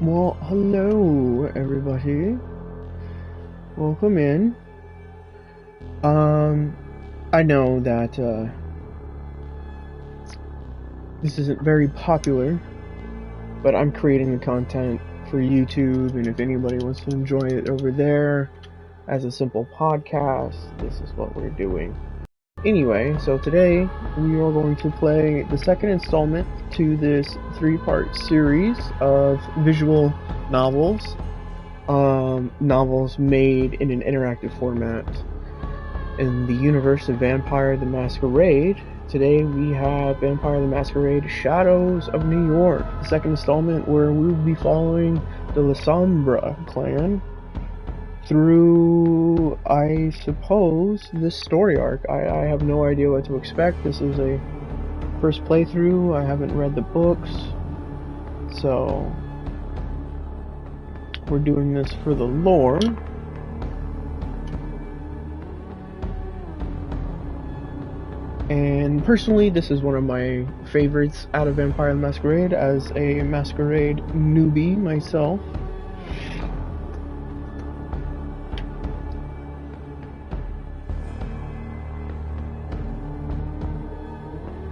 Well, hello everybody. Welcome in. I know that this isn't very popular, but I'm creating the content for YouTube, and if anybody wants to enjoy it over there as a simple podcast, this is what we're doing. Anyway, so today we are going to play the second installment to this three-part series of visual novels. Novels made in an interactive format in the universe of Vampire the Masquerade. Today we have Vampire the Masquerade Shadows of New York, the second installment where we will be following the La Sombra clan through, I suppose, this story arc. I have no idea what to expect. This is a first playthrough. I haven't read the books, so we're doing this for the lore. And personally, this is one of my favorites out of Vampire the Masquerade as a Masquerade newbie myself.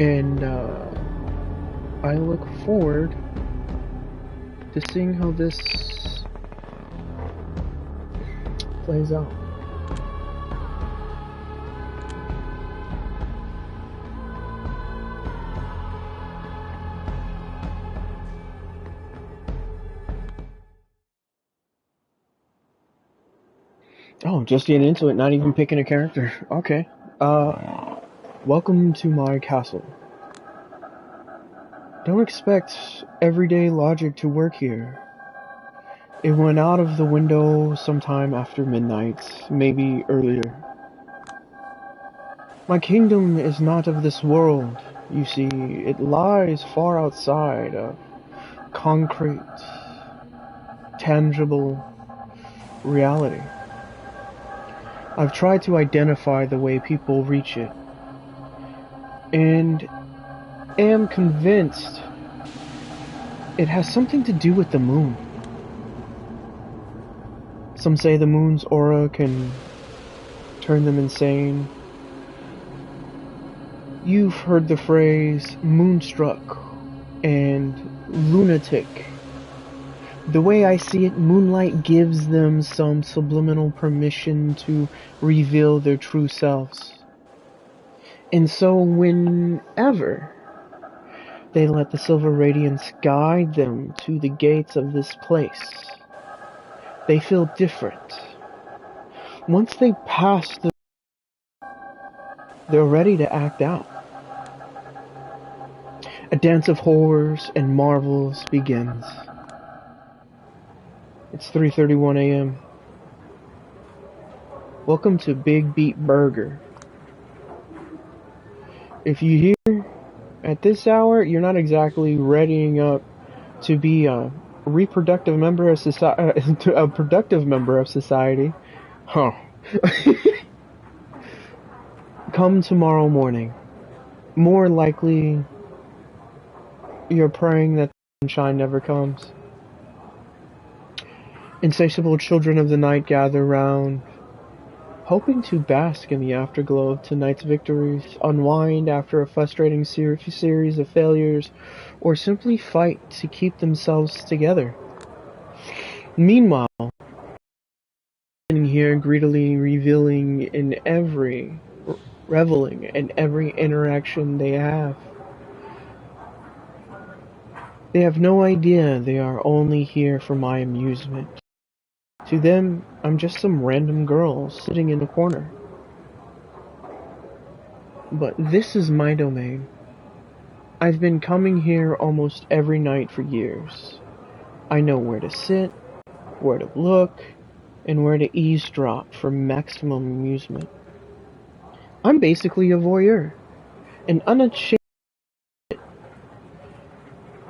And I look forward to seeing how this plays out. Oh, just getting into it, not even picking a character. Okay. Welcome to my castle. Don't expect everyday logic to work here. It went out of the window sometime after midnight, maybe earlier. My kingdom is not of this world, you see. It lies far outside of concrete, tangible reality. I've tried to identify the way people reach it, and am convinced it has something to do with the moon. Some say the moon's aura can turn them insane. You've heard the phrase moonstruck and lunatic. The way I see it, moonlight gives them some subliminal permission to reveal their true selves. And so whenever they let the silver radiance guide them to the gates of this place, they feel different. Once they pass they're ready to act out. A dance of horrors and marvels begins. It's 3:31 a.m. Welcome to Big Beat Burger. If you hear at this hour, you're not exactly readying up to be a reproductive member of society, a productive member of society. Huh. Come tomorrow morning. More likely, you're praying that sunshine never comes. Insatiable children of the night gather round, hoping to bask in the afterglow of tonight's victories, unwind after a frustrating series of failures, or simply fight to keep themselves together. Meanwhile, sitting here greedily reveling in reveling in every interaction they have. They have no idea they are only here for my amusement. To them, I'm just some random girl sitting in a corner. But this is my domain. I've been coming here almost every night for years. I know where to sit, where to look, and where to eavesdrop for maximum amusement. I'm basically a voyeur, an unashamed.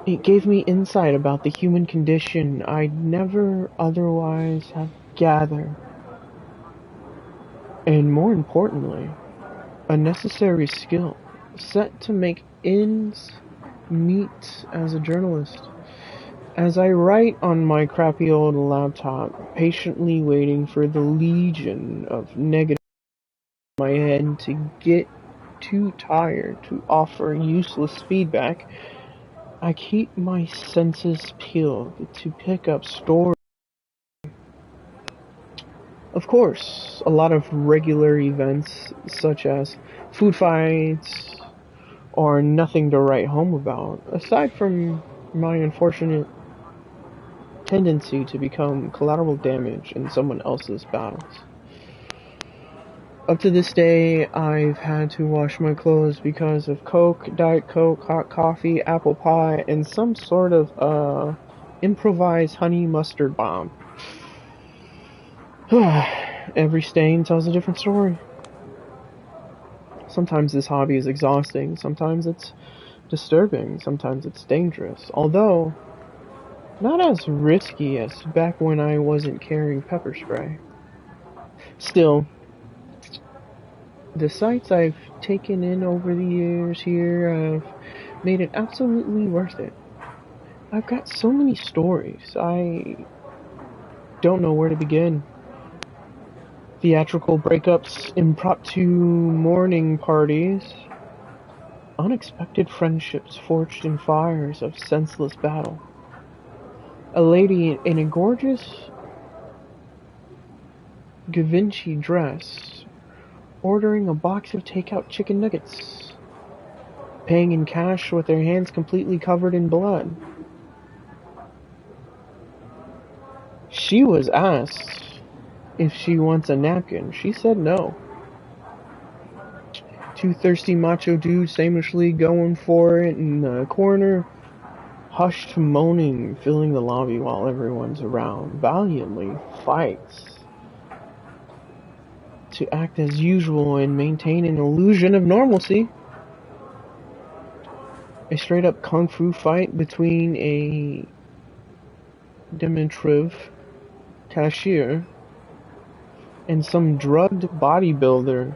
It gave me insight about the human condition I'd never otherwise have gathered. And more importantly, a necessary skill set to make ends meet as a journalist. As I write on my crappy old laptop, patiently waiting for the legion of negative in my head to get too tired to offer useless feedback, I keep my senses peeled to pick up stories. Of course, a lot of regular events such as food fights are nothing to write home about, aside from my unfortunate tendency to become collateral damage in someone else's battles. Up to this day, I've had to wash my clothes because of Coke, Diet Coke, hot coffee, apple pie, and some sort of improvised honey mustard bomb. Every stain tells a different story. Sometimes this hobby is exhausting, sometimes it's disturbing, sometimes it's dangerous. Although, not as risky as back when I wasn't carrying pepper spray. Still, the sights I've taken in over the years here have made it absolutely worth it. I've got so many stories, I don't know where to begin. Theatrical breakups, impromptu mourning parties, unexpected friendships forged in fires of senseless battle. A lady in a gorgeous Givenchy dress ordering a box of takeout chicken nuggets, paying in cash with their hands completely covered in blood. She was asked if she wants a napkin. She said no. Two thirsty macho dudes aimlessly going for it in the corner, hushed moaning filling the lobby while everyone's around, valiantly fights to act as usual and maintain an illusion of normalcy. A straight up kung fu fight between a diminutive cashier and some drugged bodybuilder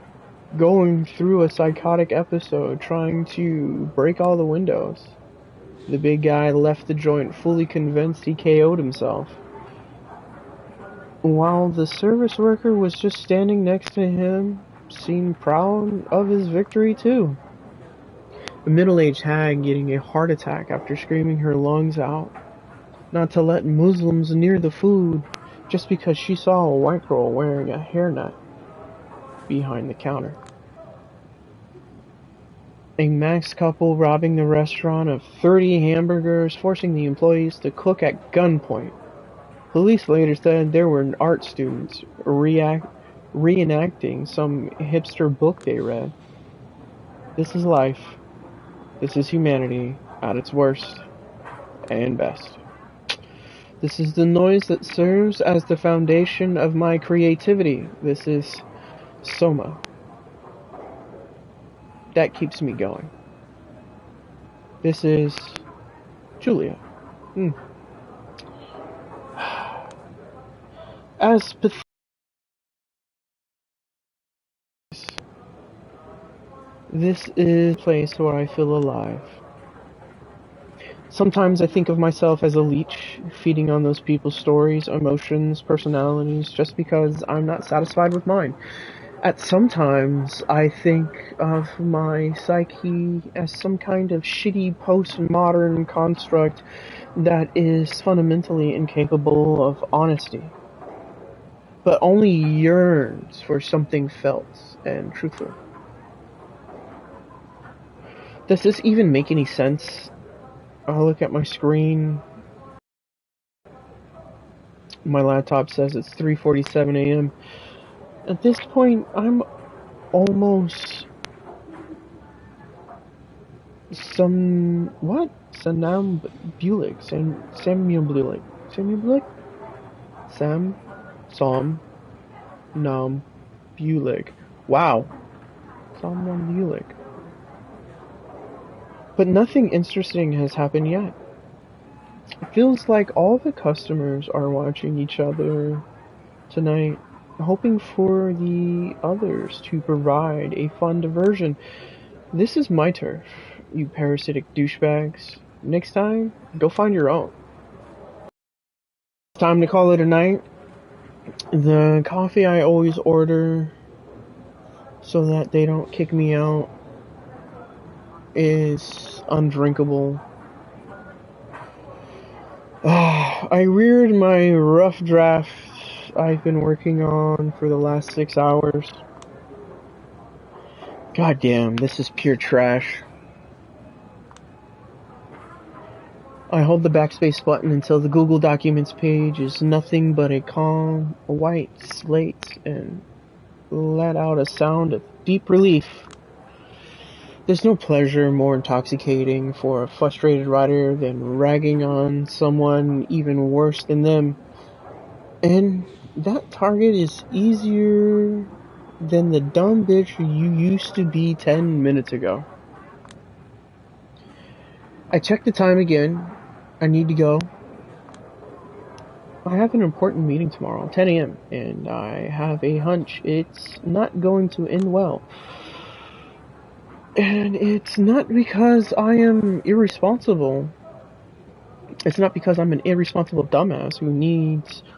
going through a psychotic episode trying to break all the windows. The big guy left the joint fully convinced he KO'd himself, while the service worker was just standing next to him, seemed proud of his victory too. A middle-aged hag getting a heart attack after screaming her lungs out not to let Muslims near the food just because she saw a white girl wearing a hairnet behind the counter. A Max couple robbing the restaurant of 30 hamburgers, forcing the employees to cook at gunpoint. Police later said there were art students reenacting some hipster book they read. This is life. This is humanity at its worst and best. This is the noise that serves as the foundation of my creativity. This is Soma. That keeps me going. This is Julia. As pathetic. This is a place where I feel alive. Sometimes I think of myself as a leech, feeding on those people's stories, emotions, personalities, just because I'm not satisfied with mine. At sometimes, I think of my psyche as some kind of shitty postmodern construct that is fundamentally incapable of honesty, but only yearns for something felt and truthful. Does this even make any sense? I'll look at my screen. My laptop says it's 3:47 a.m. At this point, I'm almost somnambulic. Wow. Somnambulic. But nothing interesting has happened yet. It feels like all the customers are watching each other tonight, hoping for the others to provide a fun diversion. This is my turf, you parasitic douchebags. Next time, go find your own. time to call it a night. The coffee I always order so that they don't kick me out is undrinkable. I reared my rough draft I've been working on for the last 6 hours. God damn, this is pure trash. I hold the backspace button until the Google Documents page is nothing but a calm, white slate and let out a sound of deep relief. There's no pleasure more intoxicating for a frustrated writer than ragging on someone even worse than them. And that target is easier than the dumb bitch you used to be 10 minutes ago. I check the time again. I need to go. I have an important meeting tomorrow, 10 a.m., and I have a hunch it's not going to end well. And it's not because I am irresponsible. It's not because I'm an irresponsible dumbass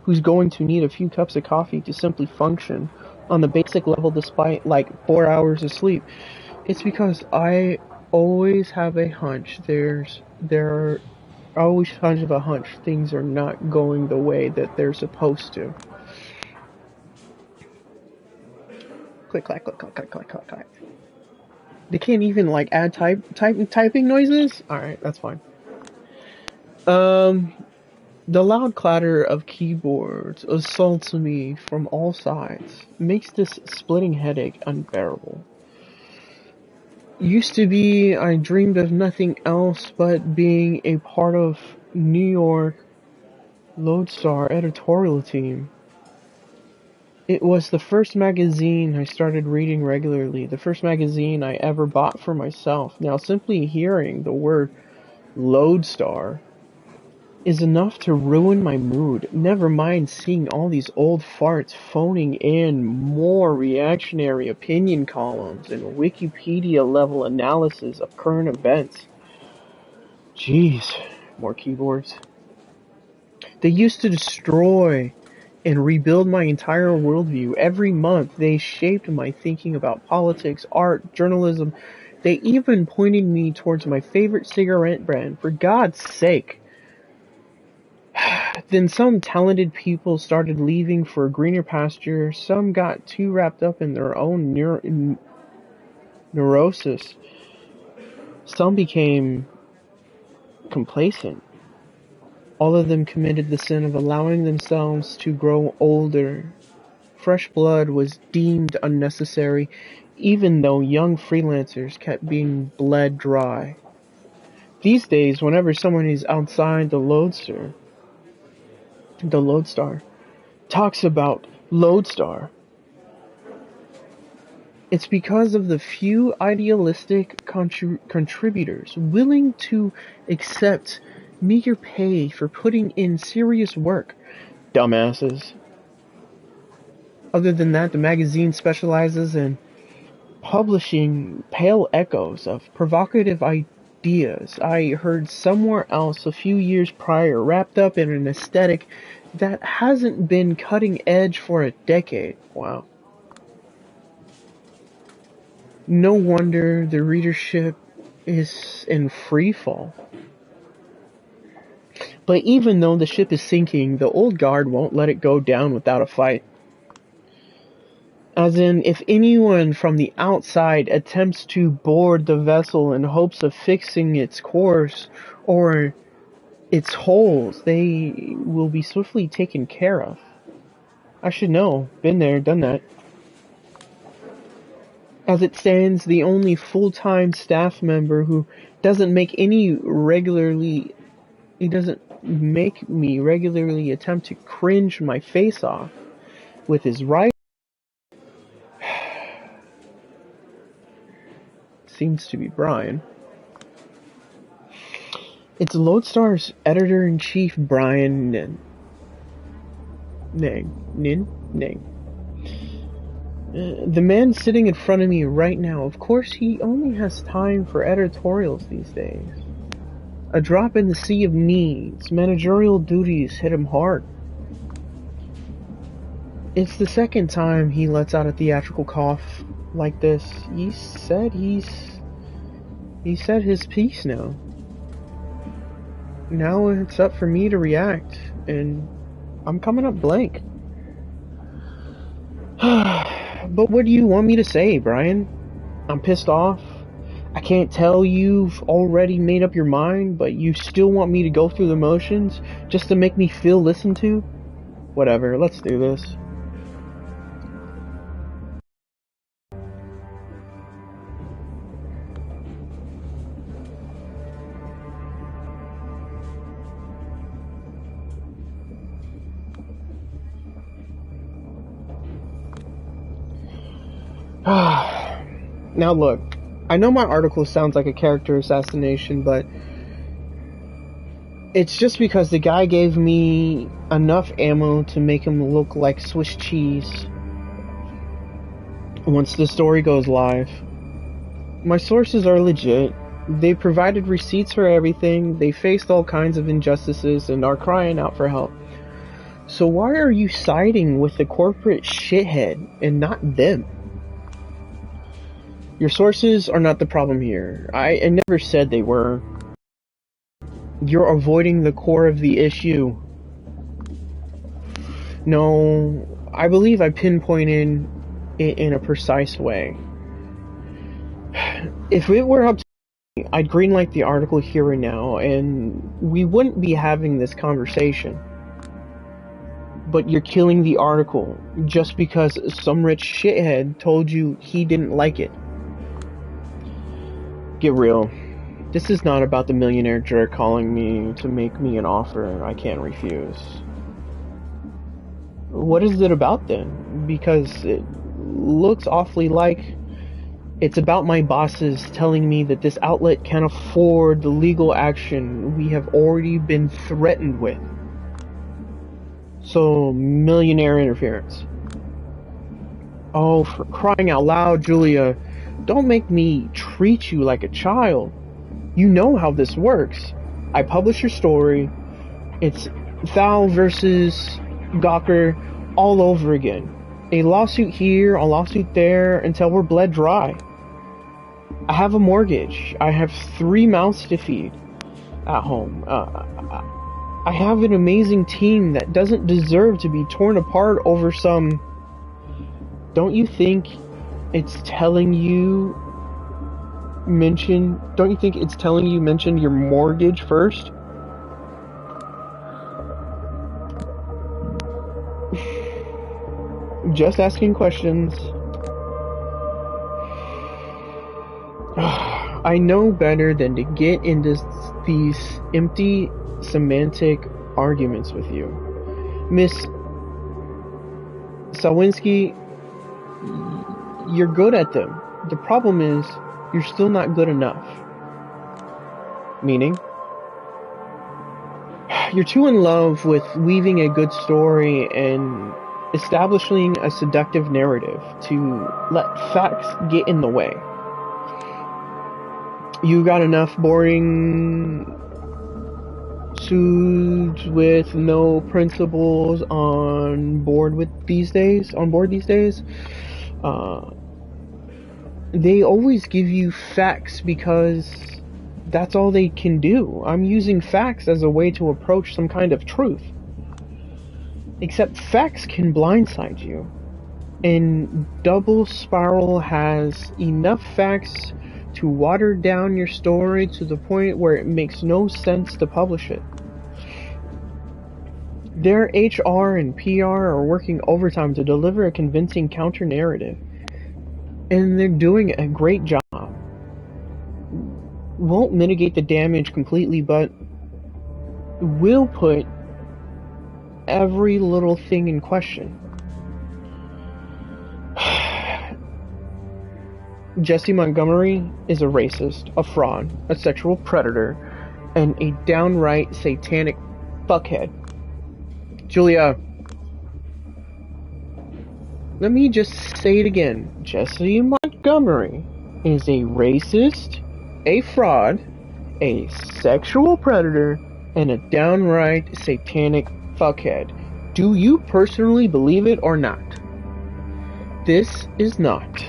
who's going to need a few cups of coffee to simply function on the basic level despite like 4 hours of sleep. It's because I always have a hunch. I always have a hunch things are not going the way that they're supposed to. Click, clack, click, clack, clack, clack, clack, clack. They can't even like add typing noises? Alright, that's fine. The loud clatter of keyboards assaults me from all sides, makes this splitting headache unbearable. Used to be, I dreamed of nothing else but being a part of New York Lodestar editorial team. It was the first magazine I started reading regularly, the first magazine I ever bought for myself. Now, simply hearing the word Lodestar is enough to ruin my mood. Never mind seeing all these old farts phoning in more reactionary opinion columns and Wikipedia-level analysis of current events. Jeez, more keyboards. They used to destroy and rebuild my entire worldview. Every month, they shaped my thinking about politics, art, journalism. They even pointed me towards my favorite cigarette brand. For God's sake. Then some talented people started leaving for greener pasture. Some got too wrapped up in their own neurosis. Some became complacent. All of them committed the sin of allowing themselves to grow older. Fresh blood was deemed unnecessary, even though young freelancers kept being bled dry. These days, whenever someone is outside the Lodestar talks about Lodestar, it's because of the few idealistic contributors willing to accept meager pay for putting in serious work. Dumbasses. Other than that, the magazine specializes in publishing pale echoes of provocative ideas I heard somewhere else a few years prior, wrapped up in an aesthetic that hasn't been cutting edge for a decade. Wow. No wonder the readership is in free fall. But even though the ship is sinking, the old guard won't let it go down without a fight. As in, if anyone from the outside attempts to board the vessel in hopes of fixing its course or its holes, they will be swiftly taken care of. I should know. Been there, done that. As it stands, the only full-time staff member who doesn't make me regularly attempt to cringe my face off with his right seems to be Brian. It's Lodestar's editor-in-chief, Brian Ning. The man sitting in front of me right now, of course he only has time for editorials these days. A drop in the sea of needs, managerial duties hit him hard. It's the second time he lets out a theatrical cough like this. He said he said his piece now. Now it's up for me to react, and I'm coming up blank. But what do you want me to say, Brian? I'm pissed off. I can't tell you've already made up your mind, but you still want me to go through the motions just to make me feel listened to? Whatever, let's do this. Now look, I know my article sounds like a character assassination, but it's just because the guy gave me enough ammo to make him look like Swiss cheese once the story goes live. My sources are legit. They provided receipts for everything, they faced all kinds of injustices, and are crying out for help. So why are you siding with the corporate shithead and not them? Your sources are not the problem here. I never said they were. You're avoiding the core of the issue. No, I believe I pinpointed it in a precise way. If it were up to me, I'd greenlight the article here and now, and we wouldn't be having this conversation. But you're killing the article just because some rich shithead told you he didn't like it. Get real. This is not about the millionaire jerk calling me to make me an offer I can't refuse. What is it about then? Because it looks awfully like it's about my bosses telling me that this outlet can't afford the legal action we have already been threatened with. So, millionaire interference. Oh, for crying out loud, Julia. Don't make me treat you like a child. You know how this works. I publish your story. It's Thal versus Gawker all over again. A lawsuit here, a lawsuit there, until we're bled dry. I have a mortgage. I have 3 mouths to feed at home. I have an amazing team that doesn't deserve to be torn apart over some... Don't you think it's telling you mention your mortgage first? Just asking questions. I know better than to get into these empty semantic arguments with you. Miss Sawinski, you're good at them. The problem is, you're still not good enough. Meaning? You're too in love with weaving a good story and establishing a seductive narrative to let facts get in the way. You got enough boring suits with no principles on board these days. They always give you facts because that's all they can do. I'm using facts as a way to approach some kind of truth. Except facts can blindside you. And Double Spiral has enough facts to water down your story to the point where it makes no sense to publish it. Their HR and PR are working overtime to deliver a convincing counter-narrative. And they're doing a great job. Won't mitigate the damage completely, but will put every little thing in question. Jesse Montgomery is a racist, a fraud, a sexual predator, and a downright satanic fuckhead. Julia, let me just say it again. Jesse Montgomery is a racist, a fraud, a sexual predator, and a downright satanic fuckhead. Do you personally believe it or not? This is not.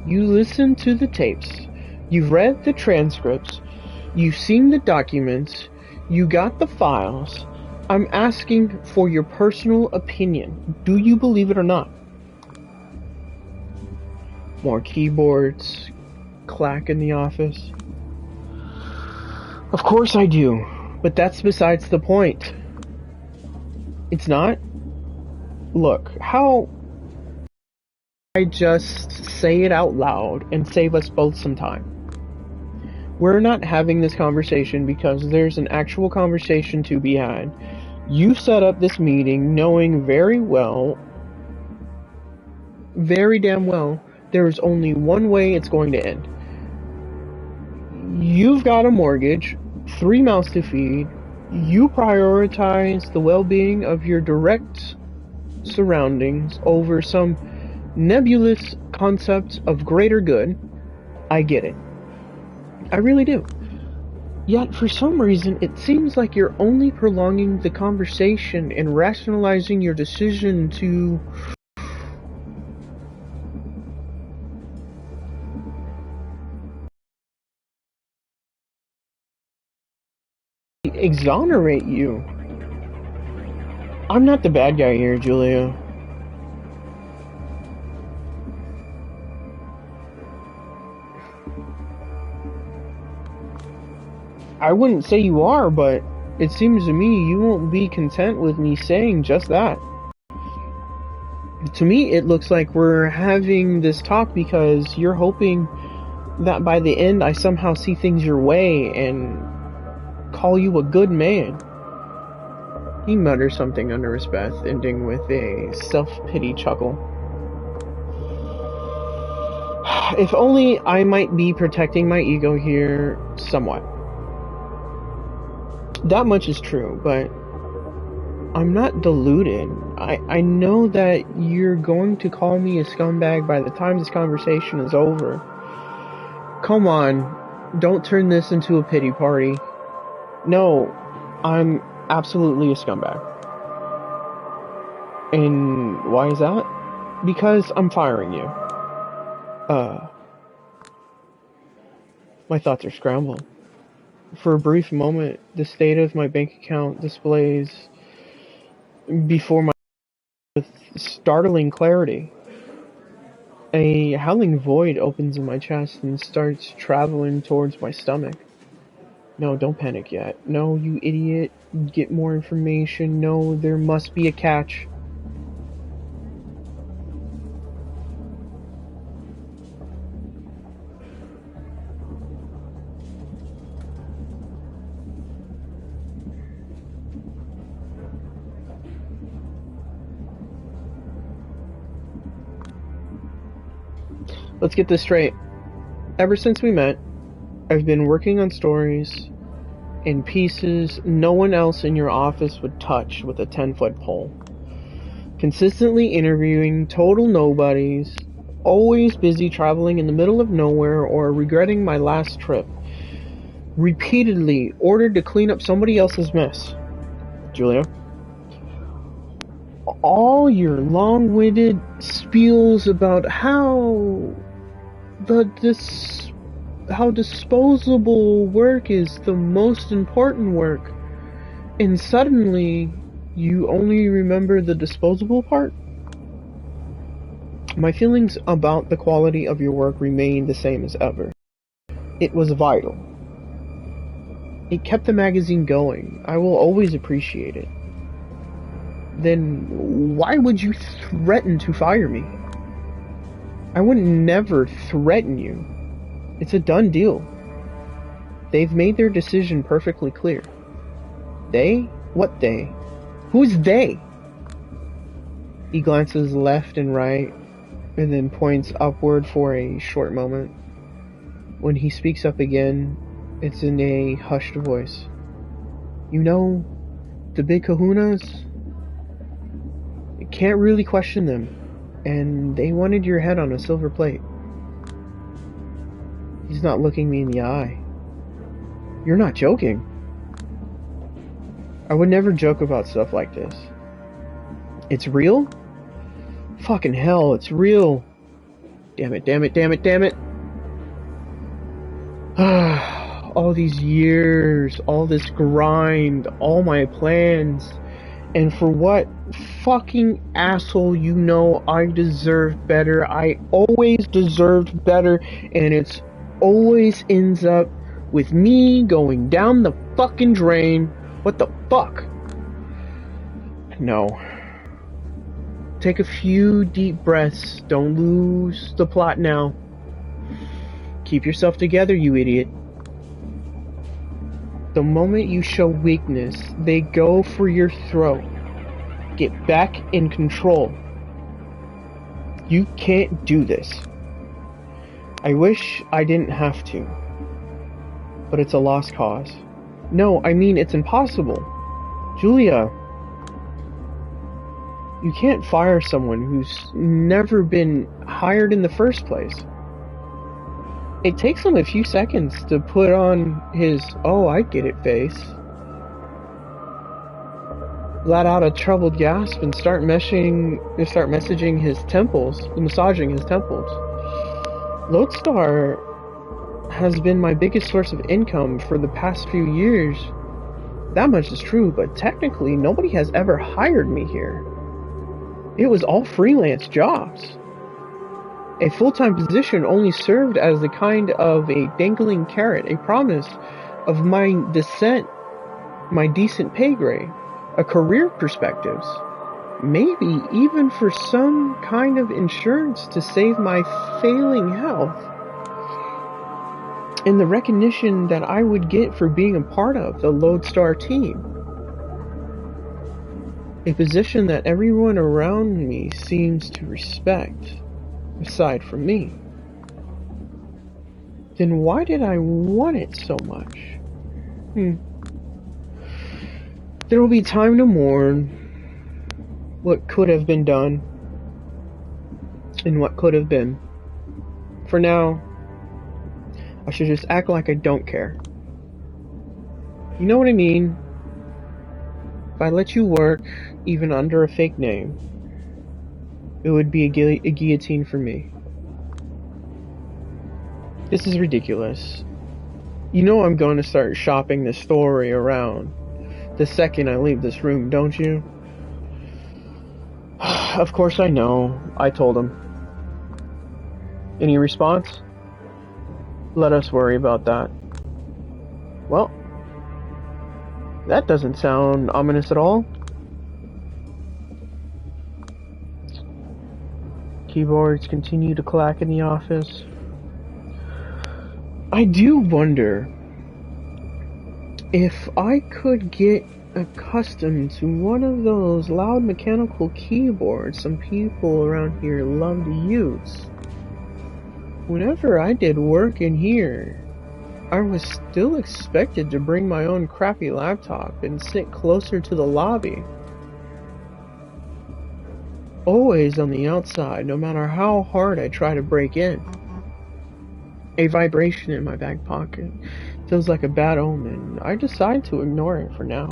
You listened to the tapes. You've read the transcripts. You've seen the documents. You got the files. I'm asking for your personal opinion. Do you believe it or not? More keyboards clack in the office. Of course I do, but that's besides the point. It's not? Look, how I just say it out loud and save us both some time. We're not having this conversation because there's an actual conversation to be had. You set up this meeting knowing very damn well, there is only one way it's going to end. You've got a mortgage, 3 mouths to feed. You prioritize the well-being of your direct surroundings over some nebulous concept of greater good. I get it. I really do. Yet, for some reason, it seems like you're only prolonging the conversation and rationalizing your decision to exonerate you. I'm not the bad guy here, Julia. I wouldn't say you are, but it seems to me you won't be content with me saying just that. To me, it looks like we're having this talk because you're hoping that by the end I somehow see things your way and call you a good man. He mutters something under his breath, ending with a self-pity chuckle. If only I might be protecting my ego here somewhat. That much is true, but I'm not deluded. I know that you're going to call me a scumbag by the time this conversation is over. Come on, don't turn this into a pity party. No, I'm absolutely a scumbag. And why is that? Because I'm firing you. My thoughts are scrambled. For a brief moment, the state of my bank account displays before my with startling clarity. A howling void opens in my chest and starts traveling towards my stomach. No, don't panic yet. No, you idiot. Get more information. No, there must be a catch. Let's get this straight. Ever since we met, I've been working on stories in pieces no one else in your office would touch with a 10-foot pole. Consistently interviewing total nobodies, always busy traveling in the middle of nowhere or regretting my last trip. Repeatedly ordered to clean up somebody else's mess. Julia? All your long-winded spiels about how disposable work is the most important work, and suddenly you only remember the disposable part? My feelings about the quality of your work remain the same as ever. It was vital. It kept the magazine going. I will always appreciate it. Then why would you threaten to fire me? I would never threaten you. It's a done deal. They've made their decision perfectly clear. They? What they? Who's they? He glances left and right, and then points upward for a short moment. When he speaks up again, it's in a hushed voice. You know, the big kahunas? You can't really question them, and they wanted your head on a silver plate. He's not looking me in the eye. You're not joking. I would never joke about stuff like this. It's real? Fucking hell, it's real. Damn it, damn it, damn it, damn it. All these years, all this grind, all my plans, and for what? Fucking asshole, you know I deserve better. I always deserved better, and it's always ends up with me going down the fucking drain. What the fuck? No. Take a few deep breaths. Don't lose the plot now. Keep yourself together, you idiot. The moment you show weakness, they go for your throat. Get back in control. You can't do this. I wish I didn't have to. But it's a lost cause. No, I mean it's impossible. Julia, you can't fire someone who's never been hired in the first place. It takes him a few seconds to put on his "oh, I get it" face, let out a troubled gasp, and start massaging his temples. Lodestar has been my biggest source of income for the past few years. That much is true, but technically nobody has ever hired me here. It was all freelance jobs. A full-time position only served as the kind of a dangling carrot, a promise of my descent, my decent pay grade, a career perspectives, maybe even for some kind of insurance to save my failing health, and the recognition that I would get for being a part of the Lodestar team. A position that everyone around me seems to respect, aside from me. Then why did I want it so much? There will be time to mourn what could have been done and what could have been. For now, I should just act like I don't care. You know what I mean? If I let you work, even under a fake name, it would be a guillotine for me. This is ridiculous. You know I'm going to start shopping this story around the second I leave this room, don't you? Of course I know. I told him. Any response? Let us worry about that. Well, that doesn't sound ominous at all. Keyboards continue to clack in the office. I do wonder if I could get accustomed to one of those loud mechanical keyboards some people around here love to use. Whenever I did work in here, I was still expected to bring my own crappy laptop and sit closer to the lobby. Always on the outside, no matter how hard I try to break in. A vibration in my back pocket feels like a bad omen. I decide to ignore it for now.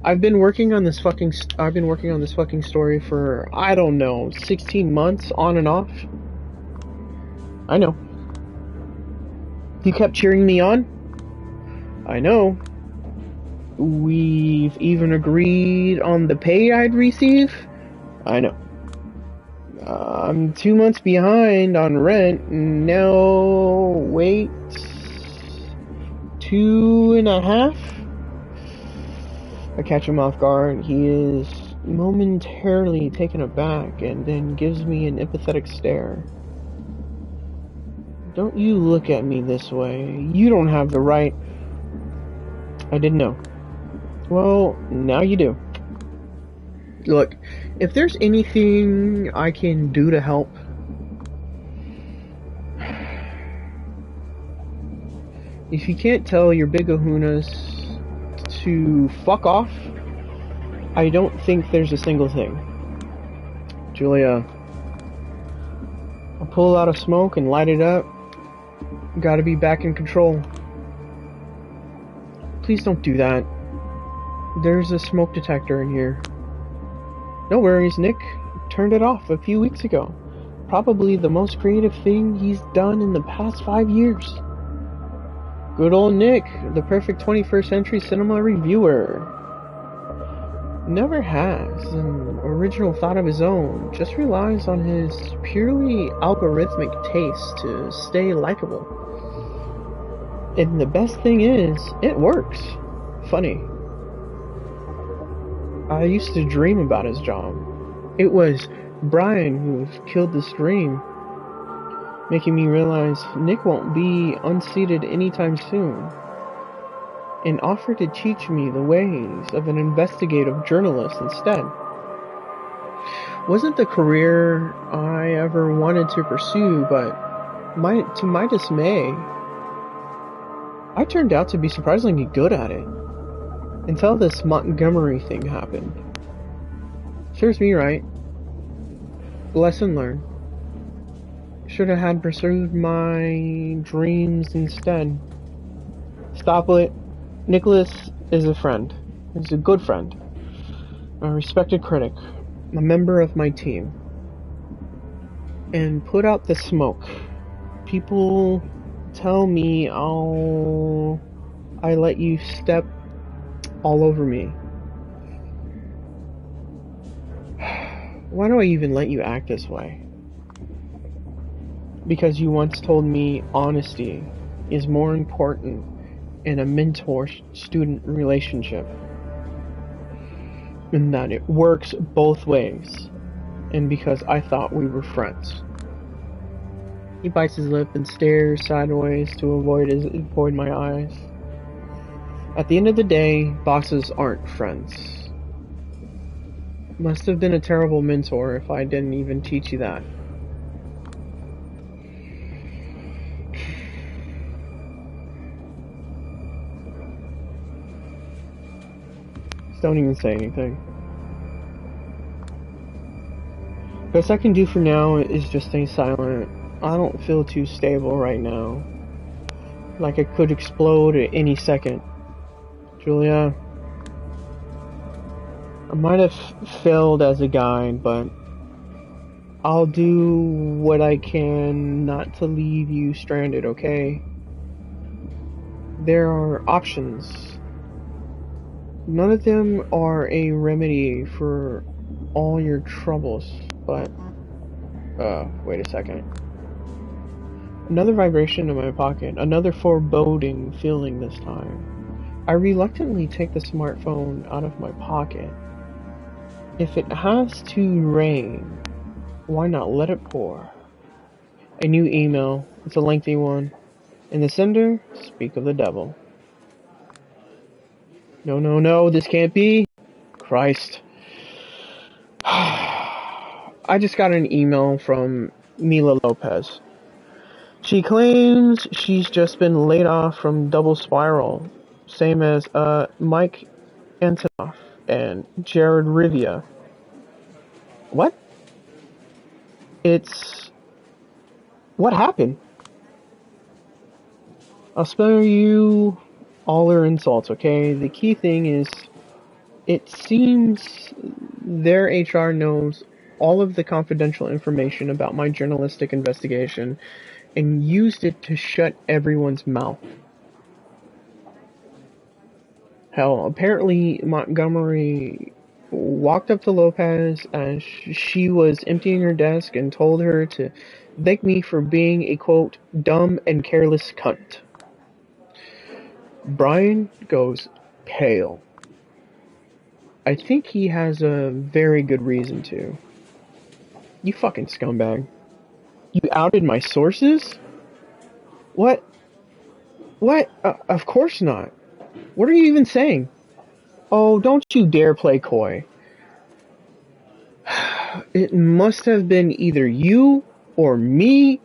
I've been working on this fucking story for, I don't know, 16 months on and off. I know. You kept cheering me on? I know. We've even agreed on the pay I'd receive? I know. I'm 2 months behind on rent. Now, wait. 2.5? I catch him off guard. He is momentarily taken aback and then gives me an empathetic stare. Don't you look at me this way. You don't have the right. I didn't know. Well, now you do. Look, if there's anything I can do to help, if you can't tell your big kahunas to fuck off, I don't think there's a single thing. Julia, I'll pull out a smoke and light it up. Gotta be back in control. Please don't do that. There's a smoke detector in here. No worries, Nick. turned it off a few weeks ago. Probably the most creative thing he's done in the past 5 years. Good old Nick, the perfect 21st century cinema reviewer. Never has an original thought of his own, just relies on his purely algorithmic taste to stay likable. And the best thing is, it works. Funny. I used to dream about his job. It was Brian who killed this dream, making me realize Nick won't be unseated anytime soon, and offered to teach me the ways of an investigative journalist instead. Wasn't the career I ever wanted to pursue, but to my dismay, I turned out to be surprisingly good at it, until this Montgomery thing happened. Serves me right. Lesson learned. Should have had pursued my dreams instead. Stop it. Nicholas is a friend. He's a good friend. A respected critic. A member of my team. And put out the smoke. People tell me I let you step all over me. Why do I even let you act this way? Because you once told me honesty is more important in a mentor-student relationship, and that it works both ways, and because I thought we were friends. He bites his lip and stares sideways to avoid my eyes. At the end of the day, bosses aren't friends. Must have been a terrible mentor if I didn't even teach you that. Just don't even say anything. Best I can do for now is just stay silent. I don't feel too stable right now. Like I could explode at any second. Julia, I might have failed as a guide, but I'll do what I can not to leave you stranded, okay? There are options. None of them are a remedy for all your troubles, but... wait a second. Another vibration in my pocket, another foreboding feeling this time. I reluctantly take the smartphone out of my pocket. If it has to rain, why not let it pour? A new email. It's a lengthy one. And the sender, speak of the devil. No, this can't be. Christ. I just got an email from Mila Lopez. She claims she's just been laid off from Double Spiral. Same as Mike Antonoff and Jared Rivia. What? What happened? I'll spare you all her insults, okay? The key thing is, it seems their HR knows all of the confidential information about my journalistic investigation and used it to shut everyone's mouth. Hell, apparently Montgomery walked up to Lopez as she was emptying her desk and told her to thank me for being a, quote, dumb and careless cunt. Brian goes pale. I think he has a very good reason to. You fucking scumbag. You outed my sources? What? Of course not. What are you even saying? Oh, don't you dare play coy. It must have been either you or me,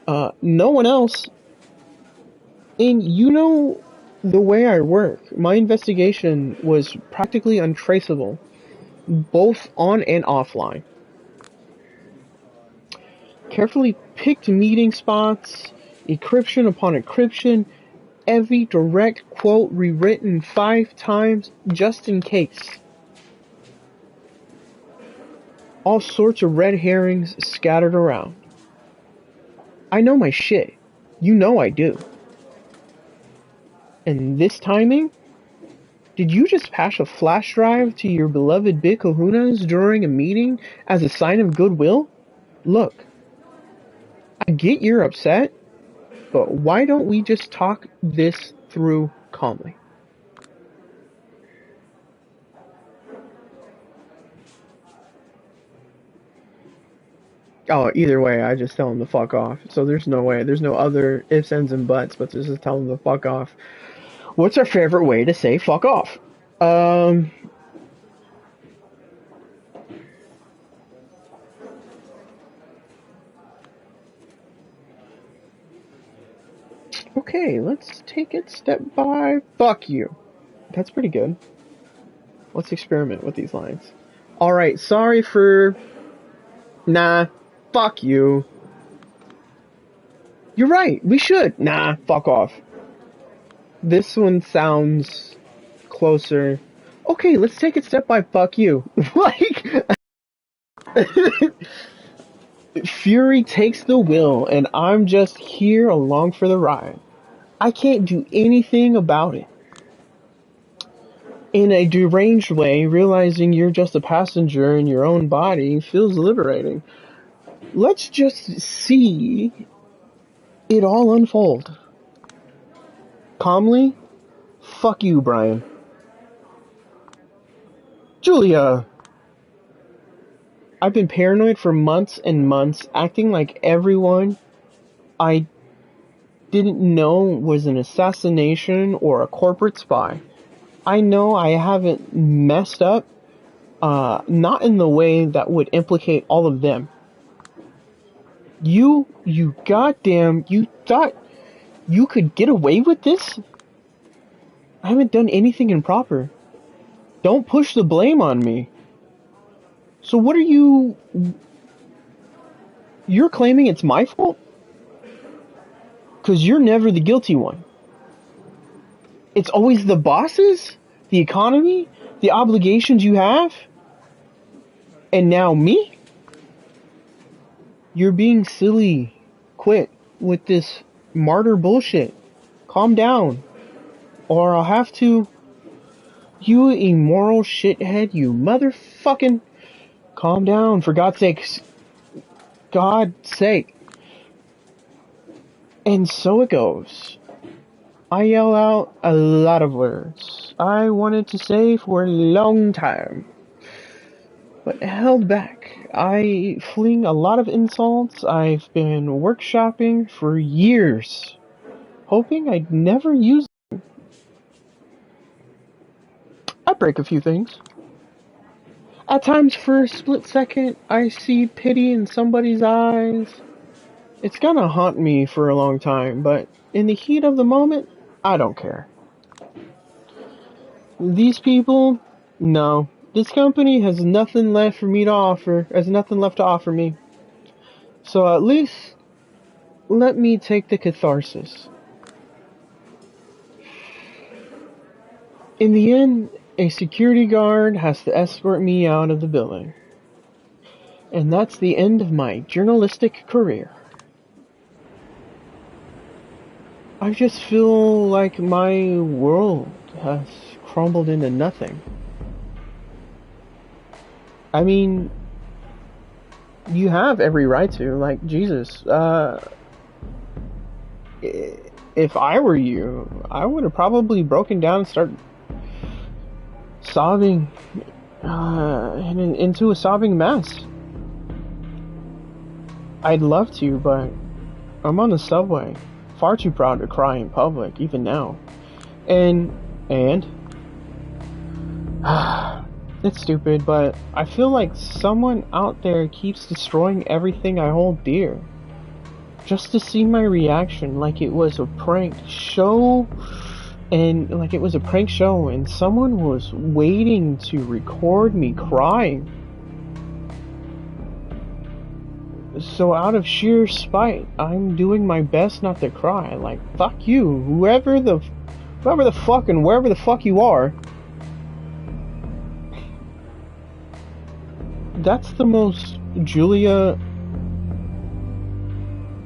no one else. And you know the way I work. My investigation was practically untraceable, both on and offline. Carefully picked meeting spots, encryption upon encryption, every direct quote rewritten 5 times just in case. All sorts of red herrings scattered around. I know my shit. You know I do. And this timing? Did you just pass a flash drive to your beloved Big Kahunas during a meeting as a sign of goodwill? Look, I get you're upset, but why don't we just talk this through calmly? Oh, either way, I just tell him to fuck off. So there's no way. There's no other ifs, ands, and buts, but just tell him to fuck off. What's our favorite way to say fuck off? Okay, let's take it step by fuck you. That's pretty good. Let's experiment with these lines. Alright, sorry for... Nah, fuck you. You're right, we should. Nah, fuck off. This one sounds closer. Okay, let's take it step by fuck you. Like... Fury takes the wheel, and I'm just here along for the ride. I can't do anything about it. In a deranged way, realizing you're just a passenger in your own body feels liberating. Let's just see it all unfold. Calmly, fuck you, Brian. Julia! I've been paranoid for months and months, acting like everyone I didn't know was an assassination or a corporate spy. I know I haven't messed up, not in the way that would implicate all of them. You goddamn, you thought you could get away with this? I haven't done anything improper. Don't push the blame on me. So what are you... You're claiming it's my fault? 'Cause you're never the guilty one. It's always the bosses, the economy, the obligations you have, and now me? You're being silly. Quit with this martyr bullshit. Calm down. Or I'll have to... You immoral shithead, you motherfucking... Calm down, for God's sake. God's sake. And so it goes. I yell out a lot of words I wanted to say for a long time, but held back. I fling a lot of insults I've been workshopping for years, hoping I'd never use them. I break a few things. At times, for a split second, I see pity in somebody's eyes. It's gonna haunt me for a long time, but in the heat of the moment, I don't care. These people, no. This company has nothing left for me to offer, has nothing left to offer me. So at least, let me take the catharsis. In the end, a security guard has to escort me out of the building. And that's the end of my journalistic career. I just feel like my world has crumbled into nothing. I mean, you have every right to, like, Jesus. If I were you, I would have probably broken down and started sobbing into a sobbing mess. I'd love to, but I'm on the subway. Far too proud to cry in public, even now. And it's stupid, but I feel like someone out there keeps destroying everything I hold dear. Just to see my reaction, like it was a prank show, and someone was waiting to record me crying. So out of sheer spite, I'm doing my best not to cry. Like, fuck you, whoever the fuck and wherever the fuck you are. That's the most Julia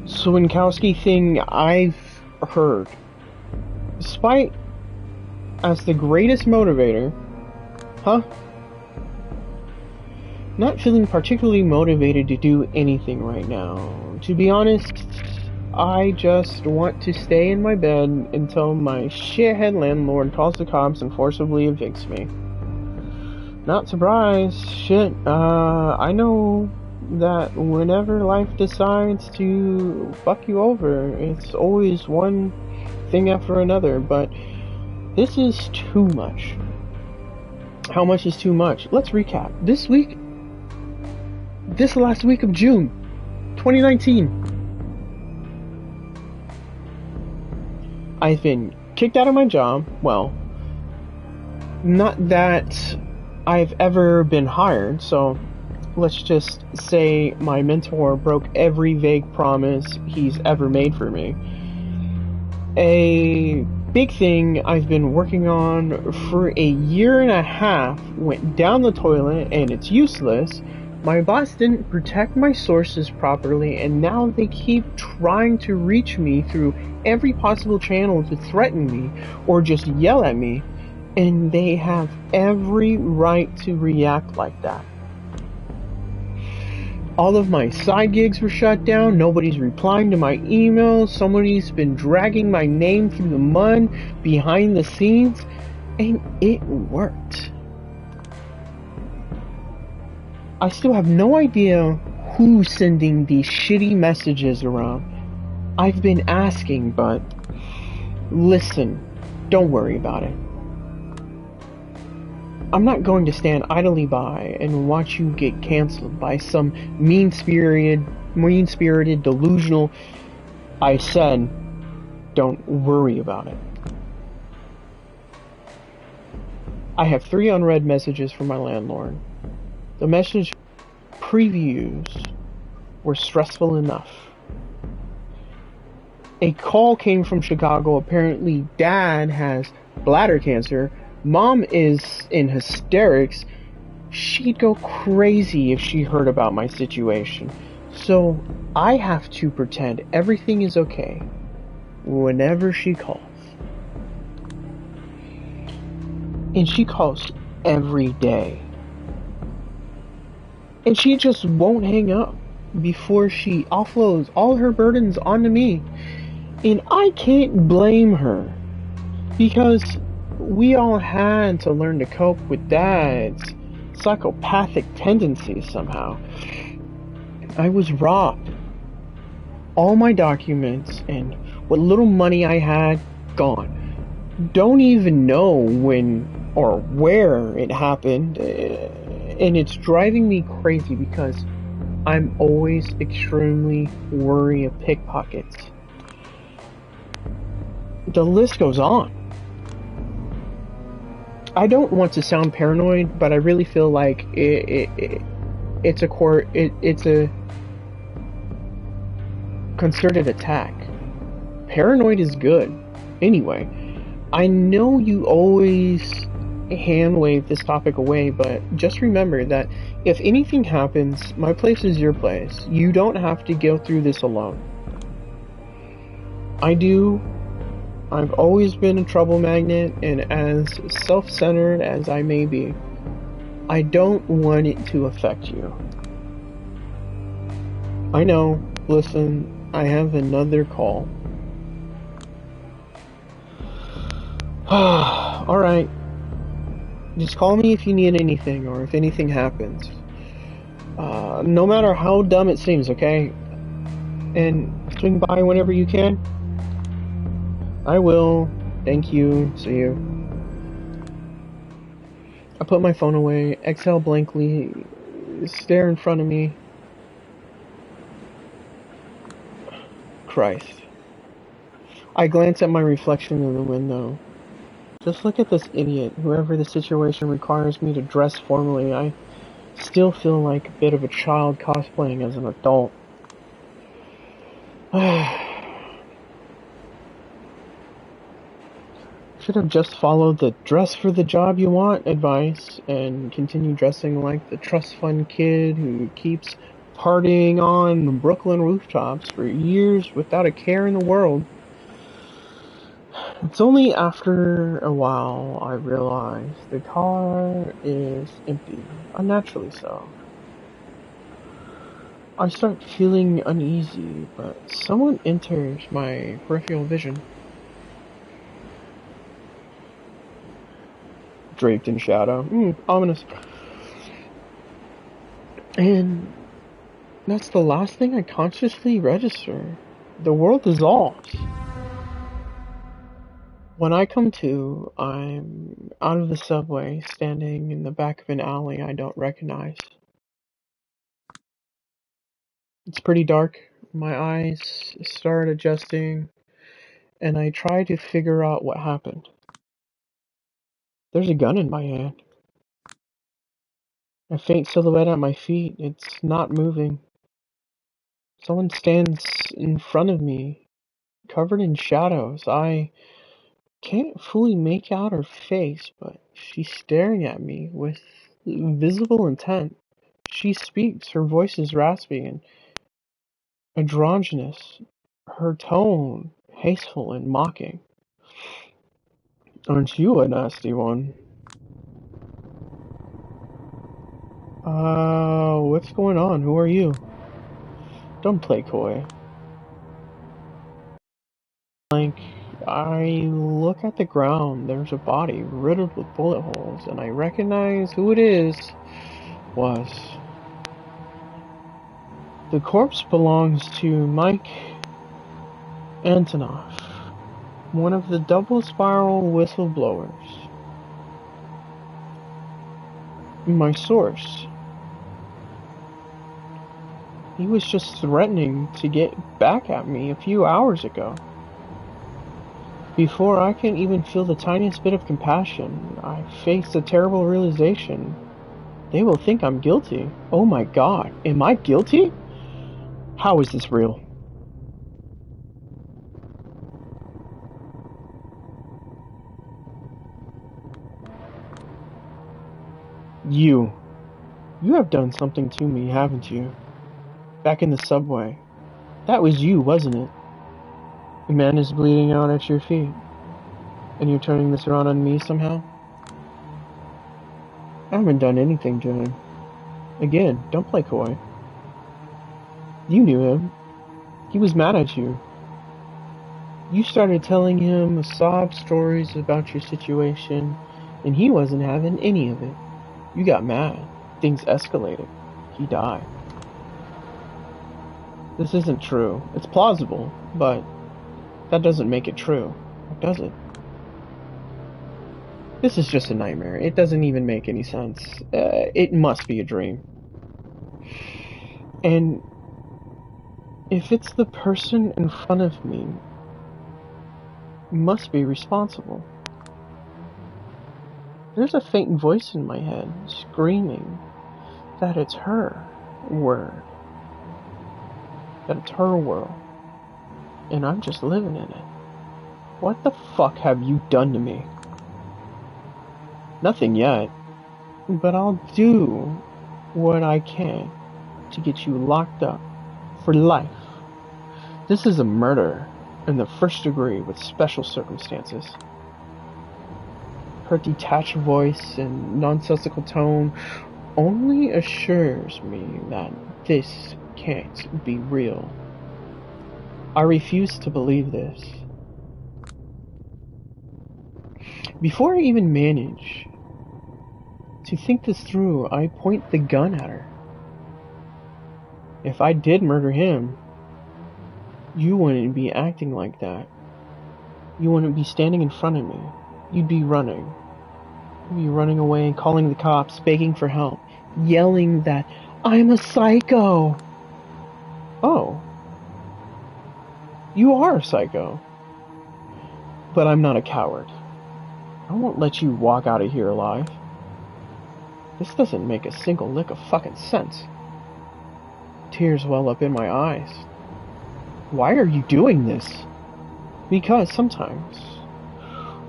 Swinkowski thing I've heard. Despite as the greatest motivator, huh? Not feeling particularly motivated to do anything right now. To be honest, I just want to stay in my bed until my shithead landlord calls the cops and forcibly evicts me. Not surprised. Shit, I know that whenever life decides to fuck you over, it's always one thing after another, but this is too much. How much is too much? Let's recap. This last week of June 2019, I've been kicked out of my job. Well, not that I've ever been hired, so let's just say my mentor broke every vague promise he's ever made for me. A big thing I've been working on for a year and a half went down the toilet and it's useless. My boss didn't protect my sources properly, and now they keep trying to reach me through every possible channel to threaten me or just yell at me, and they have every right to react like that. All of my side gigs were shut down, nobody's replying to my emails, somebody's been dragging my name through the mud behind the scenes, and it worked. I still have no idea who's sending these shitty messages around. I've been asking, but listen, don't worry about it. I'm not going to stand idly by and watch you get canceled by some mean-spirited, delusional. I said, don't worry about it. I have 3 unread messages from my landlord. The message previews were stressful enough. A call came from Chicago. Apparently, Dad has bladder cancer. Mom is in hysterics. She'd go crazy if she heard about my situation. So I have to pretend everything is okay whenever she calls. And she calls every day. And she just won't hang up before she offloads all her burdens onto me. And I can't blame her, because we all had to learn to cope with Dad's psychopathic tendencies somehow. I was robbed. All my documents and what little money I had, gone. Don't even know when or where it happened. And it's driving me crazy because I'm always extremely wary of pickpockets. The list goes on. I don't want to sound paranoid, but I really feel like it's a concerted attack. Paranoid is good. Anyway, I know you always hand wave this topic away, but just remember that if anything happens, my place is your place. You don't have to go through this alone. I've always been a trouble magnet, and as self-centered as I may be, I don't want it to affect you. I know, listen, I have another call. Alright. Just call me if you need anything, or if anything happens. No matter how dumb it seems, okay? And swing by whenever you can. I will. Thank you. See you. I put my phone away, exhale blankly, stare in front of me. Christ. I glance at my reflection in the window. Just look at this idiot. Whoever the situation requires me to dress formally, I still feel like a bit of a child cosplaying as an adult. should have just followed the dress for the job you want advice and continue dressing like the trust fund kid who keeps partying on Brooklyn rooftops for years without a care in the world. It's only after a while I realize the car is empty, unnaturally so. I start feeling uneasy, but someone enters my peripheral vision. Draped in shadow. Ominous. And that's the last thing I consciously register. The world dissolves. When I come to, I'm out of the subway, standing in the back of an alley I don't recognize. It's pretty dark. My eyes start adjusting, and I try to figure out what happened. There's a gun in my hand. A faint silhouette at my feet. It's not moving. Someone stands in front of me, covered in shadows. I can't fully make out her face, but she's staring at me with visible intent. She speaks. Her voice is raspy and androgynous. Her tone hasteful and mocking. Aren't you a nasty one? What's going on? Who are you? Don't play coy. I look at the ground. There's a body riddled with bullet holes, and I recognize who it was. The corpse belongs to Mike Antonoff, one of the double spiral whistleblowers. My source. He was just threatening to get back at me a few hours ago. Before I can even feel the tiniest bit of compassion, I face a terrible realization. They will think I'm guilty. Oh my god, am I guilty? How is this real? You have done something to me, haven't you? Back in the subway. That was you, wasn't it? The man is bleeding out at your feet. And you're turning this around on me somehow? I haven't done anything to him. Again, don't play coy. You knew him. He was mad at you. You started telling him sob stories about your situation, and he wasn't having any of it. You got mad. Things escalated. He died. This isn't true. It's plausible, but that doesn't make it true, does it? This is just a nightmare. It doesn't even make any sense. It must be a dream. And if it's the person in front of me, must be responsible. There's a faint voice in my head screaming that it's her word. That it's her world. And I'm just living in it. What the fuck have you done to me? Nothing yet. But I'll do what I can to get you locked up for life. This is a murder in the first degree with special circumstances. Her detached voice and nonsensical tone only assures me that this can't be real. I refuse to believe this. Before I even manage to think this through, I point the gun at her. If I did murder him, you wouldn't be acting like that. You wouldn't be standing in front of me. You'd be running. You'd be running away, calling the cops, begging for help, yelling that I'm a psycho. Oh. You are a psycho. But I'm not a coward. I won't let you walk out of here alive. This doesn't make a single lick of fucking sense. Tears well up in my eyes. Why are you doing this? Because sometimes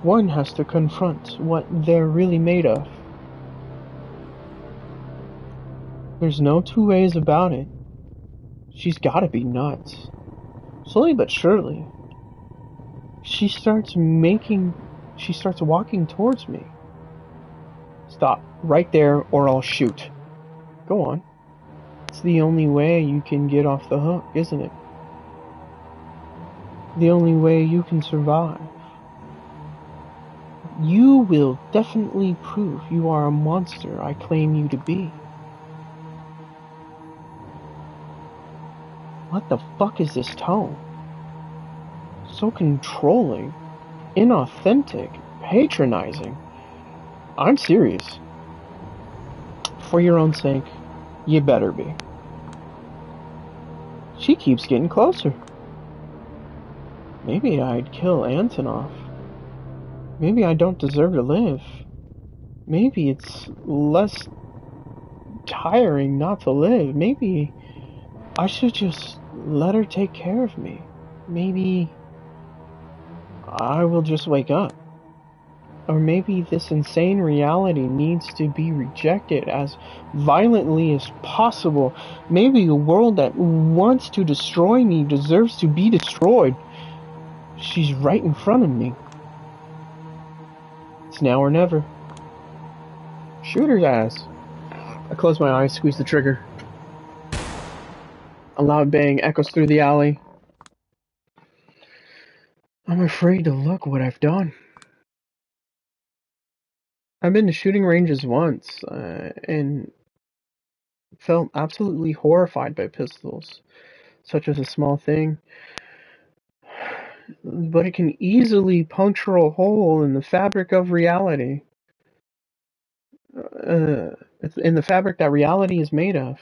One has to confront what they're really made of. There's no two ways about it. She's gotta be nuts. Slowly but surely, she starts walking towards me. Stop. Right there, or I'll shoot. Go on. It's the only way you can get off the hook, isn't it? The only way you can survive. You will definitely prove you are a monster I claim you to be. What the fuck is this tone? So controlling, inauthentic, patronizing. I'm serious. For your own sake, you better be. She keeps getting closer. Maybe I'd kill Antonov. Maybe I don't deserve to live. Maybe it's less tiring not to live. Maybe I should just let her take care of me. Maybe I will just wake up. Or maybe this insane reality needs to be rejected as violently as possible. Maybe a world that wants to destroy me deserves to be destroyed. She's right in front of me. It's now or never. Shoot her ass. I close my eyes, squeeze the trigger. A loud bang echoes through the alley. I'm afraid to look what I've done. I've been to shooting ranges once, and felt absolutely horrified by pistols. Such as a small thing. But it can easily puncture a hole in the fabric of reality. In the fabric that reality is made of.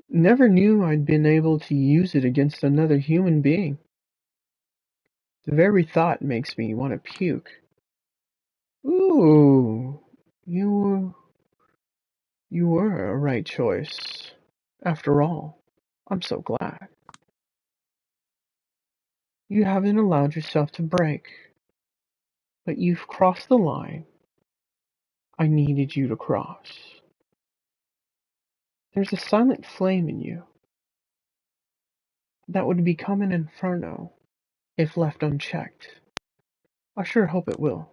Never knew I'd been able to use it against another human being. The very thought makes me want to puke. Ooh, you were a right choice. After all, I'm so glad. You haven't allowed yourself to break, but you've crossed the line I needed you to cross. There's a silent flame in you that would become an inferno if left unchecked. I sure hope it will.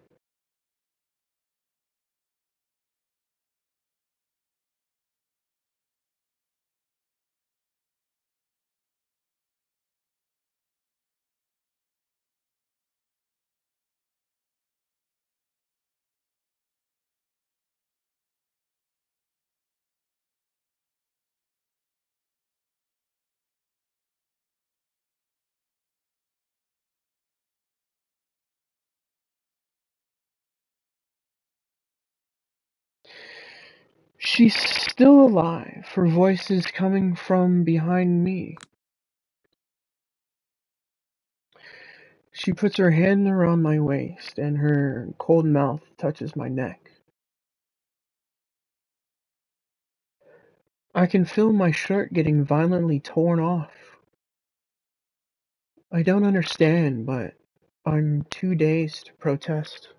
She's still alive, her voice is coming from behind me. She puts her hand around my waist, and her cold mouth touches my neck. I can feel my shirt getting violently torn off. I don't understand, but I'm too dazed to protest.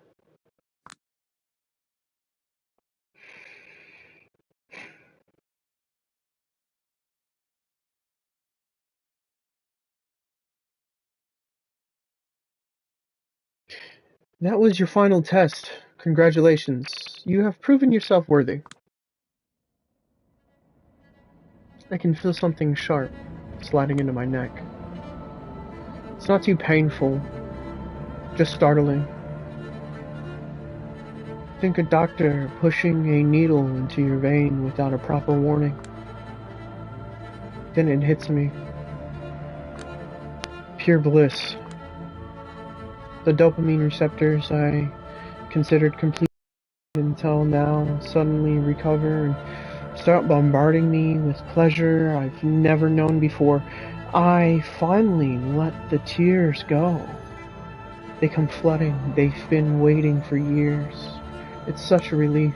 That was your final test. Congratulations. You have proven yourself worthy. I can feel something sharp sliding into my neck. It's not too painful, just startling. Think a doctor pushing a needle into your vein without a proper warning. Then it hits me. Pure bliss. The dopamine receptors I considered complete until now suddenly recover and start bombarding me with pleasure I've never known before. I finally let the tears go. They come flooding. They've been waiting for years. It's such a relief.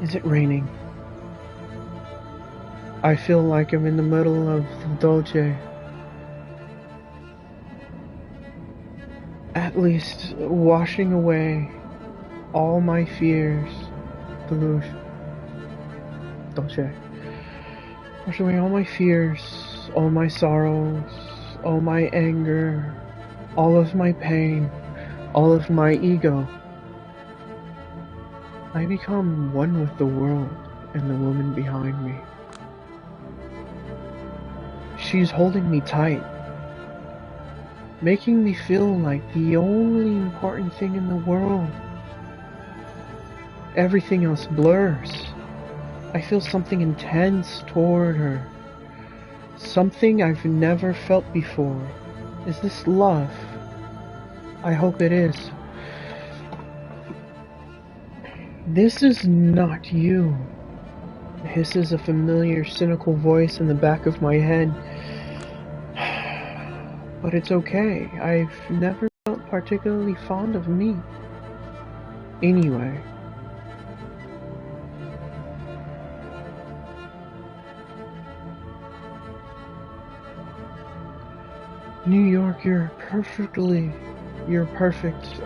Is it raining? I feel like I'm in the middle of the Dolce. at least washing away all my fears. Deluge. Dolce. Wash away all my fears, all my sorrows, all my anger, all of my pain, all of my ego. I become one with the world and the woman behind me. She's holding me tight, making me feel like the only important thing in the world. Everything else blurs. I feel something intense toward her. Something I've never felt before. Is this love? I hope it is. This is not you. Hisses a familiar, cynical voice in the back of my head. But it's okay. I've never felt particularly fond of me. Anyway. New York, you're perfect.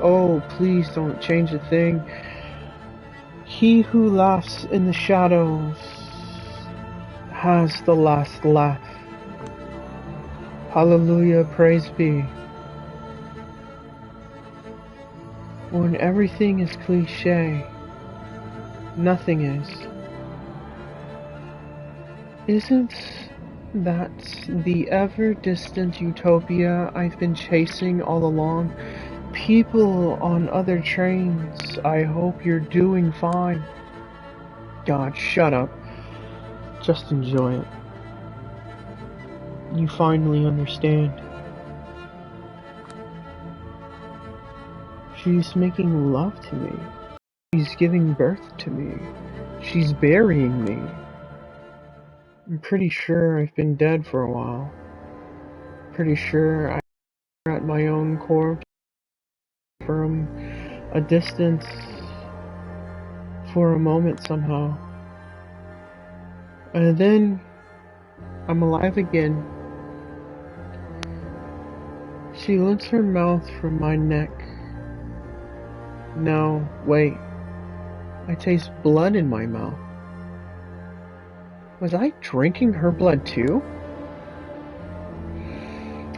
Oh, please don't change a thing. He who laughs in the shadows has the last laugh. Hallelujah, praise be. When everything is cliche, nothing is. Isn't that the ever-distant utopia I've been chasing all along? People on other trains, I hope you're doing fine. God, shut up. Just enjoy it. You finally understand. She's making love to me. She's giving birth to me. She's burying me. I'm pretty sure I've been dead for a while. Pretty sure I'm at my own corpse from a distance for a moment somehow. And then I'm alive again. She lifts her mouth from my neck. No, wait. I taste blood in my mouth. Was I drinking her blood too?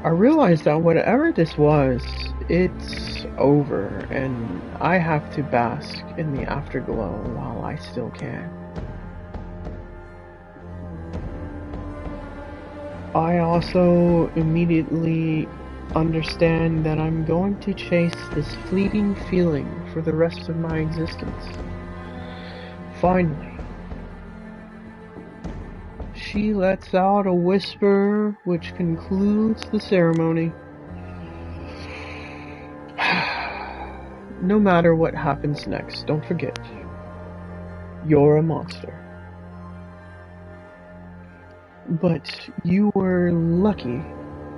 I realized that whatever this was, it's over, and I have to bask in the afterglow while I still can. I also immediately understand that I'm going to chase this fleeting feeling for the rest of my existence. Finally. She lets out a whisper which concludes the ceremony. No matter what happens next, don't forget, you're a monster. But you were lucky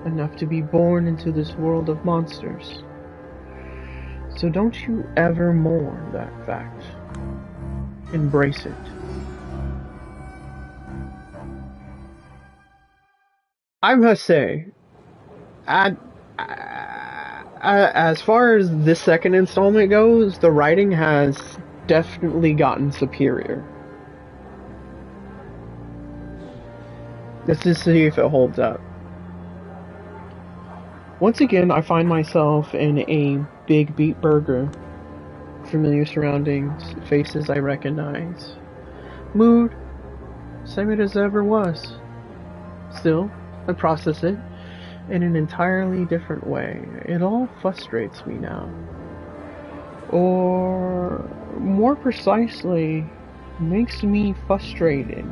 enough to be born into this world of monsters. So don't you ever mourn that fact. Embrace it. I must say, as far as this second installment goes, the writing has definitely gotten superior. Let's just see if it holds up. Once again, I find myself in a Big Beat Burger. Familiar surroundings, faces I recognize. Mood, same as ever was. Still, I process it in an entirely different way. It all frustrates me now. Or, more precisely, makes me frustrated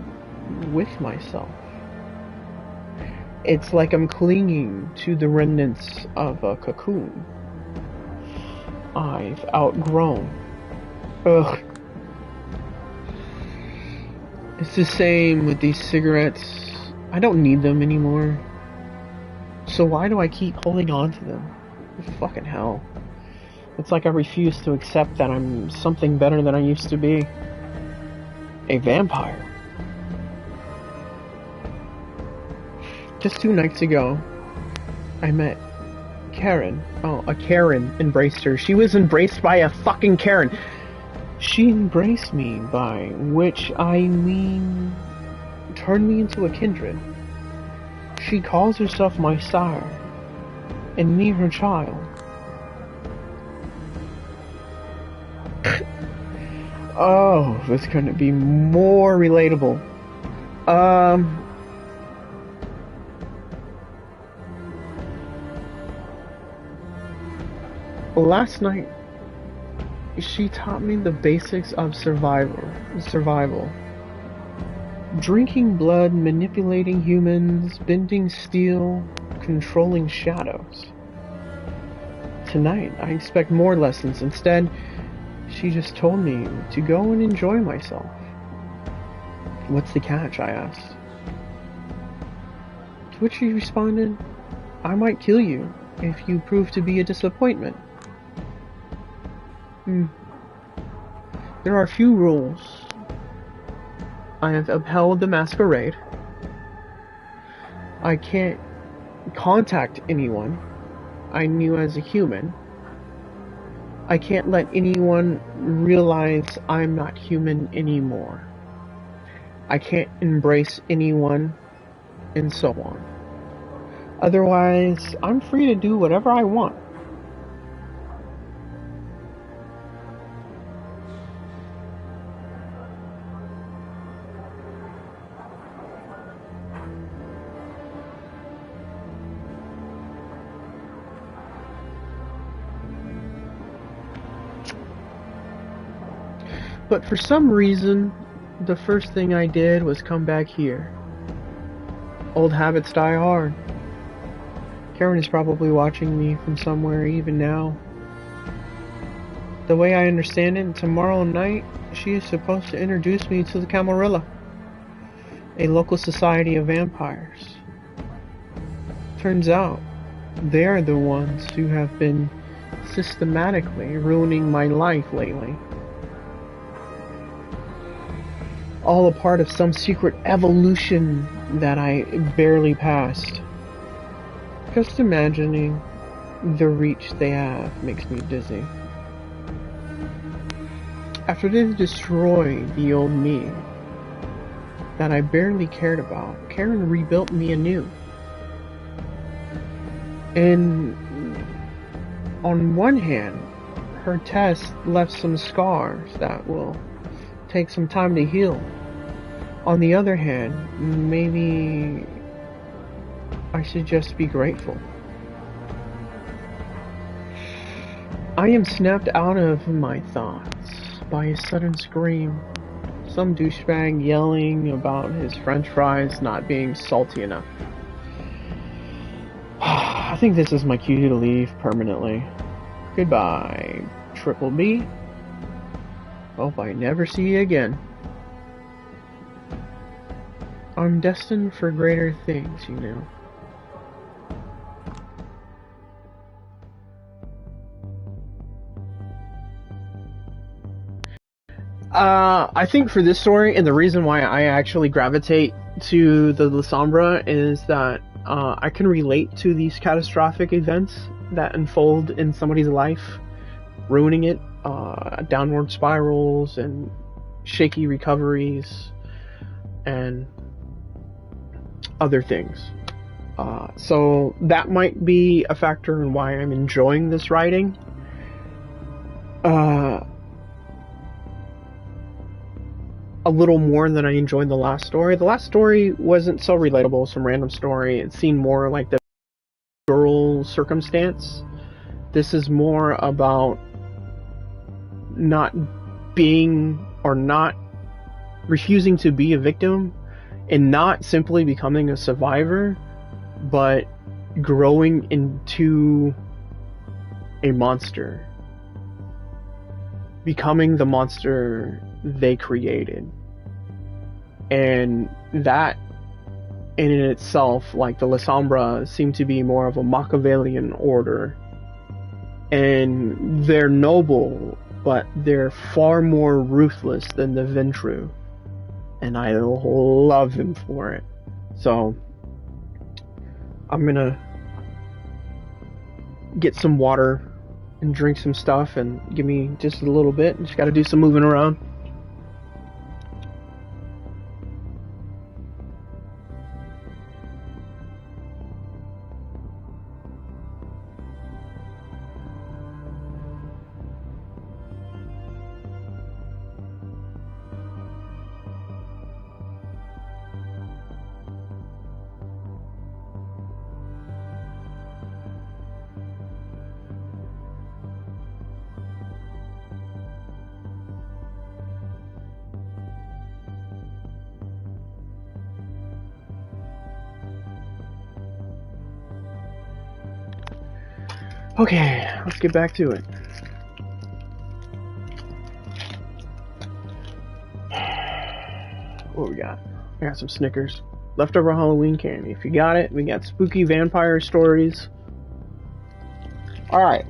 with myself. It's like I'm clinging to the remnants of a cocoon I've outgrown. Ugh. It's the same with these cigarettes. I don't need them anymore. So why do I keep holding on to them? Fucking hell. It's like I refuse to accept that I'm something better than I used to be. A vampire. Just 2 nights ago, I met Karen. Oh, a Karen embraced her. She was embraced by a fucking Karen. She embraced me, by which I mean turned me into a kindred. She calls herself my sire, and me her child. Oh, this couldn't be more relatable. Last night, she taught me the basics of survival. Drinking blood, manipulating humans, bending steel, controlling shadows. Tonight, I expect more lessons. Instead, she just told me to go and enjoy myself. What's the catch, I asked. To which she responded, I might kill you if you prove to be a disappointment. There are few rules. I have upheld the Masquerade. I can't contact anyone I knew as a human. I can't let anyone realize I'm not human anymore. I can't embrace anyone, and so on. Otherwise, I'm free to do whatever I want. But for some reason, the first thing I did was come back here. Old habits die hard. Karen is probably watching me from somewhere even now. The way I understand it, tomorrow night, she is supposed to introduce me to the Camarilla, a local society of vampires. Turns out, they're the ones who have been systematically ruining my life lately. All a part of some secret evolution that I barely passed. Just imagining the reach they have makes me dizzy. After they destroyed the old me that I barely cared about, Karen rebuilt me anew. And on one hand, her test left some scars that will take some time to heal. On the other hand, maybe I should just be grateful. I am snapped out of my thoughts by a sudden scream. Some douchebag yelling about his french fries not being salty enough. I think this is my cue to leave permanently. Goodbye, Triple B. Hope I never see you again. I'm destined for greater things, you know. I think for this story, and the reason why I actually gravitate to the La Sombra is that I can relate to these catastrophic events that unfold in somebody's life, ruining it, downward spirals and shaky recoveries and other things. So that might be a factor in why I'm enjoying this writing. A little more than I enjoyed the last story. The last story wasn't so relatable, some random story. It seemed more like the girl circumstance. This is more about not being or not refusing to be a victim and not simply becoming a survivor, but growing into a monster. Becoming the monster they created. And that in itself, like the La Sombra, seem to be more of a Machiavellian order. And they're noble, but they're far more ruthless than the Ventru. And I love them for it. So I'm gonna get some water and drink some stuff and give me just a little bit. Just gotta do some moving around. Okay, let's get back to it. What we got? I got some Snickers. Leftover Halloween candy. If you got it, we got spooky vampire stories. Alright.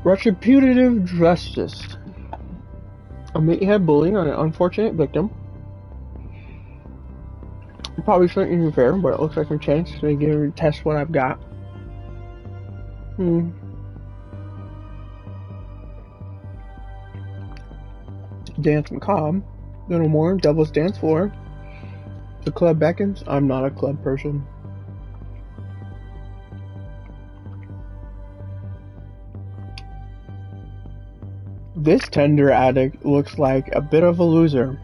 Retributive justice. A meathead bully on an unfortunate victim. Probably shouldn't interfere, but it looks like a chance to test what I've got. Dance macabre. Little more. Devil's dance floor. The club beckons. I'm not a club person. This tender addict looks like a bit of a loser.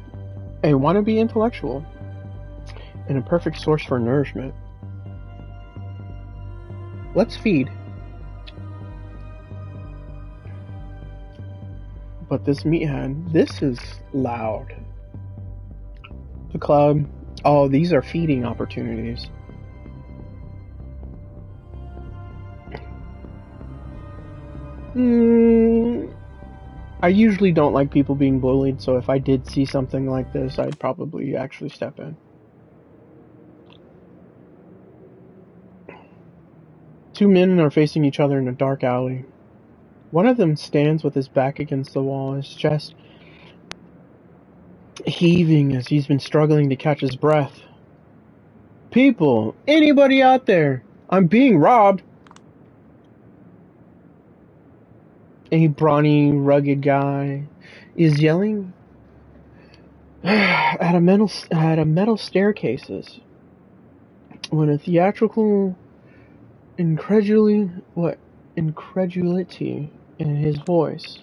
A wannabe intellectual. And a perfect source for nourishment. Let's feed. But this meathead, this is loud. The club, oh, these are feeding opportunities. I usually don't like people being bullied, so if I did see something like this, I'd probably actually step in. Two men are facing each other in a dark alley. One of them stands with his back against the wall, his chest heaving as he's been struggling to catch his breath. People, anybody out there? I'm being robbed. A brawny, rugged guy is yelling at a metal staircases when a theatrical incredulity in his voice.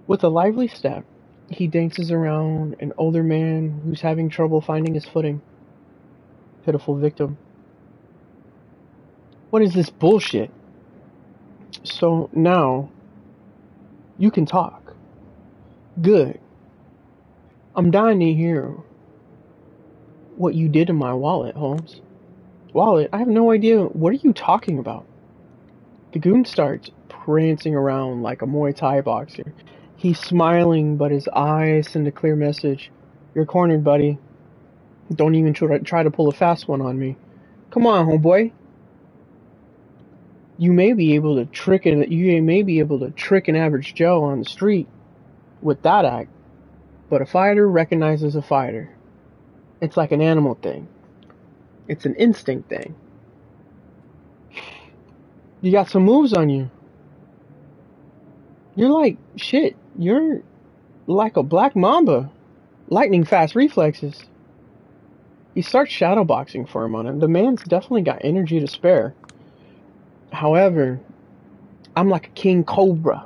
With a lively step, he dances around an older man who's having trouble finding his footing. Pitiful victim. What is this bullshit? So now, you can talk. Good. I'm dying to hear what you did to my wallet, Holmes. Wallet? I have no idea. What are you talking about? The goon starts prancing around like a Muay Thai boxer. He's smiling, but his eyes send a clear message. You're cornered, buddy. Don't even try to pull a fast one on me. Come on, homeboy. You may be able to trick an average Joe on the street with that act, but a fighter recognizes a fighter. It's like an animal thing. It's an instinct thing. You got some moves on you. You're like shit. You're like a black mamba. Lightning fast reflexes. He starts shadowboxing for him on him. The man's definitely got energy to spare. However, I'm like a king cobra.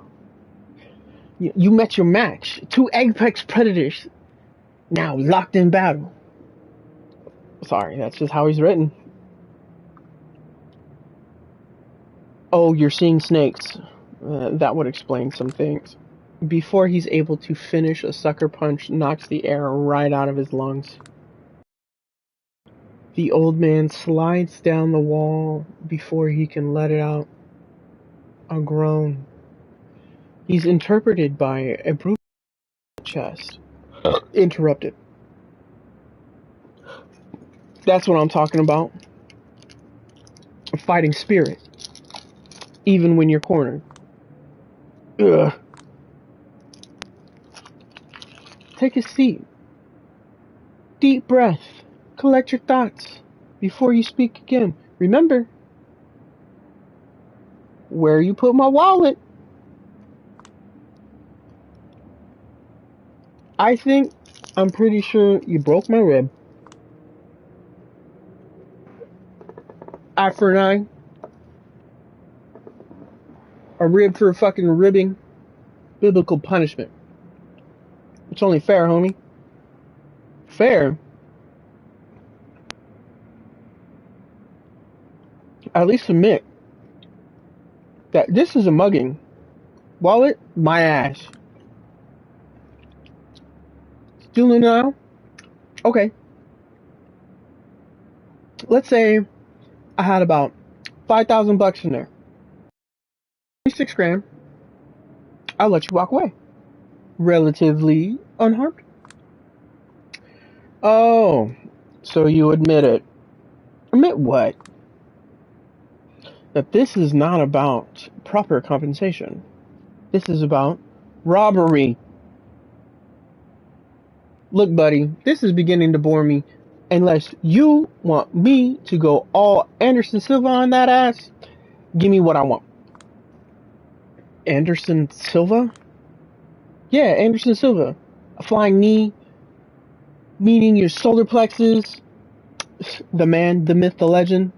You met your match. Two apex predators. Now locked in battle. Sorry, that's just how he's written. Oh, you're seeing snakes. That would explain some things. Before he's able to finish, a sucker punch knocks the air right out of his lungs. The old man slides down the wall before he can let it out. A groan. He's interpreted by a brutal chest. Interrupted. That's what I'm talking about. A fighting spirit. Even when you're cornered. Ugh. Take a seat. Deep breath. Collect your thoughts before you speak again. Remember, where you put my wallet. I'm pretty sure you broke my rib. Eye for an eye. A rib for a fucking ribbing. Biblical punishment. It's only fair, homie. Fair. At least admit that this is a mugging. Wallet, my ass. Stealing now? Okay. Let's say I had about $5,000 in there. 6 grand. I'll let you walk away. Relatively unharmed. Oh, so you admit it. Admit what? That this is not about proper compensation. This is about robbery. Look, buddy, this is beginning to bore me. Unless you want me to go all Anderson Silva on that ass, give me what I want. Anderson Silva? Yeah, Anderson Silva. A flying knee, meaning your solar plexus, the man, the myth, the legend.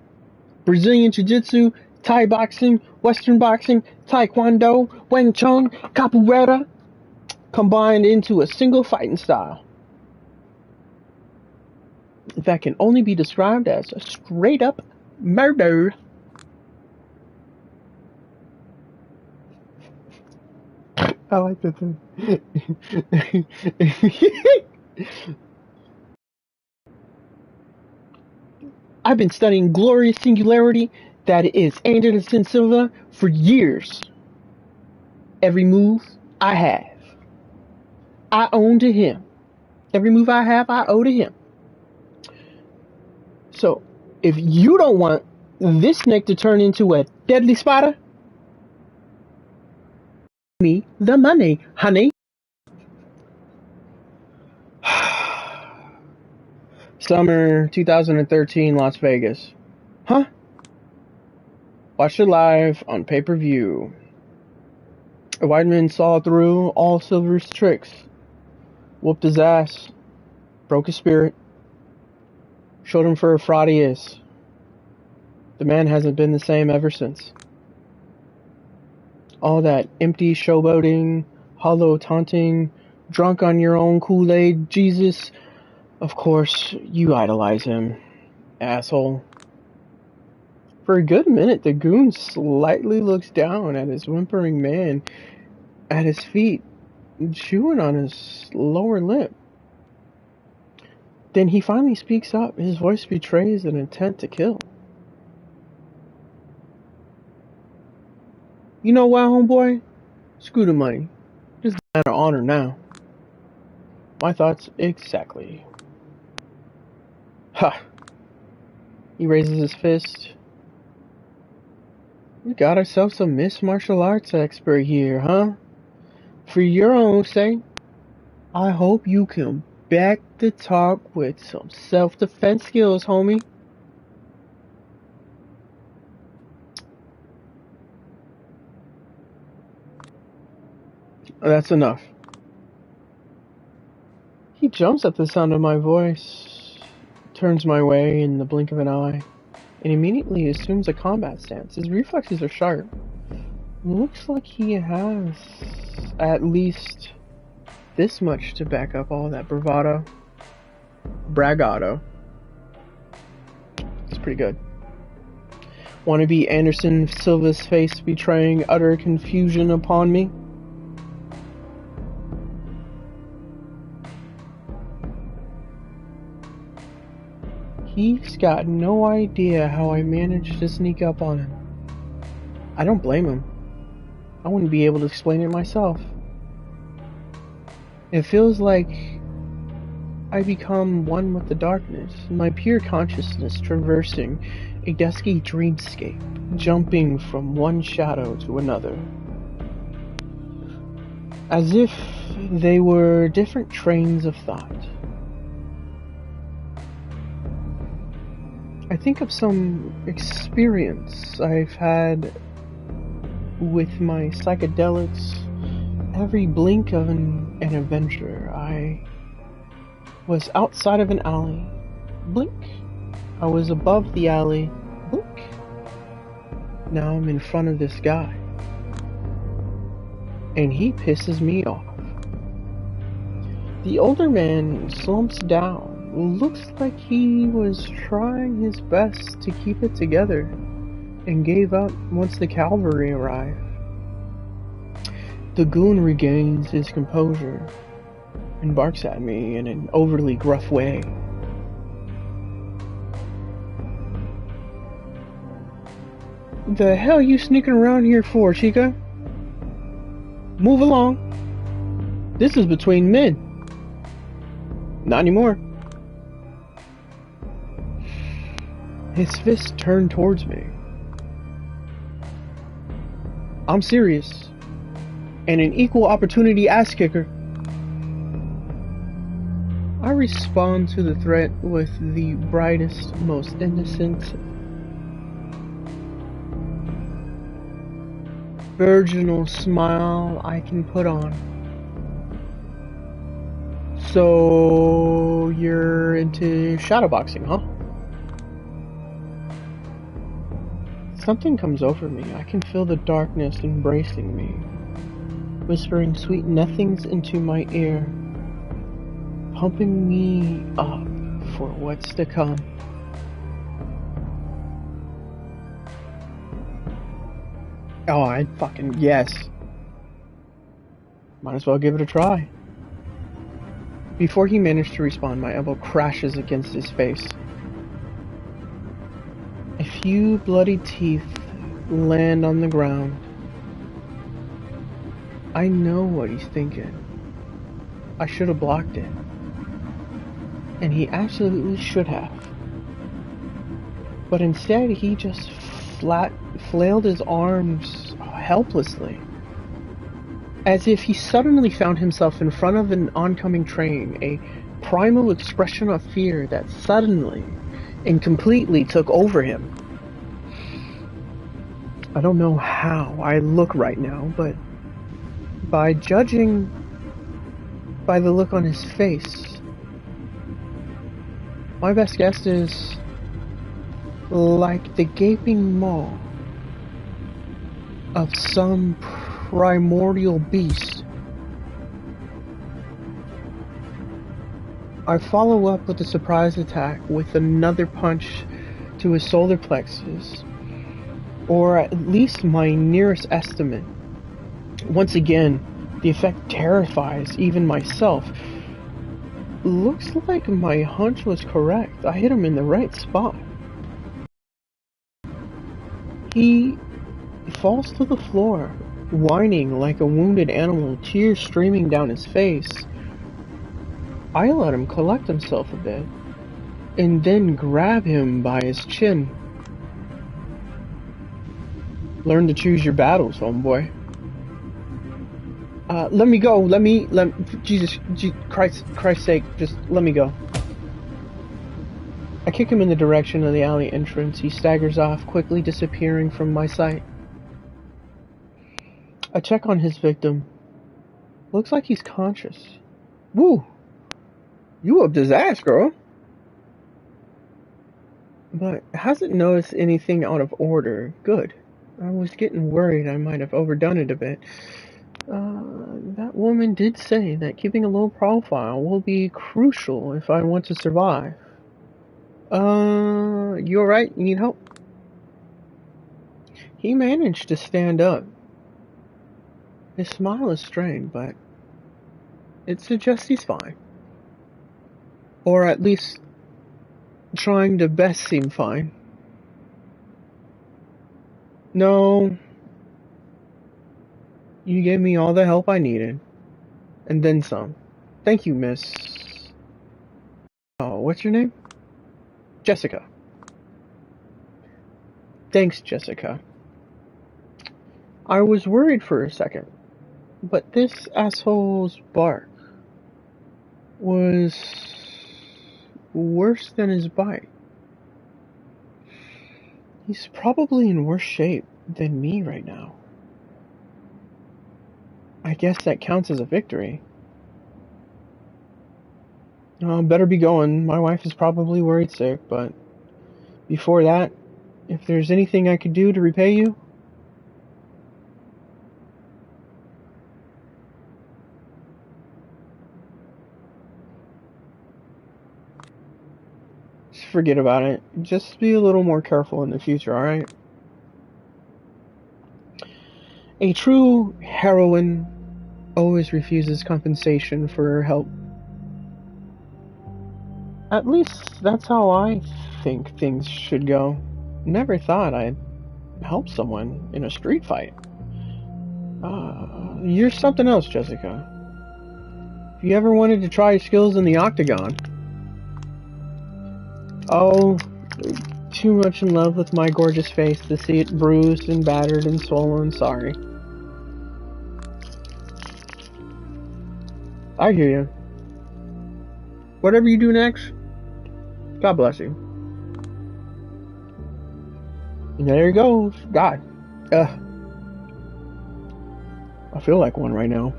Brazilian Jiu-Jitsu, Thai boxing, Western boxing, Taekwondo, Wing Chun, Capoeira, combined into a single fighting style that can only be described as a straight-up murder. I like that thing. I've been studying glorious singularity that is Anderson Silva for years. Every move I have, I own to him. Every move I have, I owe to him. So, if you don't want this snake to turn into a deadly spider, me the money, honey. Summer 2013, Las Vegas. Huh? Watched it live on pay-per-view. A white man saw through all Silver's tricks. Whooped his ass. Broke his spirit. Showed him for a fraud he is. The man hasn't been the same ever since. All that empty showboating, hollow taunting, drunk on your own Kool-Aid, Jesus. Of course, you idolize him, asshole. For a good minute, the goon slightly looks down at his whimpering man at his feet, chewing on his lower lip. Then he finally speaks up. His voice betrays an intent to kill. You know what, homeboy? Screw the money. Just a matter of honor now. My thoughts exactly. Ha! He raises his fist. We got ourselves a Miss Martial Arts expert here, huh? For your own sake, I hope you can back the talk with some self-defense skills, homie. That's enough. He jumps at the sound of my voice, turns my way in the blink of an eye, and immediately assumes a combat stance. His reflexes are sharp. Looks like he has at least this much to back up all that bravado. Bragado. It's pretty good. Want to be Anderson Silva's face betraying utter confusion upon me? He's got no idea how I managed to sneak up on him. I don't blame him. I wouldn't be able to explain it myself. It feels like I become one with the darkness, my pure consciousness traversing a dusky dreamscape, jumping from one shadow to another. As if they were different trains of thought. I think of some experience I've had with my psychedelics. Every blink of an adventure. I was outside of an alley. Blink. I was above the alley. Blink. Now I'm in front of this guy. And he pisses me off. The older man slumps down. Looks like he was trying his best to keep it together and gave up once the cavalry arrived. The goon regains his composure and barks at me in an overly gruff way. The hell you sneaking around here for, Chica? Move along. This is between men. Not anymore. His fist turned towards me. I'm serious. And an equal opportunity ass kicker. I respond to the threat with the brightest, most innocent, virginal smile I can put on. So, you're into shadowboxing, huh? Something comes over me. I can feel the darkness embracing me, whispering sweet nothings into my ear, pumping me up for what's to come. Oh, I fucking yes. Might as well give it a try. Before he managed to respond, my elbow crashes against his face. A few bloody teeth land on the ground. I know what he's thinking. I should have blocked it. And he absolutely should have. But instead, he just flailed his arms helplessly. As if he suddenly found himself in front of an oncoming train, a primal expression of fear that suddenly and completely took over him. I don't know how I look right now, but by judging by the look on his face, my best guess is like the gaping maw of some primordial beast. I follow up with a surprise attack with another punch to his solar plexus, or at least my nearest estimate. Once again, the effect terrifies even myself. Looks like my hunch was correct. I hit him in the right spot. He falls to the floor, whining like a wounded animal, tears streaming down his face. I let him collect himself a bit, and then grab him by his chin. Learn to choose your battles, homeboy. Let me go. Jesus Christ's sake, just let me go. I kick him in the direction of the alley entrance. He staggers off, quickly disappearing from my sight. I check on his victim. Looks like he's conscious. Woo! You whooped his ass, girl. But hasn't noticed anything out of order. Good. I was getting worried I might have overdone it a bit. That woman did say that keeping a low profile will be crucial if I want to survive. You alright? You need help? He managed to stand up. His smile is strained, but it suggests he's fine. Or at least trying to best seem fine. No. You gave me all the help I needed. And then some. Thank you, miss. Oh, what's your name? Jessica. Thanks, Jessica. I was worried for a second, but this asshole's bark was worse than his bite. He's probably in worse shape than me right now. I guess that counts as a victory. Better be going. My wife is probably worried sick, but before that, if there's anything I could do to repay you... just forget about it. Just be a little more careful in the future, alright? A true heroine always refuses compensation for her help. At least that's how I think things should go. Never thought I'd help someone in a street fight. You're something else, Jessica. If you ever wanted to try your skills in the octagon... Oh, too much in love with my gorgeous face to see it bruised and battered and swollen. Sorry. I hear you. Whatever you do next, God bless you. And there he goes. God. I feel like one right now.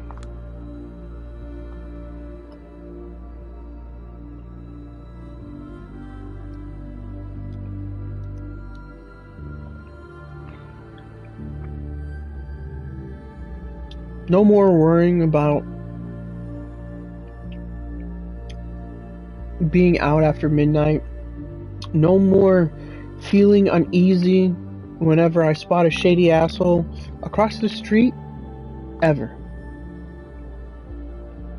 No more worrying about being out after midnight. No more feeling uneasy whenever I spot a shady asshole across the street. Ever.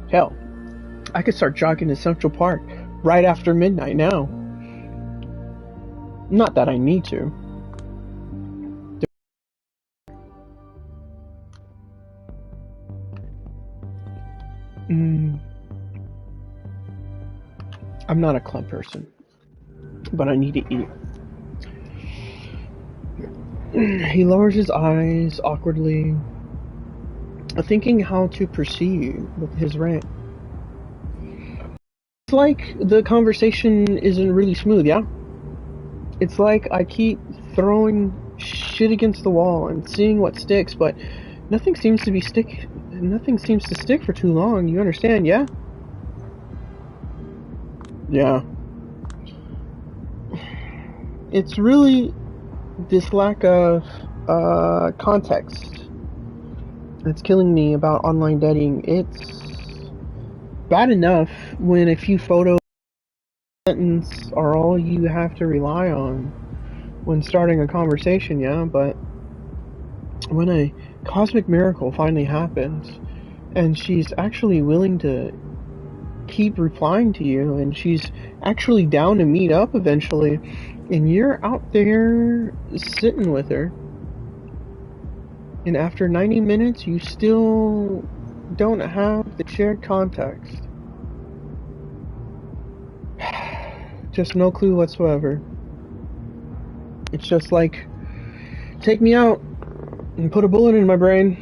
Hell, I could start jogging to Central Park right after midnight now. Not that I need to. I'm not a club person, but I need to eat. He lowers his eyes awkwardly, thinking how to proceed with his rant. It's like the conversation isn't really smooth, yeah? It's like I keep throwing shit against the wall and seeing what sticks, but nothing seems to stick for too long, you understand, yeah? Yeah. It's really this lack of context that's killing me about online dating. It's bad enough when a few photos and sentence are all you have to rely on when starting a conversation, yeah, but when a cosmic miracle finally happens and she's actually willing to keep replying to you and she's actually down to meet up eventually and you're out there sitting with her and after 90 minutes you still don't have the shared context. Just no clue whatsoever. It's just like, take me out and put a bullet in my brain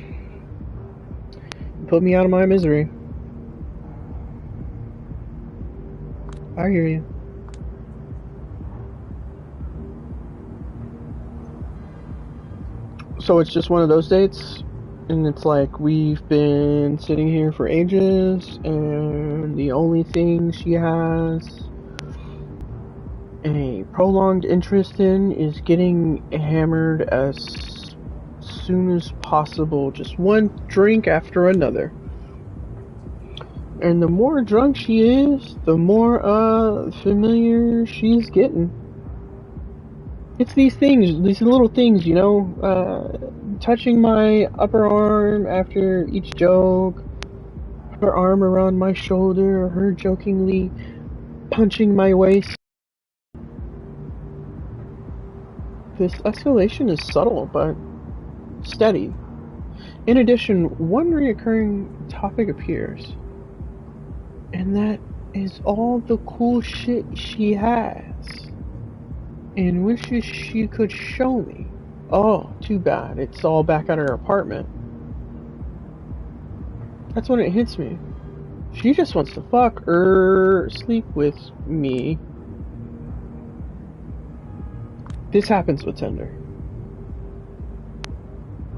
and put me out of my misery. I hear you. So it's just one of those dates, and it's like we've been sitting here for ages, and the only thing she has a prolonged interest in is getting hammered as soon as possible, just one drink after another. And the more drunk she is, the more familiar she's getting. It's these things, these little things, you know, touching my upper arm after each joke, her arm around my shoulder, her jokingly punching my waist. This escalation is subtle, but steady. In addition, one recurring topic appears. And that is all the cool shit she has. And wishes she could show me. Oh, too bad. It's all back at her apartment. That's when it hits me. She just wants to fuck or sleep with me. This happens with Tinder.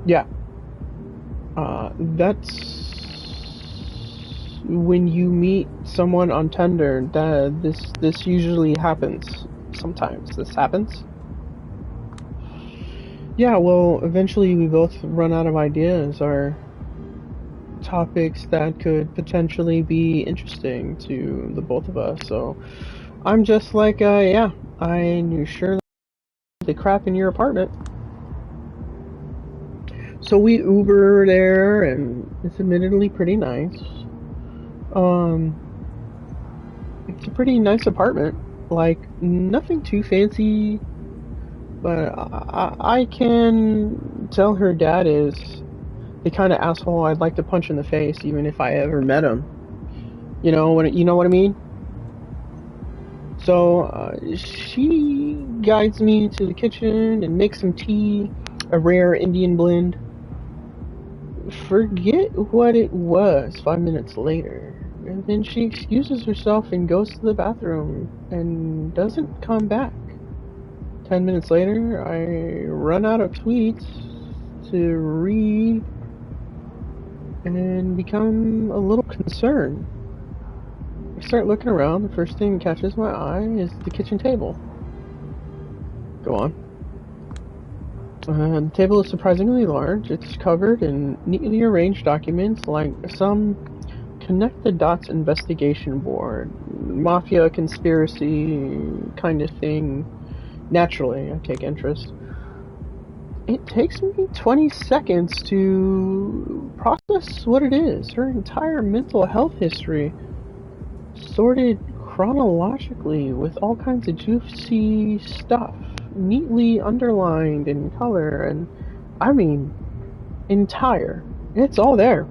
Yeah. That's when you meet someone on Tinder. This usually happens. Sometimes this happens. Yeah, well, eventually we both run out of ideas or topics that could potentially be interesting to the both of us. So I'm just like, yeah, I knew sure the crap in your apartment. So we Uber there, and it's admittedly pretty nice. It's a pretty nice apartment. Like, nothing too fancy, but I can tell her dad is the kind of asshole I'd like to punch in the face, even if I ever met him. You know what I mean? So she guides me to the kitchen and makes some tea, a rare Indian blend. Forget what it was 5 minutes later. And then she excuses herself and goes to the bathroom and doesn't come back. 10 minutes later, I run out of tweets to read and become a little concerned. I start looking around. The first thing that catches my eye is the kitchen table. Go on. The table is surprisingly large. It's covered in neatly arranged documents like some connect the dots investigation board, mafia conspiracy kind of thing. Naturally, I take interest. It takes me 20 seconds to process what it is. Her entire mental health history, sorted chronologically with all kinds of juicy stuff, neatly underlined in color, and I mean, entire. It's all there.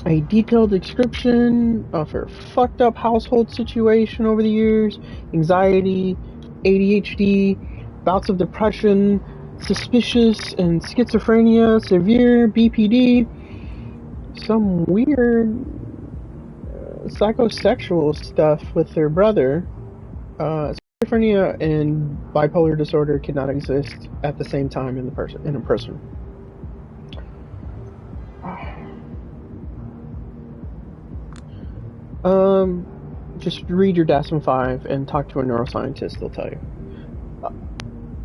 A detailed description of her fucked up household situation over the years, anxiety, ADHD, bouts of depression, suspicious and schizophrenia, severe BPD, some weird psychosexual stuff with her brother. Schizophrenia and bipolar disorder cannot exist at the same time in a person. Just read your DSM-5 and talk to a neuroscientist, they'll tell you.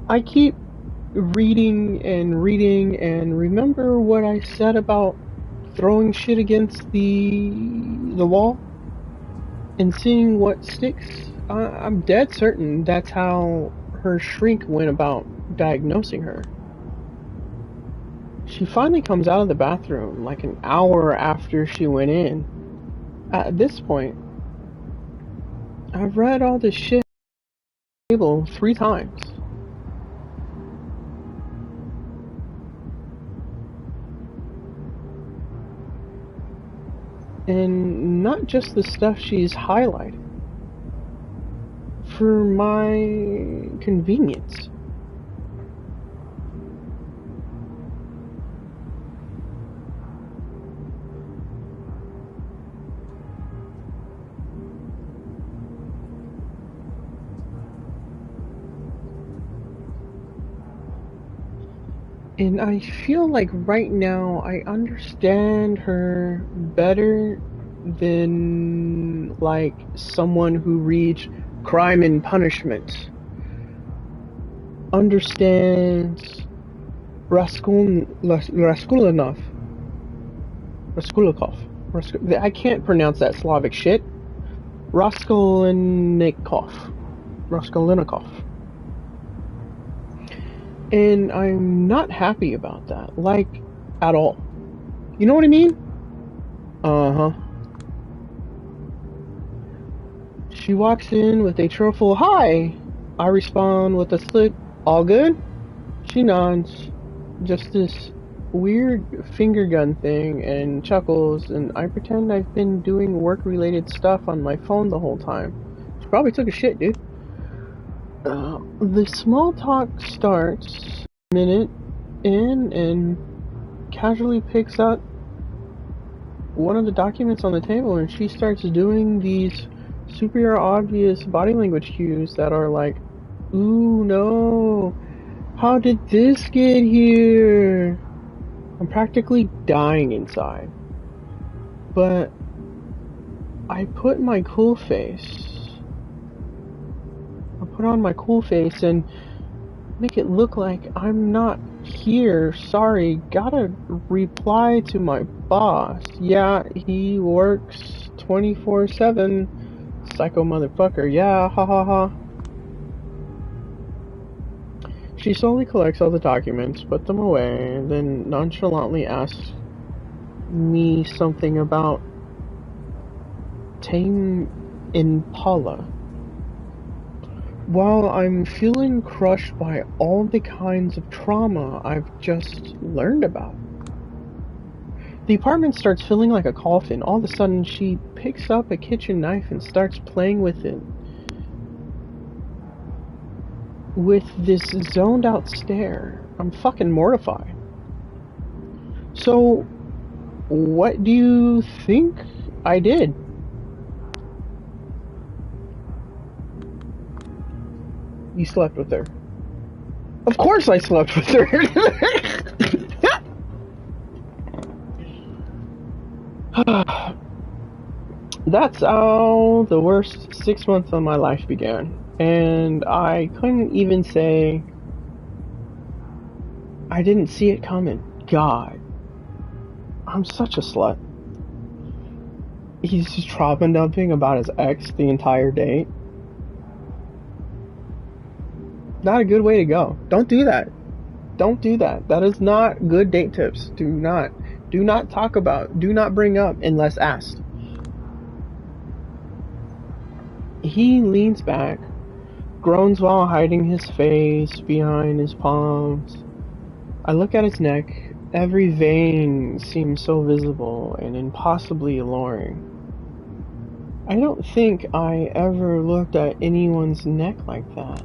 I keep reading and remember what I said about throwing shit against the wall and seeing what sticks. I'm dead certain that's how her shrink went about diagnosing her. She finally comes out of the bathroom like an hour after she went in. At this point, I've read all this shit on the table 3 times. And not just the stuff she's highlighted. For my convenience. And I feel like right now I understand her better than like someone who reads Crime and Punishment. Understands Raskolnikov. I can't pronounce that Slavic shit. Raskolnikov. And I'm not happy about that, like, at all. You know what I mean? Uh-huh. She walks in with a cheerful hi. I respond with a slick, all good? She nods, just this weird finger gun thing, and chuckles, and I pretend I've been doing work-related stuff on my phone the whole time. She probably took a shit, dude. The small talk starts a minute in and casually picks up one of the documents on the table, and she starts doing these super obvious body language cues that are like, Ooh, no. How did this get here? I'm practically dying inside. But I put my cool face. I put on my cool face and make it look like I'm not here. Sorry, gotta reply to my boss. Yeah, he works 24/7. Psycho motherfucker. Yeah, ha ha ha. She slowly collects all the documents, put them away, and then nonchalantly asks me something about Tame Impala. While I'm feeling crushed by all the kinds of trauma I've just learned about. The apartment starts feeling like a coffin. All of a sudden, she picks up a kitchen knife and starts playing with it. With this zoned out stare. I'm fucking mortified. So, what do you think I did? You slept with her. Of course I slept with her. That's how the worst 6 months of my life began. And I couldn't even say I didn't see it coming. God. I'm such a slut. He's just trauma dumping about his ex the entire date. Not a good way to go. Don't do that. Don't do that. That is not good date tips. Do not talk about, do not bring up unless asked. He leans back, groans while hiding his face behind his palms. I look at his neck. Every vein seems so visible and impossibly alluring. I don't think I ever looked at anyone's neck like that.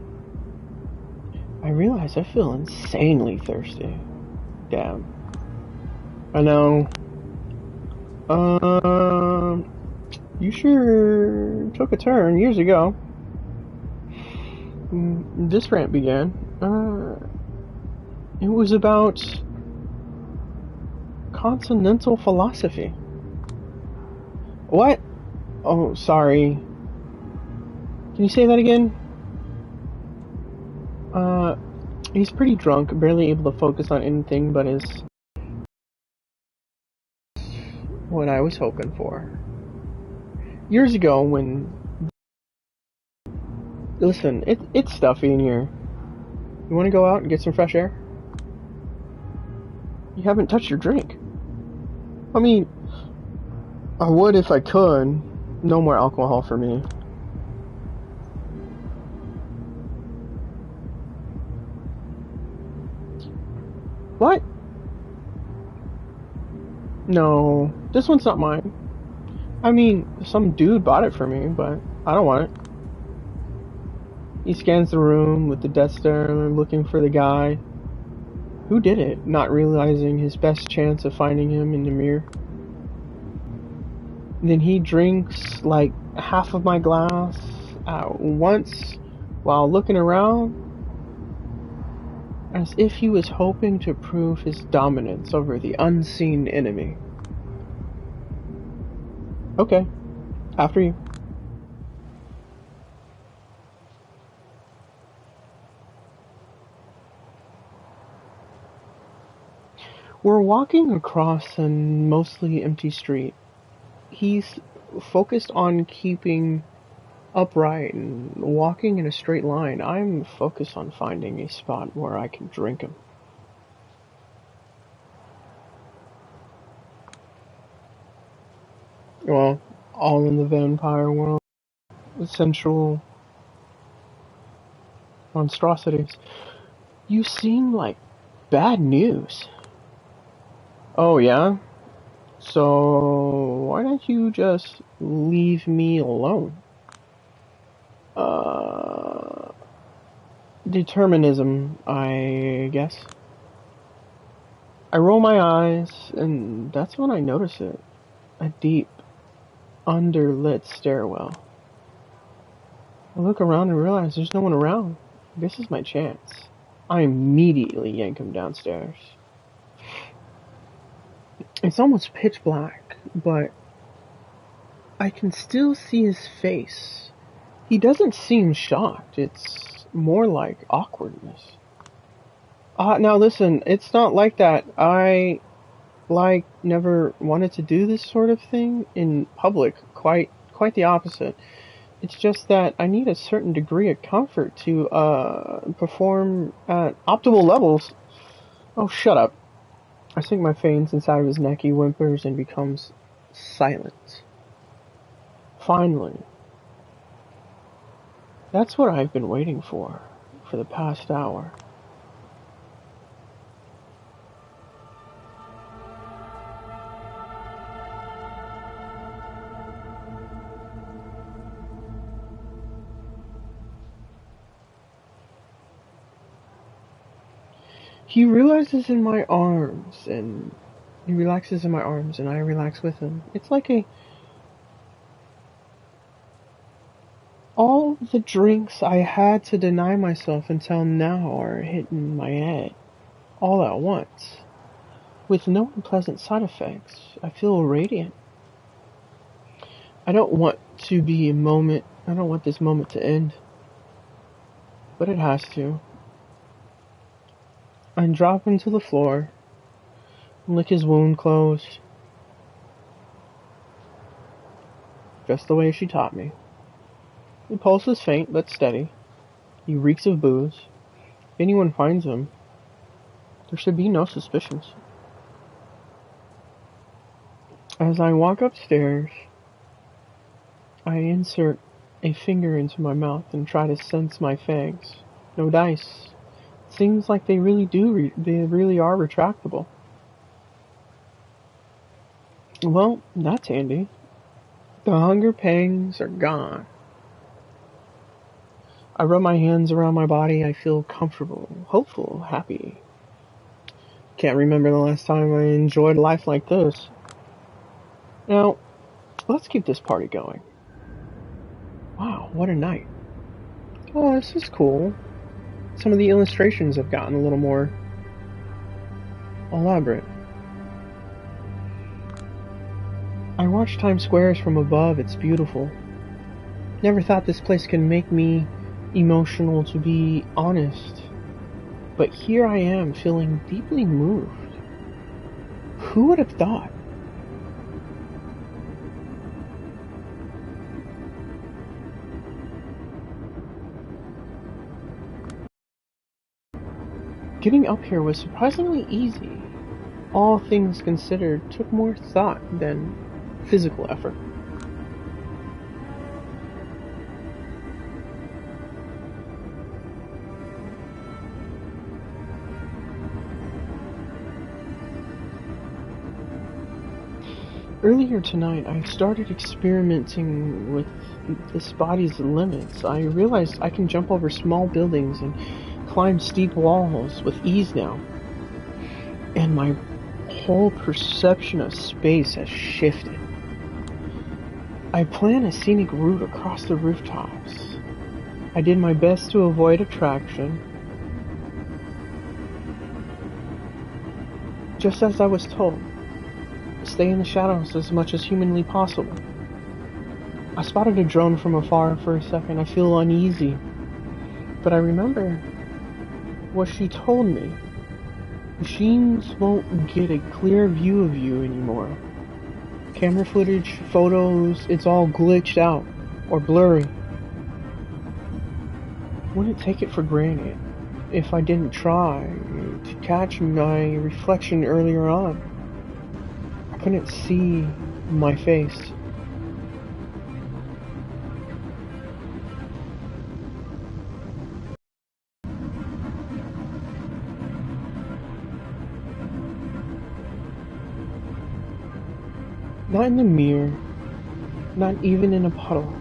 I realize I feel insanely thirsty. Damn. I know. You sure took a turn years ago. This rant began. It was about continental philosophy. What? Oh, sorry. Can you say that again? He's pretty drunk, barely able to focus on anything but his... what I was hoping for. Years ago when... Listen, it's stuffy in here. You want to go out and get some fresh air? You haven't touched your drink. I mean, I would if I could. No more alcohol for me. What? No, this one's not mine. I mean, some dude bought it for me, but I don't want it. He scans the room with the death stare, looking for the guy. Who did it, not realizing his best chance of finding him in the mirror? And then he drinks like half of my glass at once while looking around, as if he was hoping to prove his dominance over the unseen enemy. Okay, after you. We're walking across a mostly empty street. He's focused on keeping upright and walking in a straight line. I'm focused on finding a spot where I can drink him. Well, all in the vampire world. Sensual monstrosities. You seem like bad news. Oh, yeah? So, why don't you just leave me alone? Determinism, I guess. I roll my eyes, and that's when I notice it. A deep, underlit stairwell. I look around and realize there's no one around. This is my chance. I immediately yank him downstairs. It's almost pitch black, but I can still see his face. He doesn't seem shocked. It's more like awkwardness. Now listen, it's not like that. I, never wanted to do this sort of thing in public. Quite the opposite. It's just that I need a certain degree of comfort to, perform at optimal levels. Oh, shut up. I sink my fangs inside of his neck. He whimpers and becomes silent. Finally. That's what I've been waiting for the past hour. He relaxes in my arms, and I relax with him. It's like all the drinks I had to deny myself until now are hitting my head, all at once. With no unpleasant side effects, I feel radiant. I don't want this moment to end, but it has to. I drop him to the floor, lick his wound closed, just the way she taught me. The pulse is faint but steady. He reeks of booze. If anyone finds him, there should be no suspicions. As I walk upstairs, I insert a finger into my mouth and try to sense my fangs. No dice. Seems like they really are retractable. Well, that's handy. The hunger pangs are gone. I rub my hands around my body. I feel comfortable, hopeful, happy. Can't remember the last time I enjoyed life like this. Now, let's keep this party going. Wow, what a night. Oh, this is cool. Some of the illustrations have gotten a little more elaborate. I watch Times Square from above. It's beautiful. Never thought this place could make me emotional, to be honest. But here I am, feeling deeply moved. Who would have thought? Getting up here was surprisingly easy. All things considered, took more thought than physical effort. Earlier tonight, I started experimenting with this body's limits. I realized I can jump over small buildings and climb steep walls with ease now. And my whole perception of space has shifted. I plan a scenic route across the rooftops. I did my best to avoid attraction, just as I was told. Stay in the shadows as much as humanly possible. I spotted a drone from afar for a second. I feel uneasy, but I remember what she told me. Machines won't get a clear view of you anymore. Camera footage, photos, it's all glitched out or blurry. Wouldn't take it for granted if I didn't try to catch my reflection earlier on. I couldn't see my face. Not in the mirror, not even in a puddle.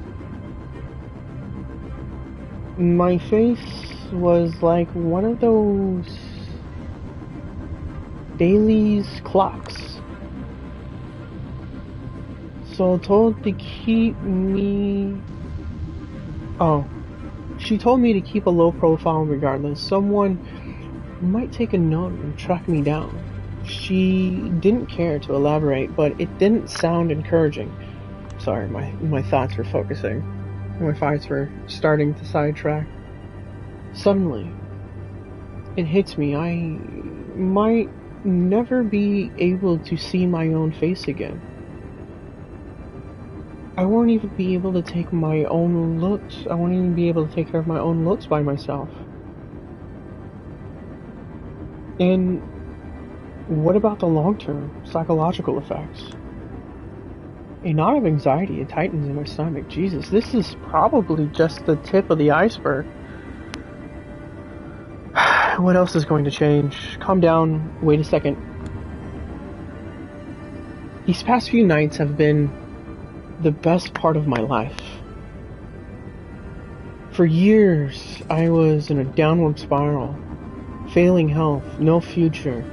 My face was like one of those Daly's clocks. So told to keep me... Oh, She told me to keep a low profile regardless. Someone might take a note and track me down. She didn't care to elaborate, but it didn't sound encouraging. Sorry, my thoughts were focusing. My thoughts were starting to sidetrack. Suddenly, it hits me. I might never be able to see my own face again. I won't even be able to take my own looks. I won't even be able to take care of my own looks by myself. And what about the long-term psychological effects? A knot of anxiety, it tightens in my stomach. Jesus, this is probably just the tip of the iceberg. What else is going to change? Calm down, wait a second. These past few nights have been the best part of my life. For years, I was in a downward spiral, failing health, no future,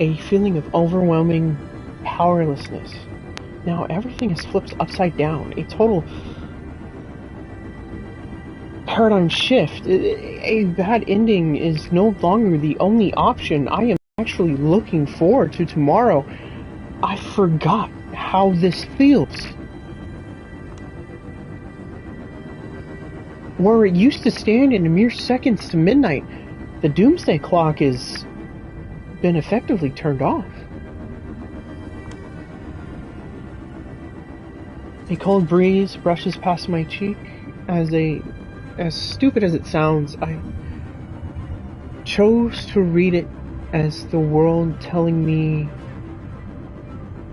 a feeling of overwhelming powerlessness. Now everything has flipped upside down, a total paradigm shift. A bad ending is no longer the only option. I am actually looking forward to tomorrow. I forgot how this feels. Where it used to stand in a mere seconds to midnight, the doomsday clock has been effectively turned off. A cold breeze brushes past my cheek. As stupid as it sounds, I chose to read it as the world telling me,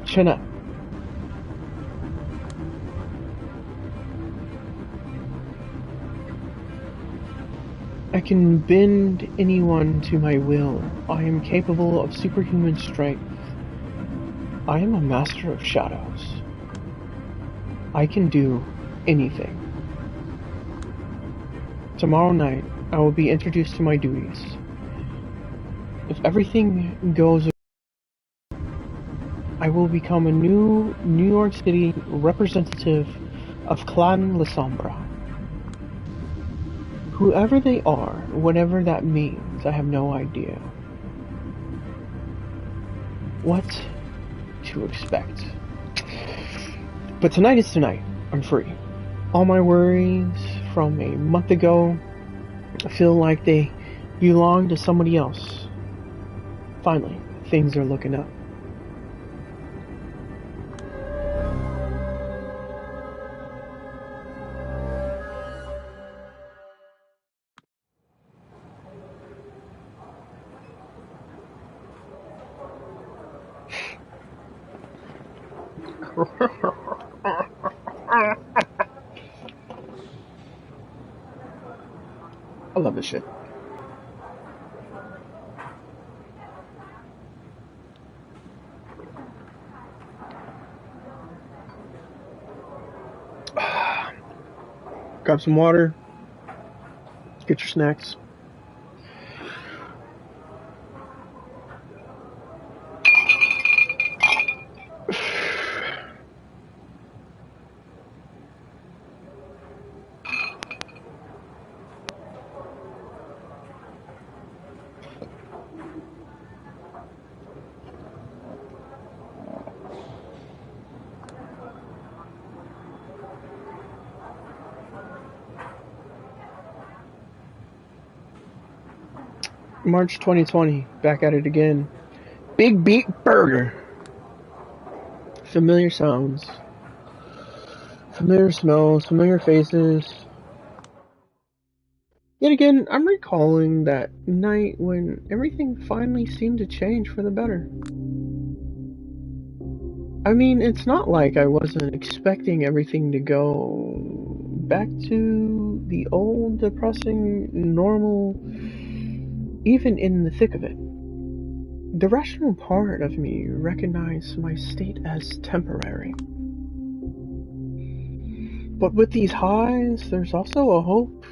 chin up. I can bend anyone to my will. I am capable of superhuman strength. I am a master of shadows. I can do anything. Tomorrow night, I will be introduced to my duties. If everything goes, I will become a new New York City representative of Clan La Sombra. Whoever they are, whatever that means, I have no idea what to expect. But tonight is tonight. I'm free. All my worries from a month ago feel like they belong to somebody else. Finally, things are looking up. I love this shit. Grab some water. Get your snacks. March 2020, back at it again. Big Beat Burger. Familiar sounds. Familiar smells, familiar faces. Yet again, I'm recalling that night when everything finally seemed to change for the better. I mean, it's not like I wasn't expecting everything to go back to the old, depressing, normal, even in the thick of it. The rational part of me recognized my state as temporary. But with these highs, there's also a hope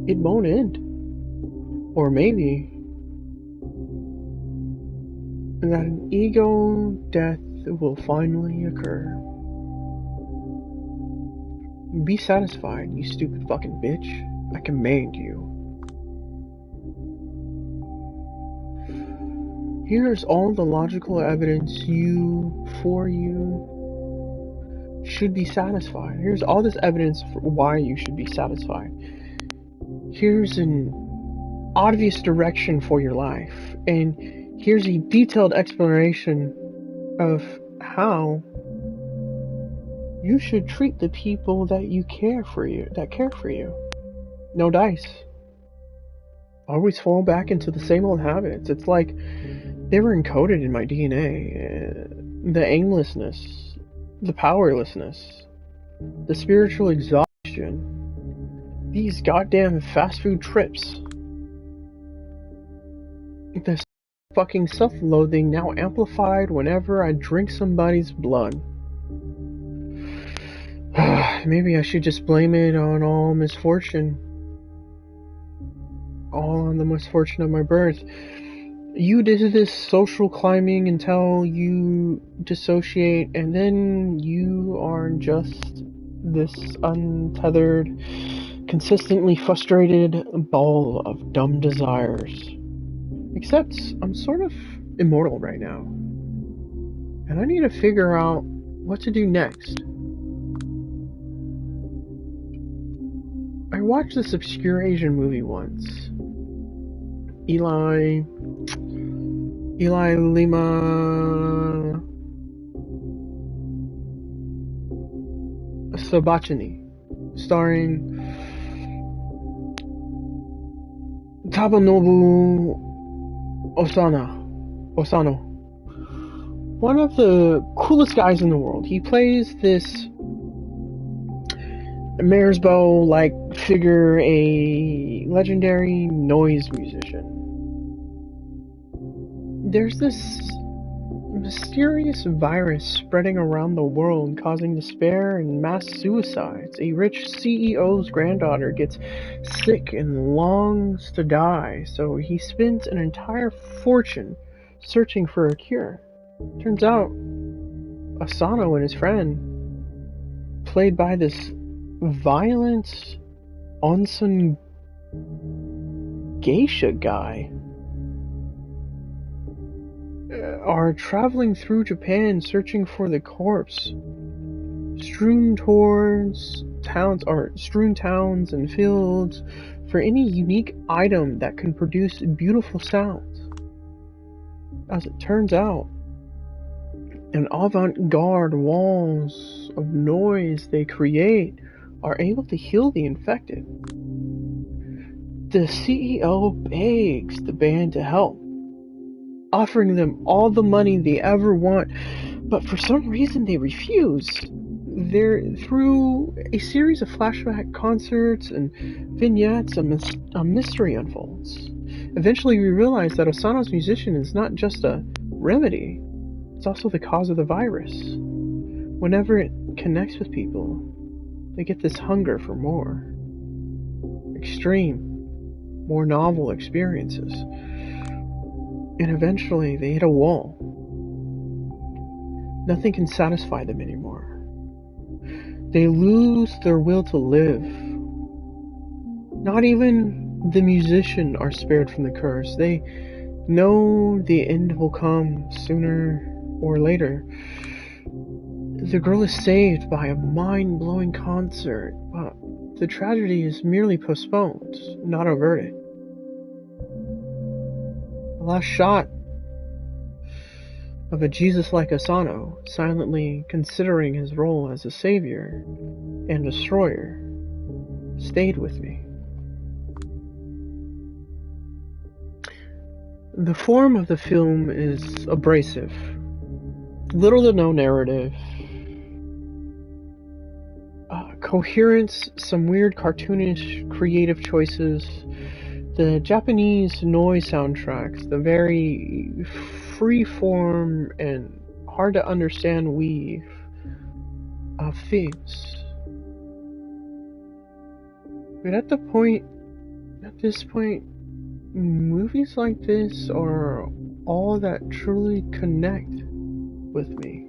it won't end. Or maybe that an ego death will finally occur. Be satisfied, you stupid fucking bitch. I command you. Here's all the logical evidence for you should be satisfied. Here's all this evidence for why you should be satisfied. Here's an obvious direction for your life, and here's a detailed explanation of how you should treat the people that care for you. No dice. Always fall back into the same old habits. It's like they were encoded in my DNA. The aimlessness, the powerlessness, the spiritual exhaustion, these goddamn fast food trips, this fucking self-loathing now amplified whenever I drink somebody's blood. Maybe I should just blame it on all misfortune. All on the misfortune of my birth. You did this social climbing until you dissociate, and then you are just this untethered, consistently frustrated ball of dumb desires. Except I'm sort of immortal right now, and I need to figure out what to do next. I watched this obscure Asian movie once. Eli Lima Sabachini, starring Tabanobu Osano. One of the coolest guys in the world. He plays this Mare's Bow-like figure, a legendary noise musician. There's this mysterious virus spreading around the world, causing despair and mass suicides. A rich CEO's granddaughter gets sick and longs to die, so he spends an entire fortune searching for a cure. Turns out, Asano and his friend, played by this violent onsen geisha guy, are traveling through Japan searching for the corpse, strewn towns and fields for any unique item that can produce beautiful sounds. As it turns out, an avant-garde walls of noise they create are able to heal the infected. The CEO begs the band to help, offering them all the money they ever want, but for some reason they refuse. Through a series of flashback concerts and vignettes, a mystery unfolds. Eventually we realize that Asano's musician is not just a remedy, it's also the cause of the virus. Whenever it connects with people, they get this hunger for more extreme, more novel experiences. And eventually they hit a wall. Nothing can satisfy them anymore. They lose their will to live. Not even the musician are spared from the curse. They know the end will come sooner or later. The girl is saved by a mind-blowing concert, but the tragedy is merely postponed, not averted. The last shot of a Jesus-like Asano, silently considering his role as a savior and destroyer, stayed with me. The form of the film is abrasive. Little to no narrative. Coherence, some weird cartoonish creative choices. The Japanese noise soundtracks, the very free-form and hard-to-understand weave of themes. But at this point, movies like this are all that truly connect with me.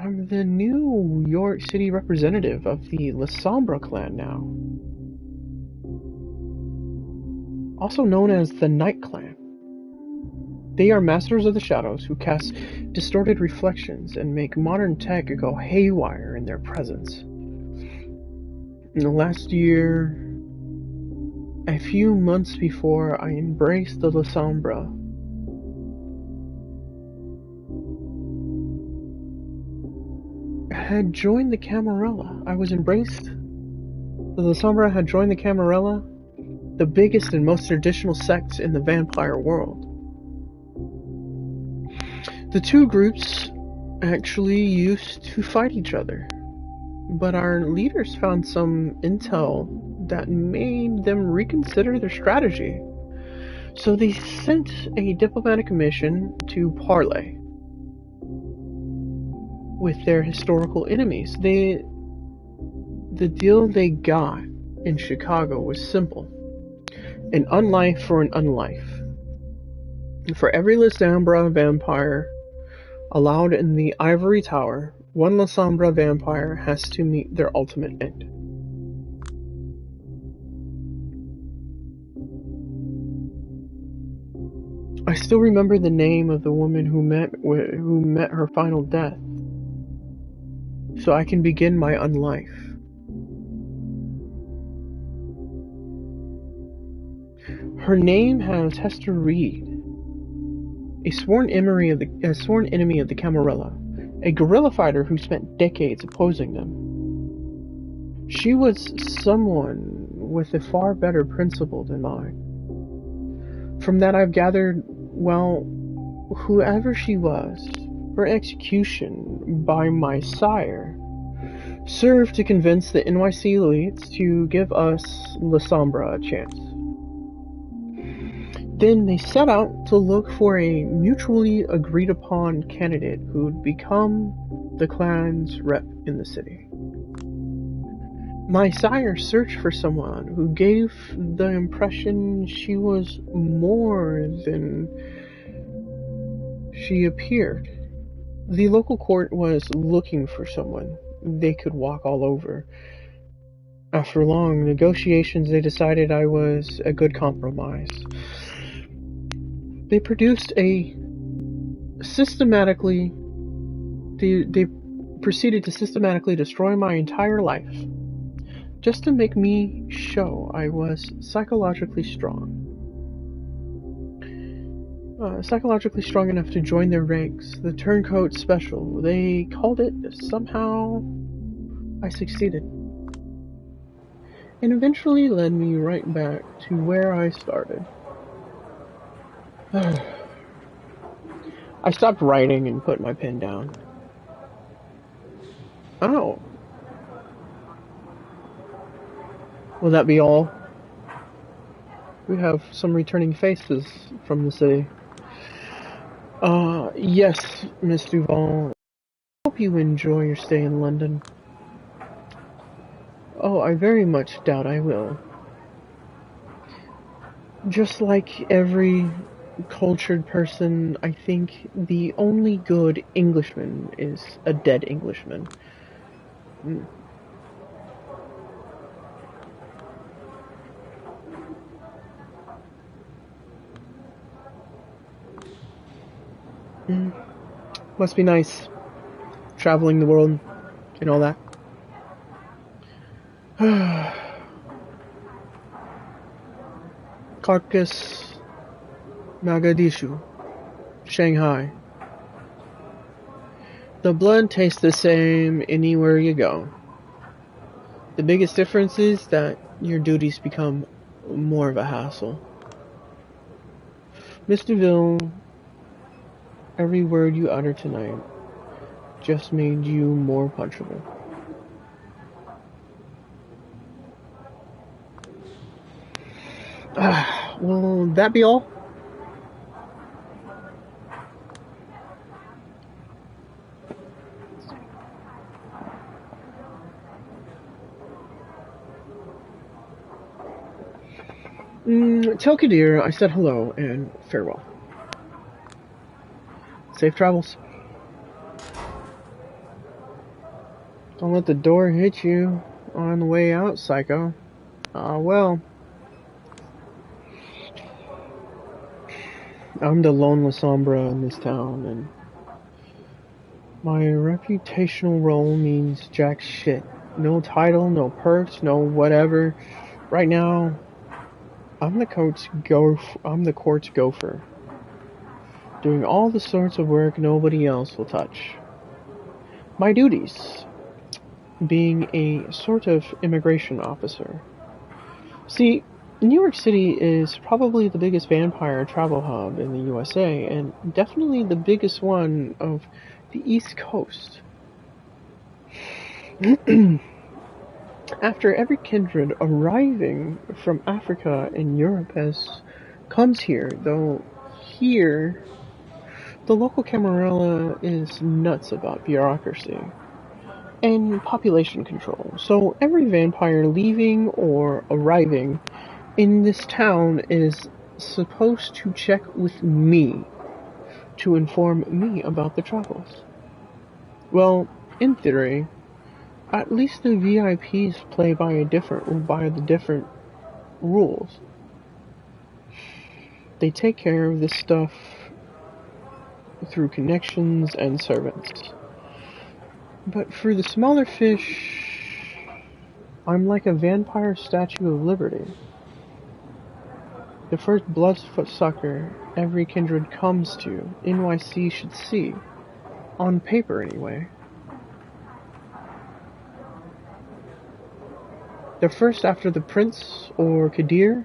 I'm the New York City representative of the La Sombra clan now. Also known as the Night Clan. They are masters of the shadows who cast distorted reflections and make modern tech go haywire in their presence. In the last year, a few months before I embraced the La Sombra, I had joined the Camarilla. I was embraced. The La Sombra had joined the Camarilla, the biggest and most traditional sect in the vampire world. The two groups actually used to fight each other, but our leaders found some intel that made them reconsider their strategy. So they sent a diplomatic mission to parley with their historical enemies. The deal they got in Chicago was simple. An unlife for an unlife. For every La Sombra vampire allowed in the Ivory Tower, one La Sombra vampire has to meet their ultimate end. I still remember the name of the woman who met her final death, so I can begin my unlife. Her name has Hester Reed, a sworn enemy of the Camarilla, a guerrilla fighter who spent decades opposing them. She was someone with a far better principle than mine. From that I've gathered, well, whoever she was, her execution by my sire served to convince the NYC elites to give us La Sombra a chance. Then they set out to look for a mutually agreed upon candidate who would become the clan's rep in the city. My sire searched for someone who gave the impression she was more than she appeared. The local court was looking for someone they could walk all over. After long negotiations, they decided I was a good compromise. They proceeded to systematically destroy my entire life, just to make me show I was psychologically strong. Psychologically strong enough to join their ranks, the turncoat special. They called it. Somehow I succeeded. And eventually led me right back to where I started. I stopped writing and put my pen down. Oh. Will that be all? We have some returning faces from the city. Yes, Miss Duval. I hope you enjoy your stay in London. Oh, I very much doubt I will. Just like every cultured person, I think the only good Englishman is a dead Englishman. Must be nice traveling the world and all that. Carcass, Mogadishu, Shanghai. The blood tastes the same anywhere you go. The biggest difference is that your duties become more of a hassle. Miss DeVille, every word you utter tonight just made you more punchable. Will that be all? Tell Kadir I said hello and farewell. Safe travels. Don't let the door hit you on the way out, psycho. Well. I'm the lone La Sombra in this town, and my reputational role means jack shit. No title, no perks, no whatever. Right now, I'm the court's gopher. Doing all the sorts of work nobody else will touch. My duties, being a sort of immigration officer. See, New York City is probably the biggest vampire travel hub in the USA, and definitely the biggest one of the East Coast. After every kindred arriving from Africa and Europe comes here, though here, the local Camarilla is nuts about bureaucracy and population control, so every vampire leaving or arriving in this town is supposed to check with me to inform me about the travels. Well, in theory, at least the VIPs play by the different rules. They take care of this stuff through connections and servants. But for the smaller fish, I'm like a vampire Statue of Liberty. The first bloodsucker every kindred comes to, NYC should see. On paper, anyway. The first after the Prince or Kadir,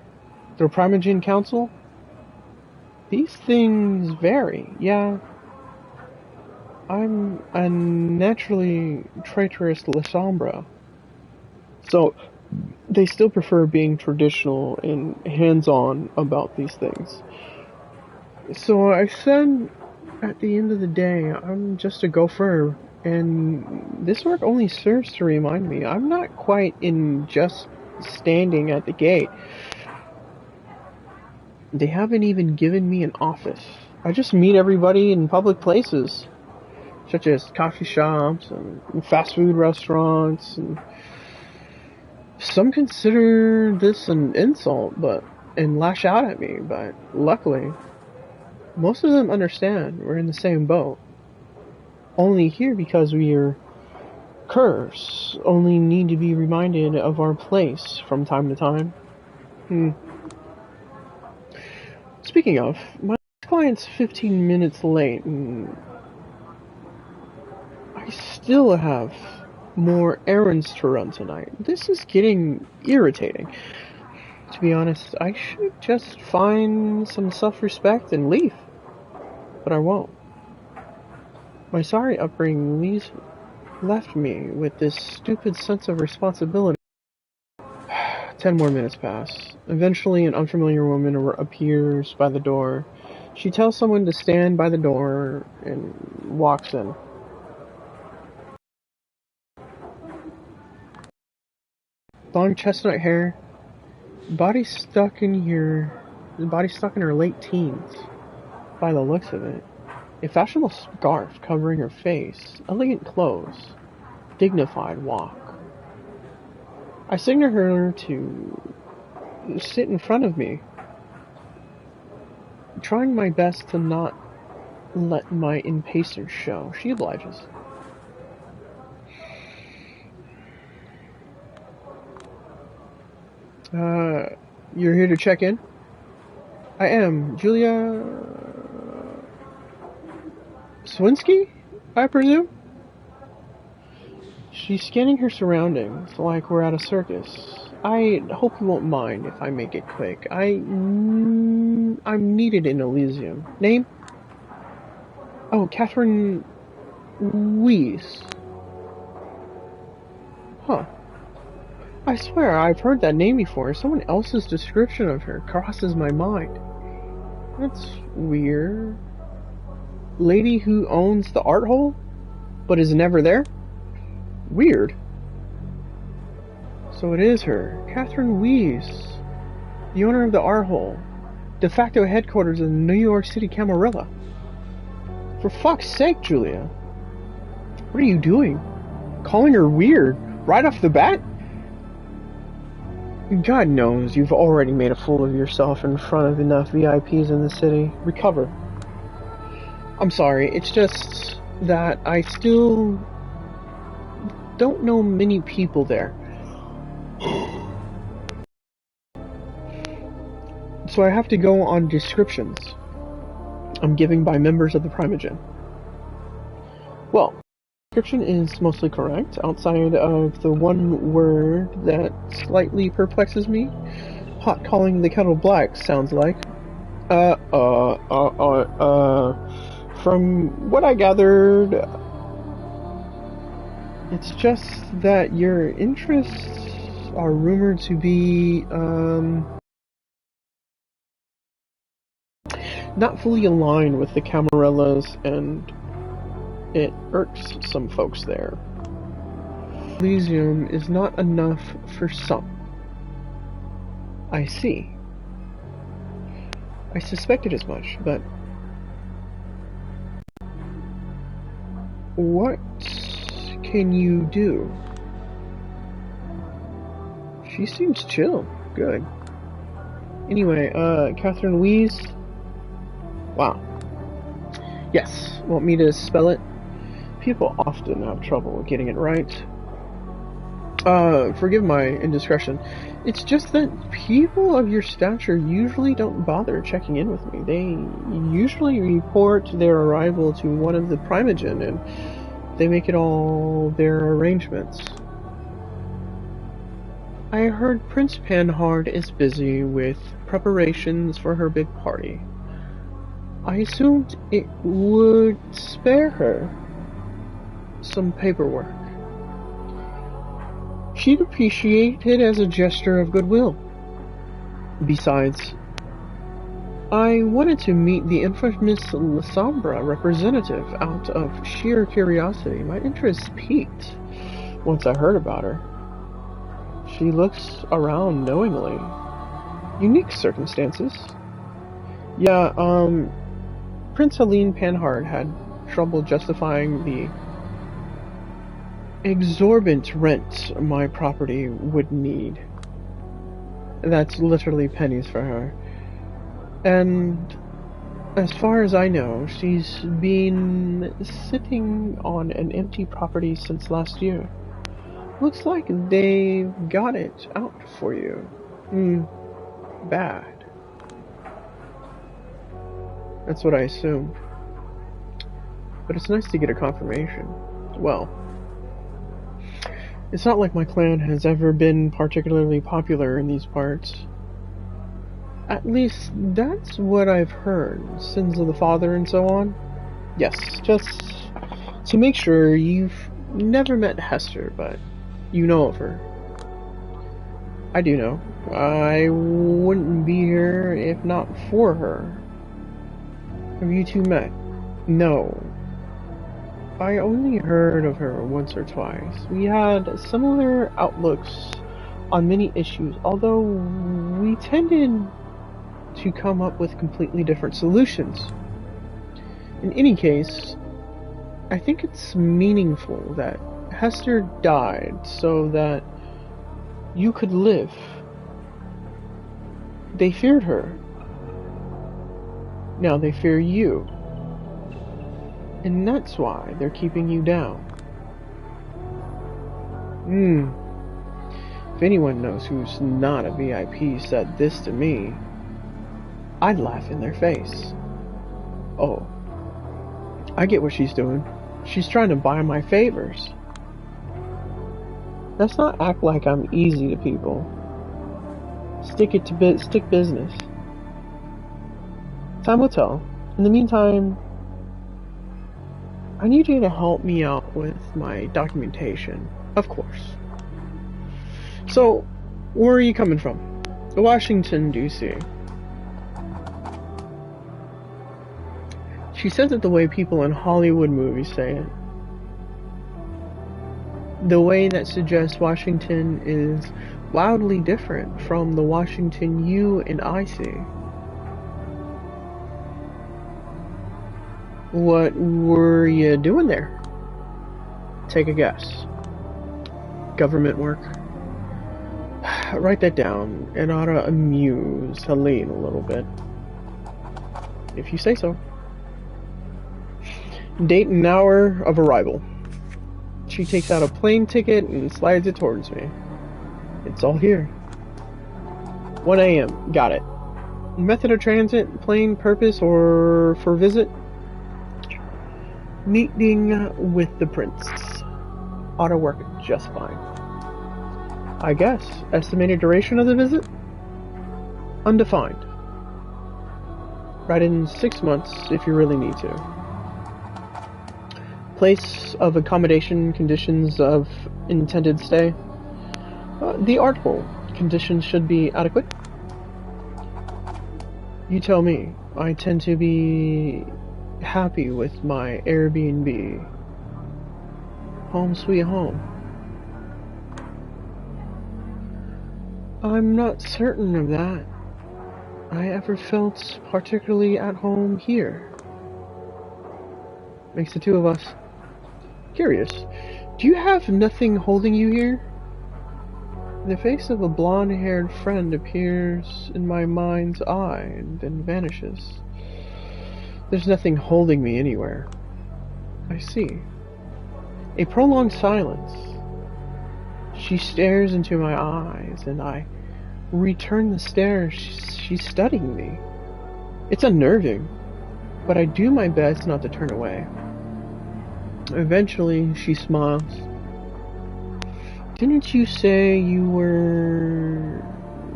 the Primogen Council. These things vary, yeah. I'm a naturally traitorous La Sombra. So, they still prefer being traditional and hands-on about these things. So I said, at the end of the day, I'm just a gopher, and this work only serves to remind me I'm not quite in just standing at the gate. They haven't even given me an office. I just meet everybody in public places, such as coffee shops and fast food restaurants, and some consider this an insult, and lash out at me, but luckily, most of them understand we're in the same boat. Only here because we are curs, only need to be reminded of our place from time to time. Speaking of, my client's 15 minutes late, and I still have more errands to run tonight. This is getting irritating. To be honest, I should just find some self-respect and leave. But I won't. My sorry upbringing left me with this stupid sense of responsibility. 10 more minutes pass. Eventually, an unfamiliar woman appears by the door. She tells someone to stand by the door and walks in. Long chestnut hair, body stuck in her late teens, by the looks of it. A fashionable scarf covering her face, elegant clothes, dignified walk. I signal her to sit in front of me, trying my best to not let my impatience show. She obliges. You're here to check in? I am. Julia Swinsky, I presume? She's scanning her surroundings like we're at a circus. I hope you won't mind if I make it quick. I'm needed in Elysium. Name? Oh, Catherine Weiss. Huh. I swear, I've heard that name before. Someone else's description of her crosses my mind. That's weird. Lady who owns the art hole, but is never there? Weird. So it is her. Catherine Weiss, the owner of the art hole. De facto headquarters of the New York City Camarilla. For fuck's sake, Julia. What are you doing? calling her weird right off the bat? God knows you've already made a fool of yourself in front of enough VIPs in the city. Recover. I'm sorry, it's just that I still don't know many people there. So I have to go on descriptions I'm giving by members of the Primogen. Well, description is mostly correct, outside of the one word that slightly perplexes me. Pot calling the kettle black sounds like. From what I gathered, it's just that your interests are rumored to be, not fully aligned with the Camarellas, and it irks some folks there. Elysium is not enough for some. I see. I suspected as much, but what can you do? She seems chill. Good. Anyway, Catherine Louise? Wow. Yes, want me to spell it? People often have trouble getting it right. Forgive my indiscretion. It's just that people of your stature usually don't bother checking in with me. They usually report their arrival to one of the Primogen, and they make it all their arrangements. I heard Prince Panhard is busy with preparations for her big party. I assumed it would spare her some paperwork. She'd appreciate it as a gesture of goodwill. Besides, I wanted to meet the infamous Lasombra representative out of sheer curiosity. My interest peaked once I heard about her. She looks around knowingly. Unique circumstances. Yeah, Prince Helene Panhard had trouble justifying the exorbitant rent my property would need. That's literally pennies for her. And as far as I know, she's been sitting on an empty property since last year. Looks like they've got it out for you. Bad. That's what I assumed. But it's nice to get a confirmation. Well, it's not like my clan has ever been particularly popular in these parts. At least, that's what I've heard. Sins of the Father and so on. Yes, just to make sure, you've never met Hester, but you know of her. I do know. I wouldn't be here if not for her. Have you two met? No. I only heard of her once or twice. We had similar outlooks on many issues, although we tended to come up with completely different solutions. In any case, I think it's meaningful that Hester died so that you could live. They feared her. Now they fear you. And that's why they're keeping you down. If anyone knows who's not a VIP said this to me, I'd laugh in their face. Oh, I get what she's doing. She's trying to buy my favors. Let's not act like I'm easy to people. Stick business. Time will tell. In the meantime, I need you to help me out with my documentation. Of course. So, where are you coming from? Washington, D.C. She says it the way people in Hollywood movies say it. The way that suggests Washington is wildly different from the Washington you and I see. What were you doing there? Take a guess. government work. Write that down. It ought to amuse Helene a little bit. If you say so. Date and hour of arrival. She takes out a plane ticket and slides it towards me. It's all here. 1 a.m. Got it. Method of transit, plane, purpose, or for visit? Meeting with the prince. Ought to work just fine. I guess. Estimated duration of the visit? Undefined. Write in 6 months if you really need to. Place of accommodation, conditions of intended stay. The article. Conditions should be adequate. You tell me. I tend to be happy with my Airbnb. Home sweet home. I'm not certain of that. I ever felt particularly at home here. Makes the two of us. Curious. Do you have nothing holding you here? The face of a blonde-haired friend appears in my mind's eye and then vanishes. There's nothing holding me anywhere. I see. A prolonged silence. She stares into my eyes, and I return the stare. She's studying me. It's unnerving, but I do my best not to turn away. Eventually, she smiles. Didn't you say you were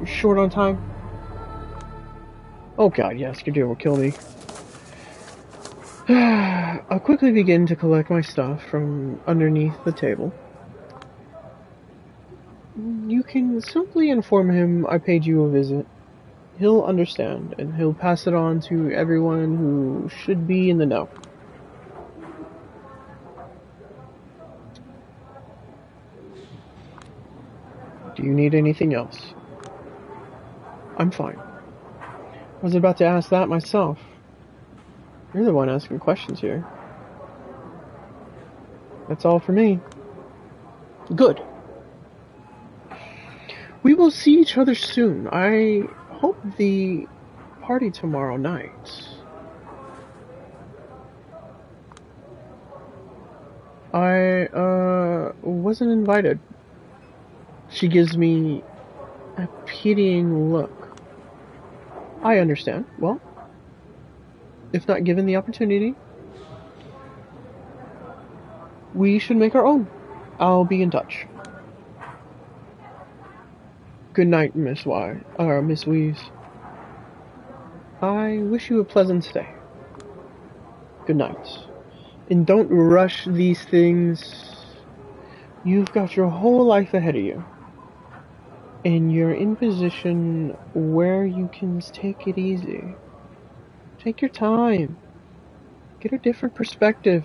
short on time? Oh god, yes, your dear will kill me. I'll quickly begin to collect my stuff from underneath the table. You can simply inform him I paid you a visit. He'll understand, and he'll pass it on to everyone who should be in the know. Do you need anything else? I'm fine. I was about to ask that myself. You're the one asking questions here. That's all for me. Good. We will see each other soon. I hope the party tomorrow night. I wasn't invited. She gives me a pitying look. I understand. Well, if not given the opportunity, we should make our own. I'll be in touch. Good night, Miss Wees. I wish you a pleasant stay. Good night. And don't rush these things. You've got your whole life ahead of you. And you're in position where you can take it easy. Take your time. Get a different perspective.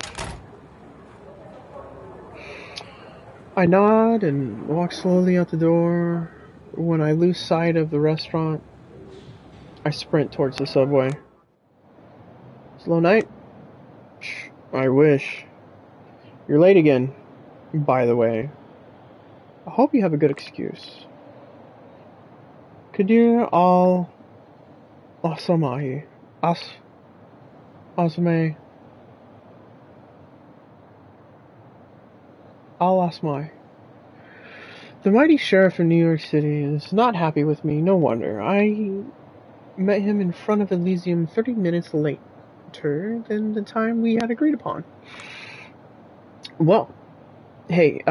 I nod and walk slowly out the door. When I lose sight of the restaurant, I sprint towards the subway. Slow night? I wish. You're late again, by the way. I hope you have a good excuse. Kadir al-Asamahi. Asmai. Al-Asmai. The mighty sheriff of New York City is not happy with me, no wonder. I met him in front of Elysium 30 minutes later than the time we had agreed upon. Well, hey,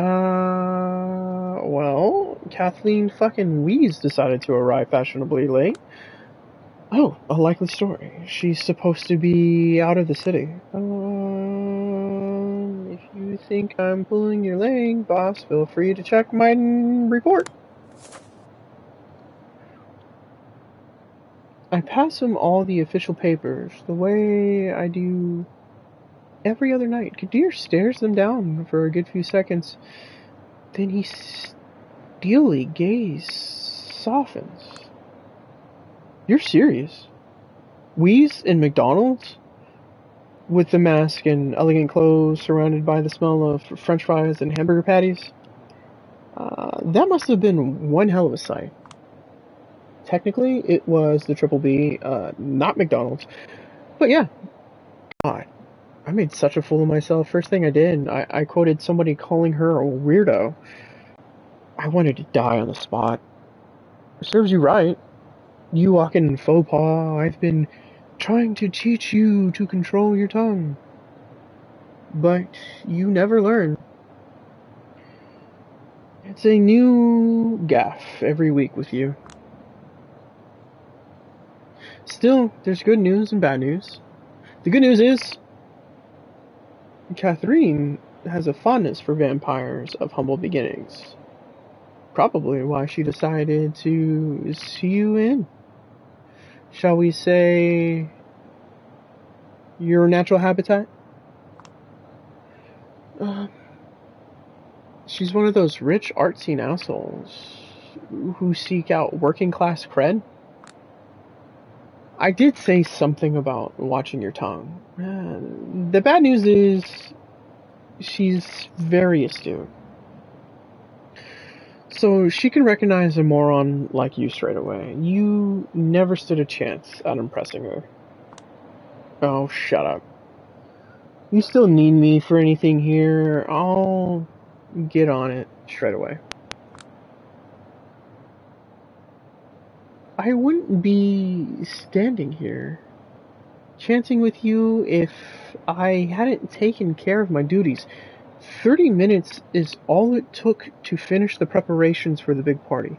Kathleen fucking Wees decided to arrive fashionably late. Oh, a likely story. She's supposed to be out of the city. If you think I'm pulling your leg, boss, feel free to check my report. I pass him all the official papers, the way I do every other night. Kadir stares them down for a good few seconds. Then his steely gaze softens. You're serious? Wees in McDonald's? With the mask and elegant clothes, surrounded by the smell of French fries and hamburger patties? That must have been one hell of a sight. Technically, it was the Triple B, not McDonald's. But yeah, God, I made such a fool of myself. First thing I did, I quoted somebody calling her a weirdo. I wanted to die on the spot. Serves you right. You walking in faux pas. I've been trying to teach you to control your tongue. But you never learn. It's a new gaffe every week with you. Still, there's good news and bad news. The good news is, Catherine has a fondness for vampires of humble beginnings. Probably why she decided to see you in. Shall we say, your natural habitat? She's one of those rich, artsy assholes who seek out working class cred. I did say something about watching your tongue. The bad news is, she's very astute. So she can recognize a moron like you straight away. You never stood a chance at impressing her. Oh, shut up. You still need me for anything here? I'll get on it straight away. I wouldn't be standing here chanting with you if I hadn't taken care of my duties. 30 minutes is all it took to finish the preparations for the big party.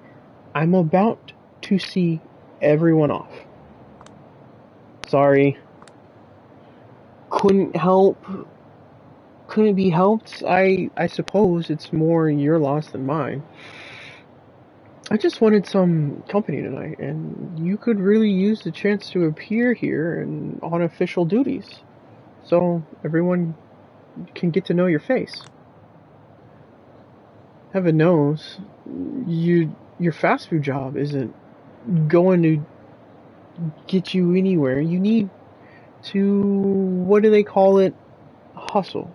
I'm about to see everyone off. Sorry. Couldn't it be helped? I suppose it's more your loss than mine. I just wanted some company tonight, and you could really use the chance to appear here and on official duties, so everyone can get to know your face. Heaven knows, your fast food job isn't going to get you anywhere. You need to, what do they call it? Hustle.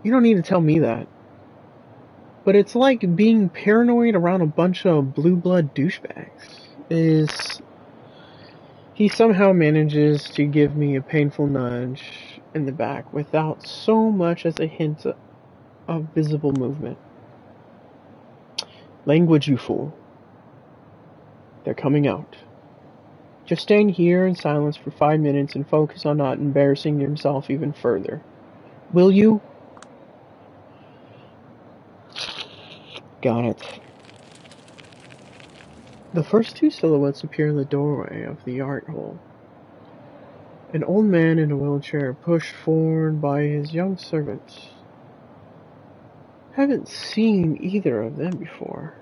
You don't need to tell me that. But it's like being paranoid around a bunch of blue blood douchebags. He somehow manages to give me a painful nudge in the back without so much as a hint of visible movement. Language, you fool. They're coming out. Just stand here in silence for 5 minutes and focus on not embarrassing yourself even further. Will you? Got it. The first two silhouettes appear in the doorway of the art hole. An old man in a wheelchair pushed forward by his young servant. Haven't seen either of them before.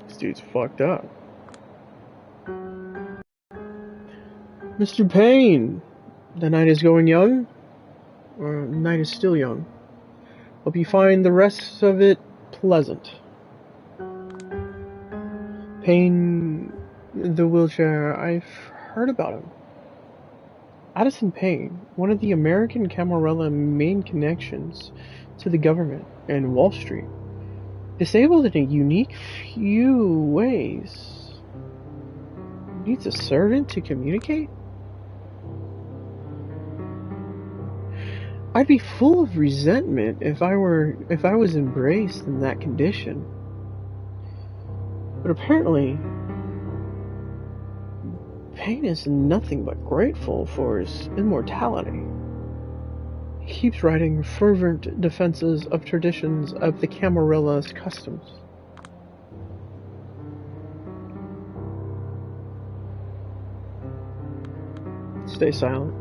This dude's fucked up. Mr. Payne! The night is going young? Or the night is still young. Hope you find the rest of it pleasant. Payne, the wheelchair, I've heard about him. Addison Payne, one of the American Camarilla main connections to the government and Wall Street. Disabled in a unique few ways. Needs a servant to communicate? I'd be full of resentment if I was embraced in that condition. But apparently, Payne is nothing but grateful for his immortality. He keeps writing fervent defenses of traditions of the Camarilla's customs. Stay silent.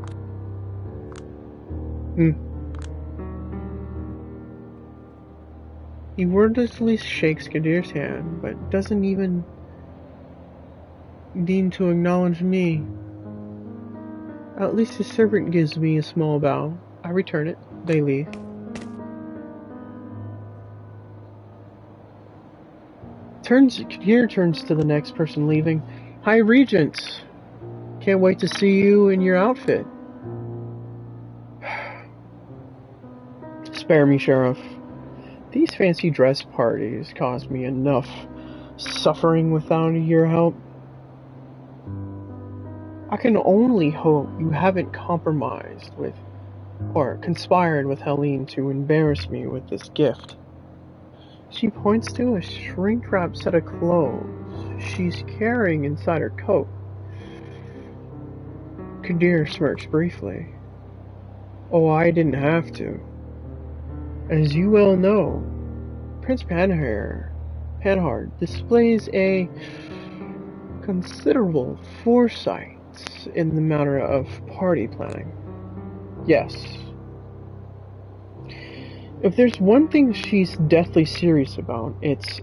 He wordlessly shakes Kadir's hand, but doesn't even deign to acknowledge me. At least his servant gives me a small bow. I return it. They leave. Kadir turns to the next person leaving. High Regent! Can't wait to see you in your outfit. Spare me, Sheriff. These fancy dress parties caused me enough suffering without your help. I can only hope you haven't compromised with or conspired with Helene to embarrass me with this gift. She points to a shrink-wrapped set of clothes she's carrying inside her coat. Kadir smirks briefly. Oh, I didn't have to. As you well know, Prince Panhard displays a considerable foresight in the matter of party planning. Yes. If there's one thing she's deathly serious about, it's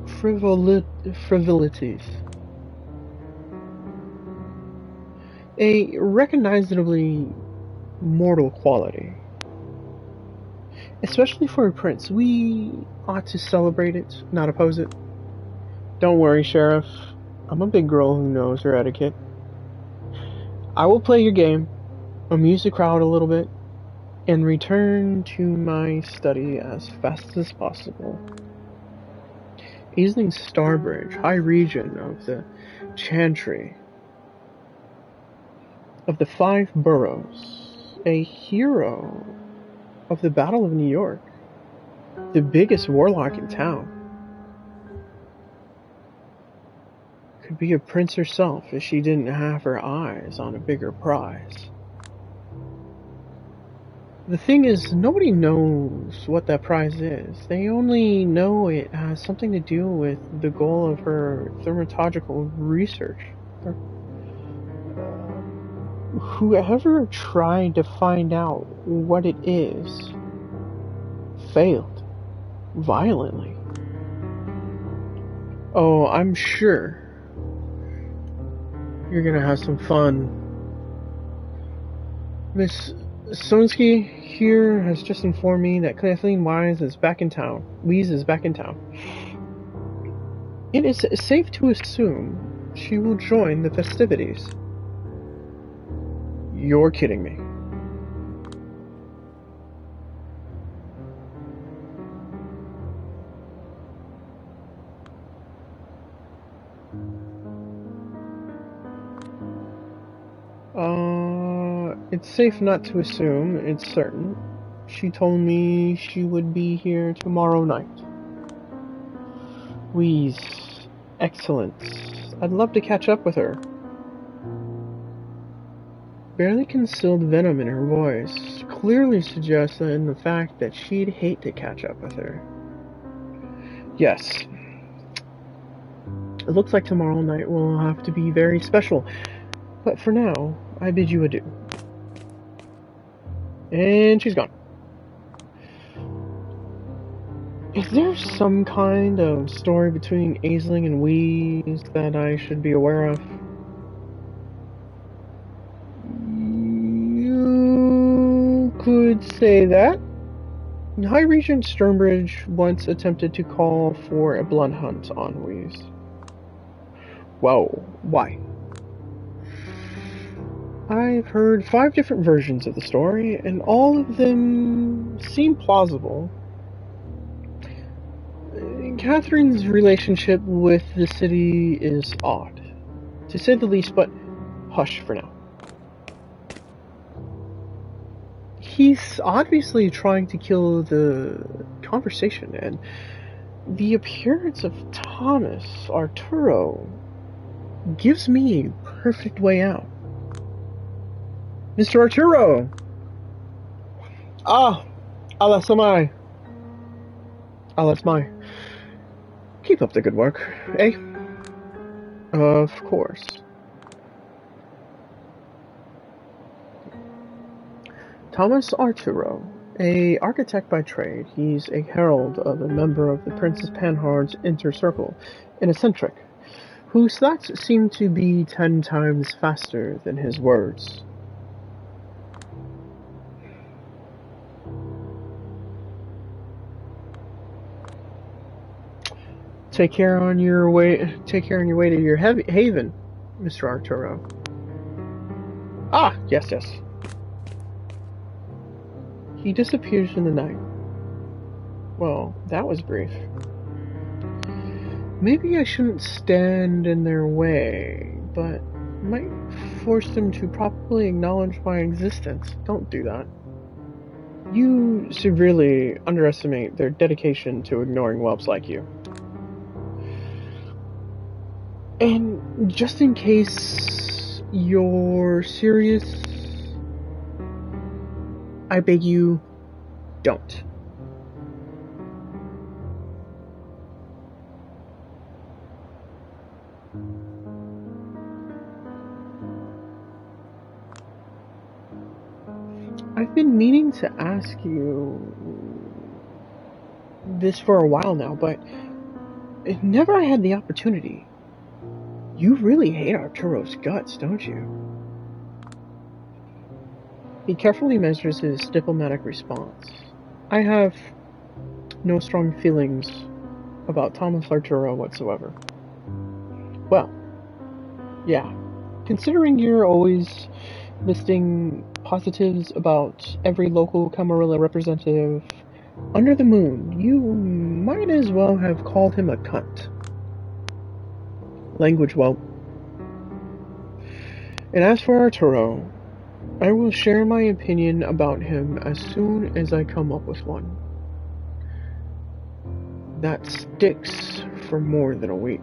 frivolities. A recognizably mortal quality. Especially for a prince, we ought to celebrate it, not oppose it. Don't worry, Sheriff. I'm a big girl who knows her etiquette. I will play your game, amuse the crowd a little bit, and return to my study as fast as possible. Aisling Starbridge, High Regent of the Chantry of the Five Boroughs, a hero of the Battle of New York, the biggest warlock in town, could be a prince herself if she didn't have her eyes on a bigger prize. The thing is, nobody knows what that prize is. They only know it has something to do with the goal of her thaumaturgical research. Whoever tried to find out what it is failed violently. Oh, I'm sure you're gonna have some fun. Miss Sonsky here has just informed me that Kathleen Wise is back in town. It is safe to assume she will join the festivities. You're kidding me. It's safe not to assume, it's certain. She told me she would be here tomorrow night. Wheeze. Excellent. I'd love to catch up with her. Barely concealed venom in her voice clearly suggested the fact that she'd hate to catch up with her. Yes. It looks like tomorrow night will have to be very special. But for now, I bid you adieu. And she's gone. Is there some kind of story between Aisling and Wheeze that I should be aware of? You could say that. High Regent Sternbridge once attempted to call for a blood hunt on Wheeze. Whoa, why? I've heard 5 different versions of the story, and all of them seem plausible. Catherine's relationship with the city is odd, to say the least, but hush for now. He's obviously trying to kill the conversation, and the appearance of Thomas Arturo gives me a perfect way out. Mr. Arturo! Ah! Alas my. Keep up the good work, eh? Of course. Thomas Arturo, a architect by trade, he's a herald of a member of the Princess Panhard's inner circle, an eccentric, whose thoughts seem to be 10 times faster than his words. Take care on your way to your haven, Mr. Arturo. Ah, yes. He disappears in the night. Well, that was brief. Maybe I shouldn't stand in their way, but might force them to properly acknowledge my existence. Don't do that. You severely underestimate their dedication to ignoring whelps like you. And just in case you're serious, I beg you, don't. I've been meaning to ask you this for a while now, but never had the opportunity. You really hate Arturo's guts, don't you? He carefully measures his diplomatic response. I have no strong feelings about Thomas Arturo whatsoever. Well, yeah. Considering you're always listing positives about every local Camarilla representative under the moon, you might as well have called him a cunt. Language whelp. And as for Arturo, I will share my opinion about him as soon as I come up with one. That sticks for more than a week.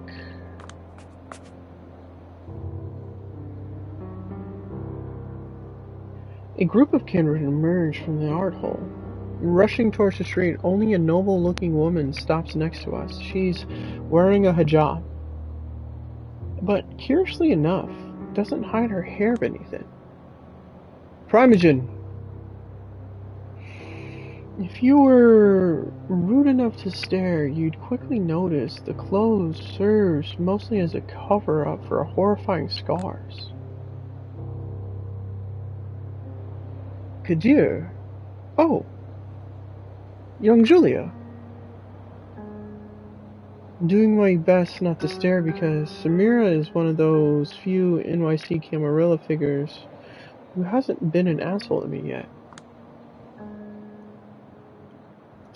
A group of kindred emerge from the art hole. Rushing towards the street, only a noble-looking woman stops next to us. She's wearing a hijab, but curiously enough, doesn't hide her hair beneath it. Primogen! If you were rude enough to stare, you'd quickly notice the clothes serves mostly as a cover-up for horrifying scars. Kadir. Oh. Young Julia. I'm doing my best not to stare because Samira is one of those few NYC Camarilla figures who hasn't been an asshole to me yet.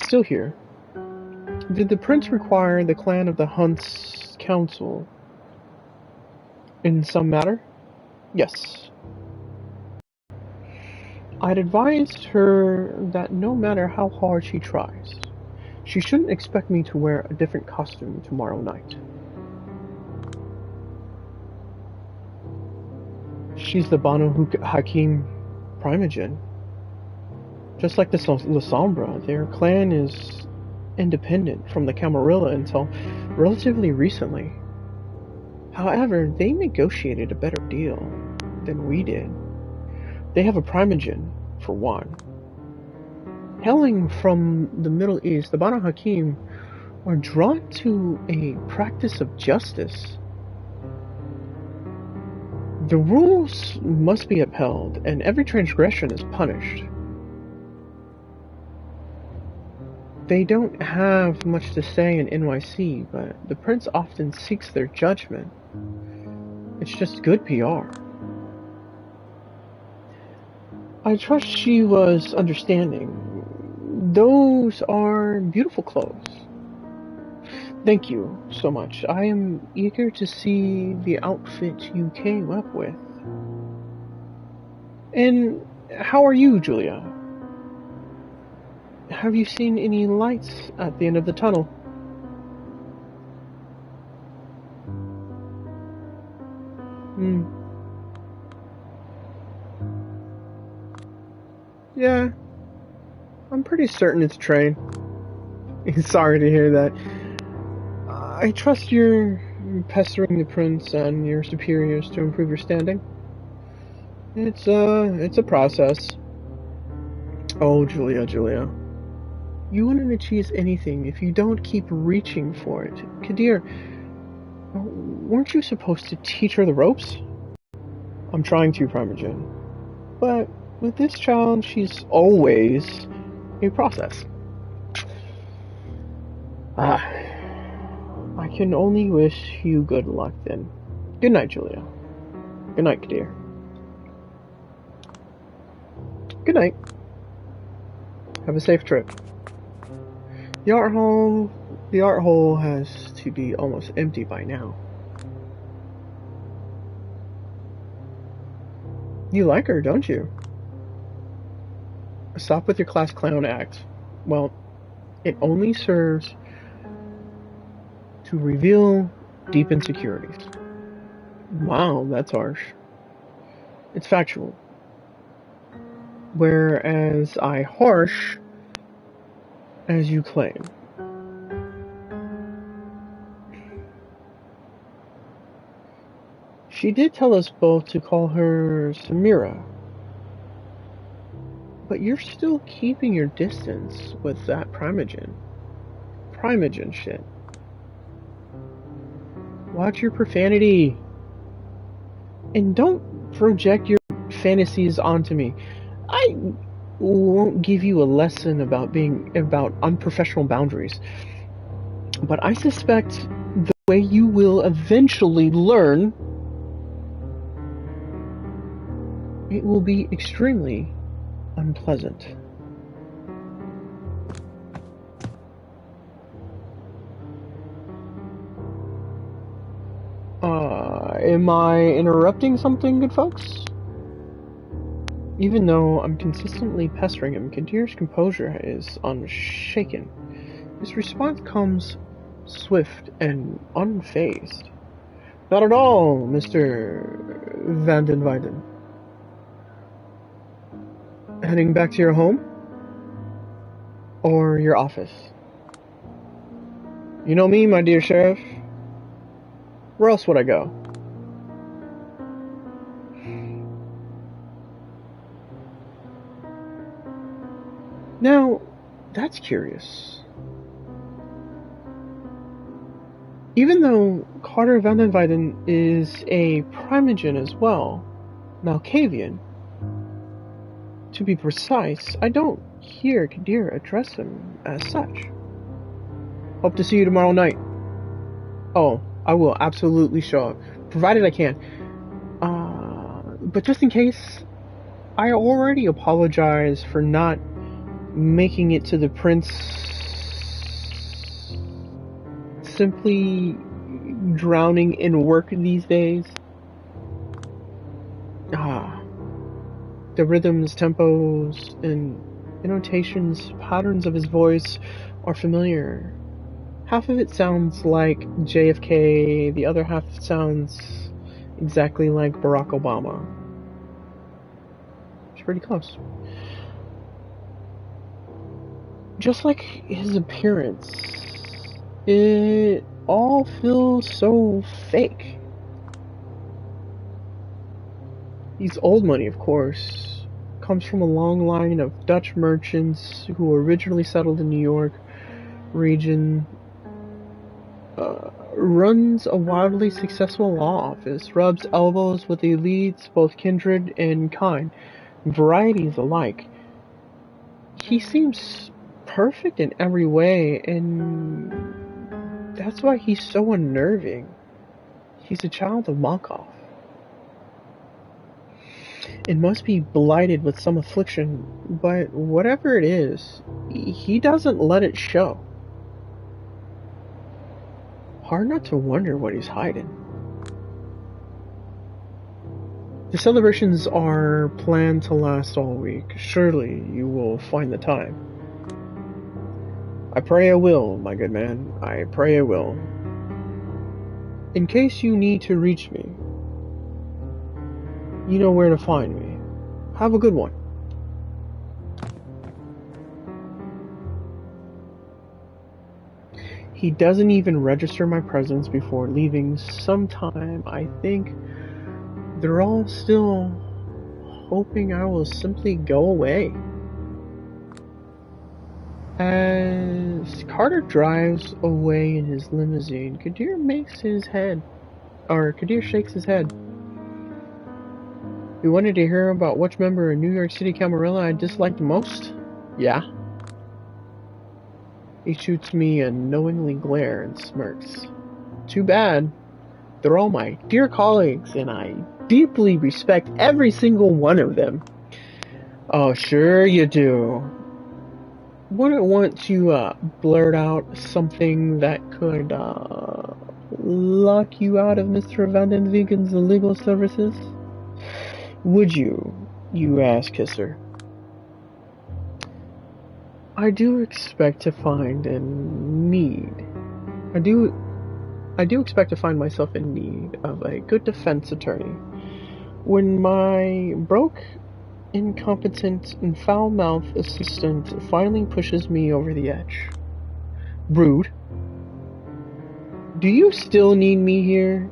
Still here. Did the prince require the clan of the Hunt's counsel in some matter? Yes. I'd advised her that no matter how hard she tries, she shouldn't expect me to wear a different costume tomorrow night. She's the Banu Hakim Primogen. Just like the La Sombra, their clan is independent from the Camarilla until relatively recently. However, they negotiated a better deal than we did. They have a Primogen, for one. Hailing from the Middle East, the Banu Hakim are drawn to a practice of justice. The rules must be upheld, and every transgression is punished. They don't have much to say in NYC, but the prince often seeks their judgment. It's just good PR. I trust she was understanding. Those are beautiful clothes. Thank you so much. I am eager to see the outfit you came up with. And how are you, Julia? Have you seen any lights at the end of the tunnel? Yeah, I'm pretty certain it's a train. Sorry to hear that. I trust you're pestering the prince and your superiors to improve your standing. It's a process. Oh, Julia. You wouldn't achieve anything if you don't keep reaching for it. Kadir, weren't you supposed to teach her the ropes? I'm trying to, Primogen. But with this child, she's always a process. I can only wish you good luck then. Good night, Julia. Good night, Kadir. Good night. Have a safe trip. The art hole has to be almost empty by now. You like her, don't you? Stop with your class clown act. Well, it only serves to reveal deep insecurities. Wow, that's harsh. It's factual. Whereas I harsh as you claim. She did tell us both to call her Samira. But you're still keeping your distance with that Primogen. Primogen shit. Watch your profanity. And don't project your fantasies onto me. I won't give you a lesson about unprofessional boundaries. But I suspect the way you will eventually learn, it will be extremely unpleasant. Am I interrupting something, good folks? Even though I'm consistently pestering him, Kadir's composure is unshaken. His response comes swift and unfazed. Not at all, Mr. Van den Weyden. Heading back to your home? Or your office? You know me, my dear sheriff. Where else would I go? Now, that's curious. Even though Carter Van den Weyden is a Primogen as well, Malkavian, to be precise, I don't hear Kadir address him as such. Hope to see you tomorrow night. Oh, I will absolutely show up, provided I can. But just in case, I already apologize for not making it to the prince. Simply drowning in work these days. The rhythms, tempos, and intonations, patterns of his voice are familiar. Half of it sounds like JFK, the other half sounds exactly like Barack Obama. It's pretty close. Just like his appearance, it all feels so fake. He's old money, of course. Comes from a long line of Dutch merchants who originally settled in New York region. Runs a wildly successful law office. Rubs elbows with the elites, both kindred and kind. Varieties alike. He seems perfect in every way, and that's why he's so unnerving. He's a child of Malkoff. It must be blighted with some affliction, but whatever it is, he doesn't let it show. Hard not to wonder what he's hiding. The celebrations are planned to last all week. Surely you will find the time. I pray I will, my good man. I pray I will. In case you need to reach me, you know where to find me. Have a good one. He doesn't even register my presence before leaving. Sometime, I think they're all still hoping I will simply go away. As Carter drives away in his limousine, Kadir shakes his head. You wanted to hear about which member of New York City Camarilla I disliked most? Yeah. He shoots me a knowingly glare and smirks. Too bad. They're all my dear colleagues, and I deeply respect every single one of them. Oh, sure you do. Wouldn't want to blurt out something that could lock you out of Mr. Vandenwegen's legal services? Would you, you ass kisser? I do expect to find in need. I do expect to find myself in need of a good defense attorney. When my broke, incompetent, and foul-mouthed assistant finally pushes me over the edge. Rude. Do you still need me here?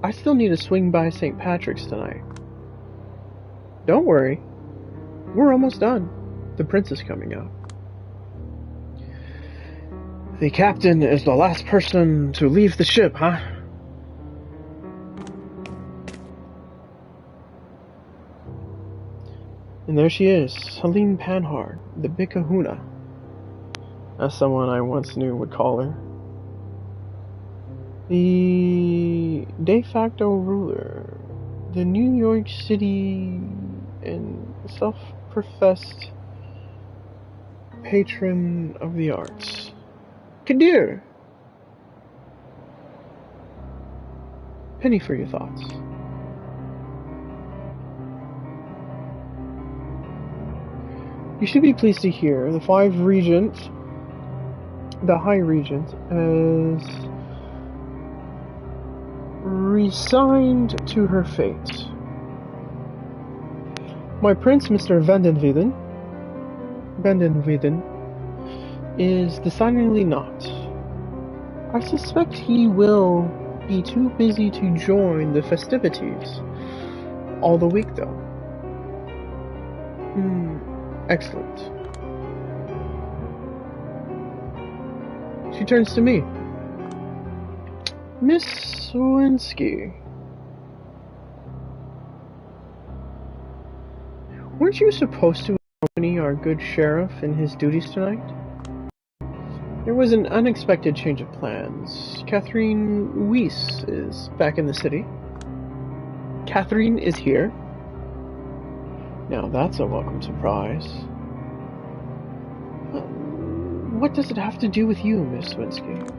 I still need to swing by St. Patrick's tonight. Don't worry. We're almost done. The prince is coming out. The captain is the last person to leave the ship, huh? And there she is, Helene Panhard, the big kahuna, as someone I once knew would call her. The de facto ruler, the New York City and self-professed patron of the arts. Kadir! Penny for your thoughts. You should be pleased to hear the High Regent, has resigned to her fate. My prince, Mr. Vandenweiden, is decidedly not. I suspect he will be too busy to join the festivities all the week, though. Excellent. She turns to me. Miss Lewinsky. Weren't you supposed to accompany our good sheriff in his duties tonight? There was an unexpected change of plans. Catherine Weiss is back in the city. Catherine is here. Now that's a welcome surprise. What does it have to do with you, Miss Lewinsky?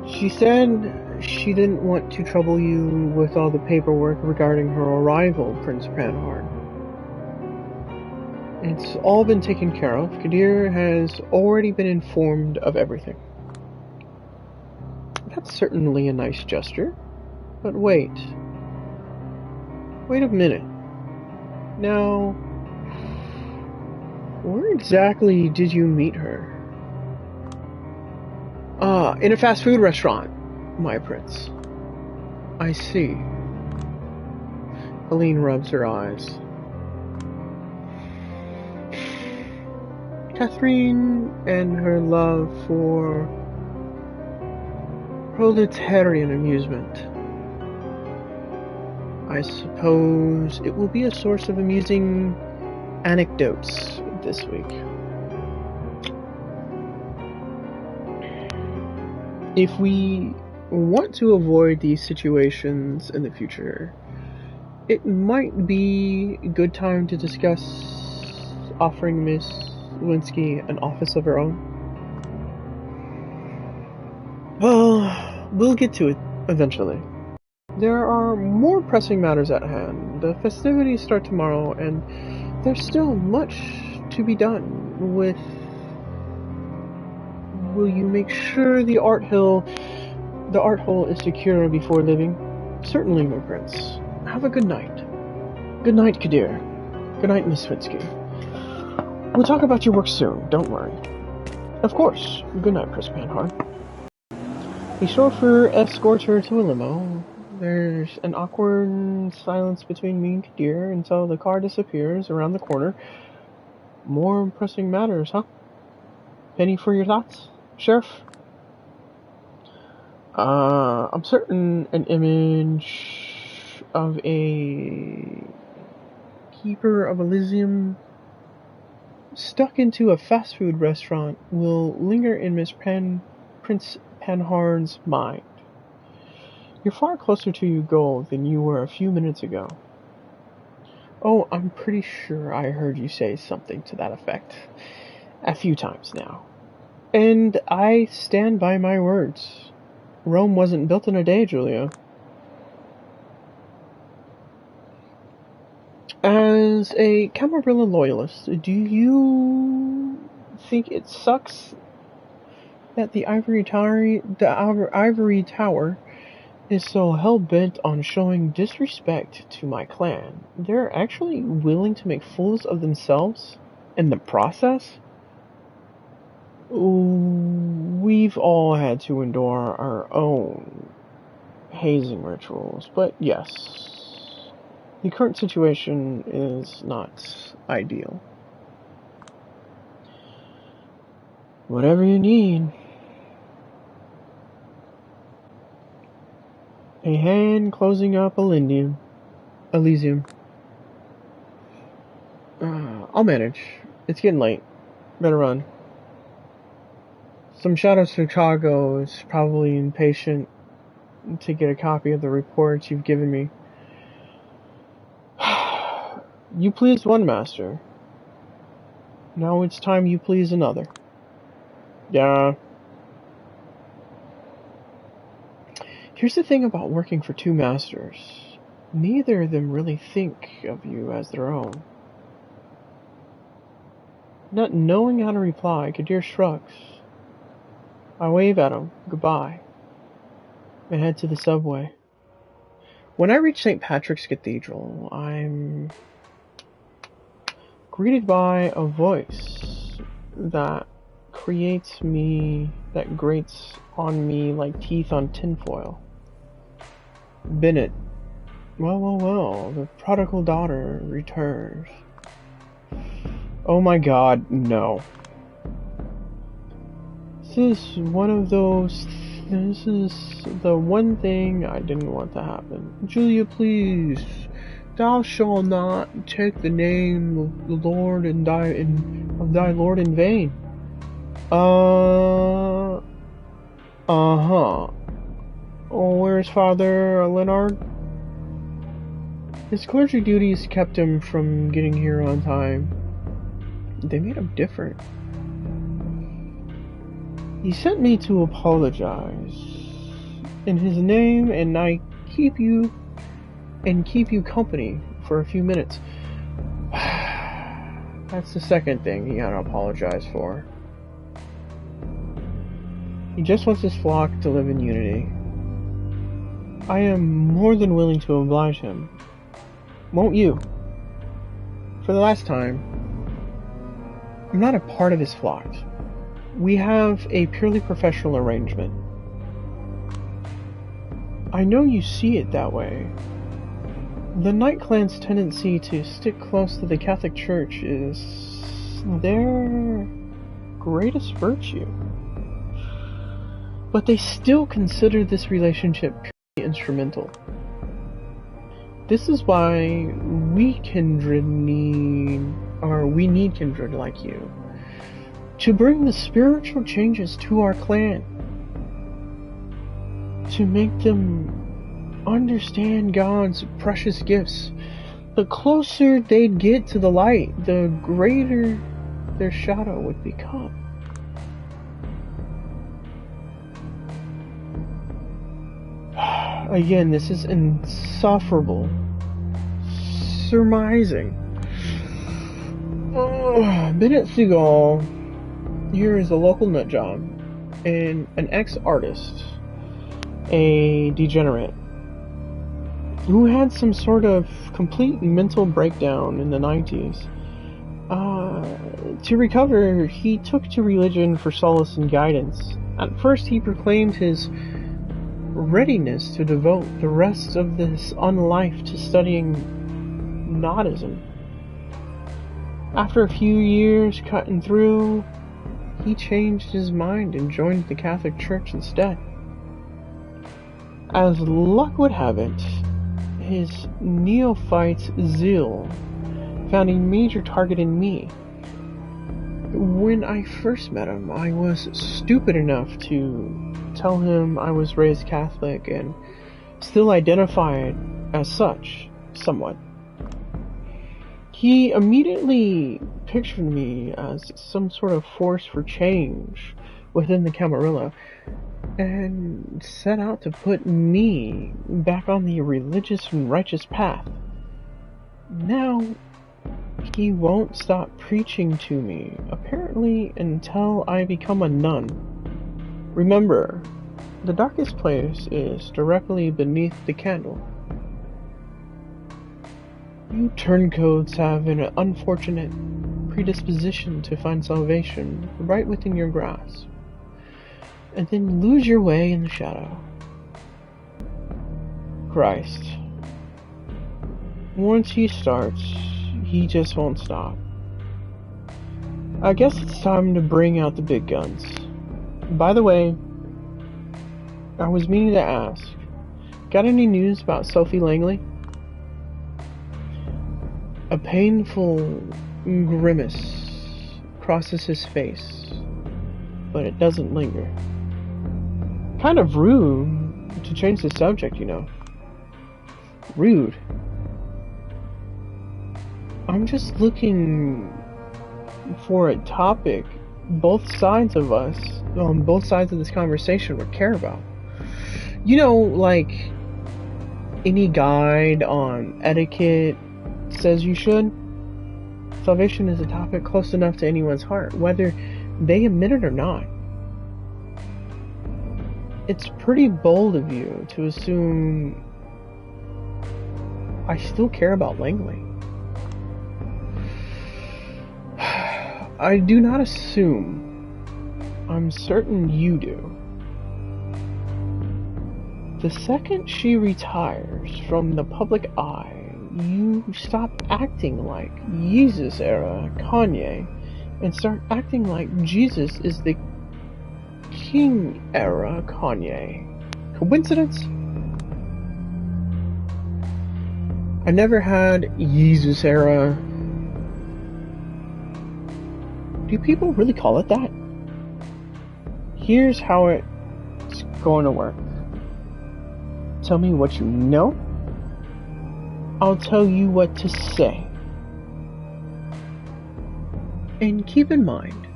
She said she didn't want to trouble you with all the paperwork regarding her arrival, Prince Panhard. It's all been taken care of. Kadir has already been informed of everything. That's certainly a nice gesture. But wait. Wait a minute. Now, where exactly did you meet her? In a fast food restaurant, my prince. I see. Helene rubs her eyes. Catherine and her love for proletarian amusement. I suppose it will be a source of amusing anecdotes this week. If we want to avoid these situations in the future, it might be a good time to discuss offering Miss Lewinsky an office of her own. Well, we'll get to it eventually. There are more pressing matters at hand. The festivities start tomorrow, and there's still much to be done with... Will you make sure the art hole is secure before leaving? Certainly, my prince. Have a good night. Good night, Kadir. Good night, Miss Lewinsky. We'll talk about your work soon, don't worry. Of course. Good night, Prince Panhard. The chauffeur escorts her to a limo. There's an awkward silence between me and Kadir until the car disappears around the corner. More pressing matters, huh? Penny for your thoughts, Sheriff? I'm certain an image of a keeper of Elysium stuck into a fast food restaurant will linger in Prince Panhard's mind. You're far closer to your goal than you were a few minutes ago. Oh, I'm pretty sure I heard you say something to that effect a few times now. And I stand by my words. Rome wasn't built in a day, Julia. As a Camarilla loyalist, do you think it sucks that the Ivory Tower is so hell-bent on showing disrespect to my clan? They're actually willing to make fools of themselves in the process? We've all had to endure our own hazing rituals, but yes, the current situation is not ideal. Whatever you need. A hand closing up Elysium. I'll manage. It's getting late. Better run. Some Shadow Chicago is probably impatient to get a copy of the reports you've given me. You pleased one master. Now it's time you please another. Yeah. Here's the thing about working for two masters. Neither of them really think of you as their own. Not knowing how to reply, Kadir shrugs. I wave at him, goodbye, and head to the subway. When I reach St. Patrick's Cathedral, I'm greeted by a voice that grates on me like teeth on tinfoil. Bennett. Well, the prodigal daughter returns. Oh my god, no. This is the one thing I didn't want to happen. Julia, please. Thou shalt not take the name of the Lord of thy Lord in vain. Uh-huh. Oh, where's Father Leonard? His clergy duties kept him from getting here on time. They made him different. He sent me to apologize in his name, and I keep you company for a few minutes. That's the second thing he had to apologize for. He just wants his flock to live in unity. I am more than willing to oblige him. Won't you? For the last time, I'm not a part of his flock. We have a purely professional arrangement. I know you see it that way. The Knight Clan's tendency to stick close to the Catholic Church is their greatest virtue. But they still consider this relationship purely instrumental. This is why we need kindred like you, to bring the spiritual changes to our clan, to make them understand God's precious gifts. The closer they'd get to the light, the greater their shadow would become. Again, this is insufferable. Surmising. Bennett Seagal here is a local nutjob and an ex-artist, a degenerate, who had some sort of complete mental breakdown in the 90s. To recover, he took to religion for solace and guidance. At first, he proclaimed his readiness to devote the rest of his life to studying Nodism. After a few years cutting through, he changed his mind and joined the Catholic Church instead. As luck would have it, his neophyte's zeal found a major target in me. When I first met him, I was stupid enough to tell him I was raised Catholic and still identified as such, somewhat. He immediately pictured me as some sort of force for change within the Camarilla, and set out to put me back on the religious and righteous path. Now, he won't stop preaching to me, apparently until I become a nun. Remember, the darkest place is directly beneath the candle. You turncoats have an unfortunate predisposition to find salvation right within your grasp, and then lose your way in the shadow. Christ. Once he starts, he just won't stop. I guess it's time to bring out the big guns. By the way, I was meaning to ask, got any news about Sophie Langley? A painful grimace crosses his face, but it doesn't linger. Kind of rude to change the subject, you know. Rude. I'm just looking for a topic both sides of us, on both sides of this conversation would care about. You know, like any guide on etiquette says you should. Salvation is a topic close enough to anyone's heart, whether they admit it or not. It's pretty bold of you to assume I still care about Langley. I do not assume. I'm certain you do. The second she retires from the public eye, you stop acting like Jesus-era Kanye and start acting like Jesus is the King-era Kanye. Coincidence? I never had Jesus-era. Do people really call it that? Here's how it's going to work. Tell me what you know. I'll tell you what to say. And keep in mind,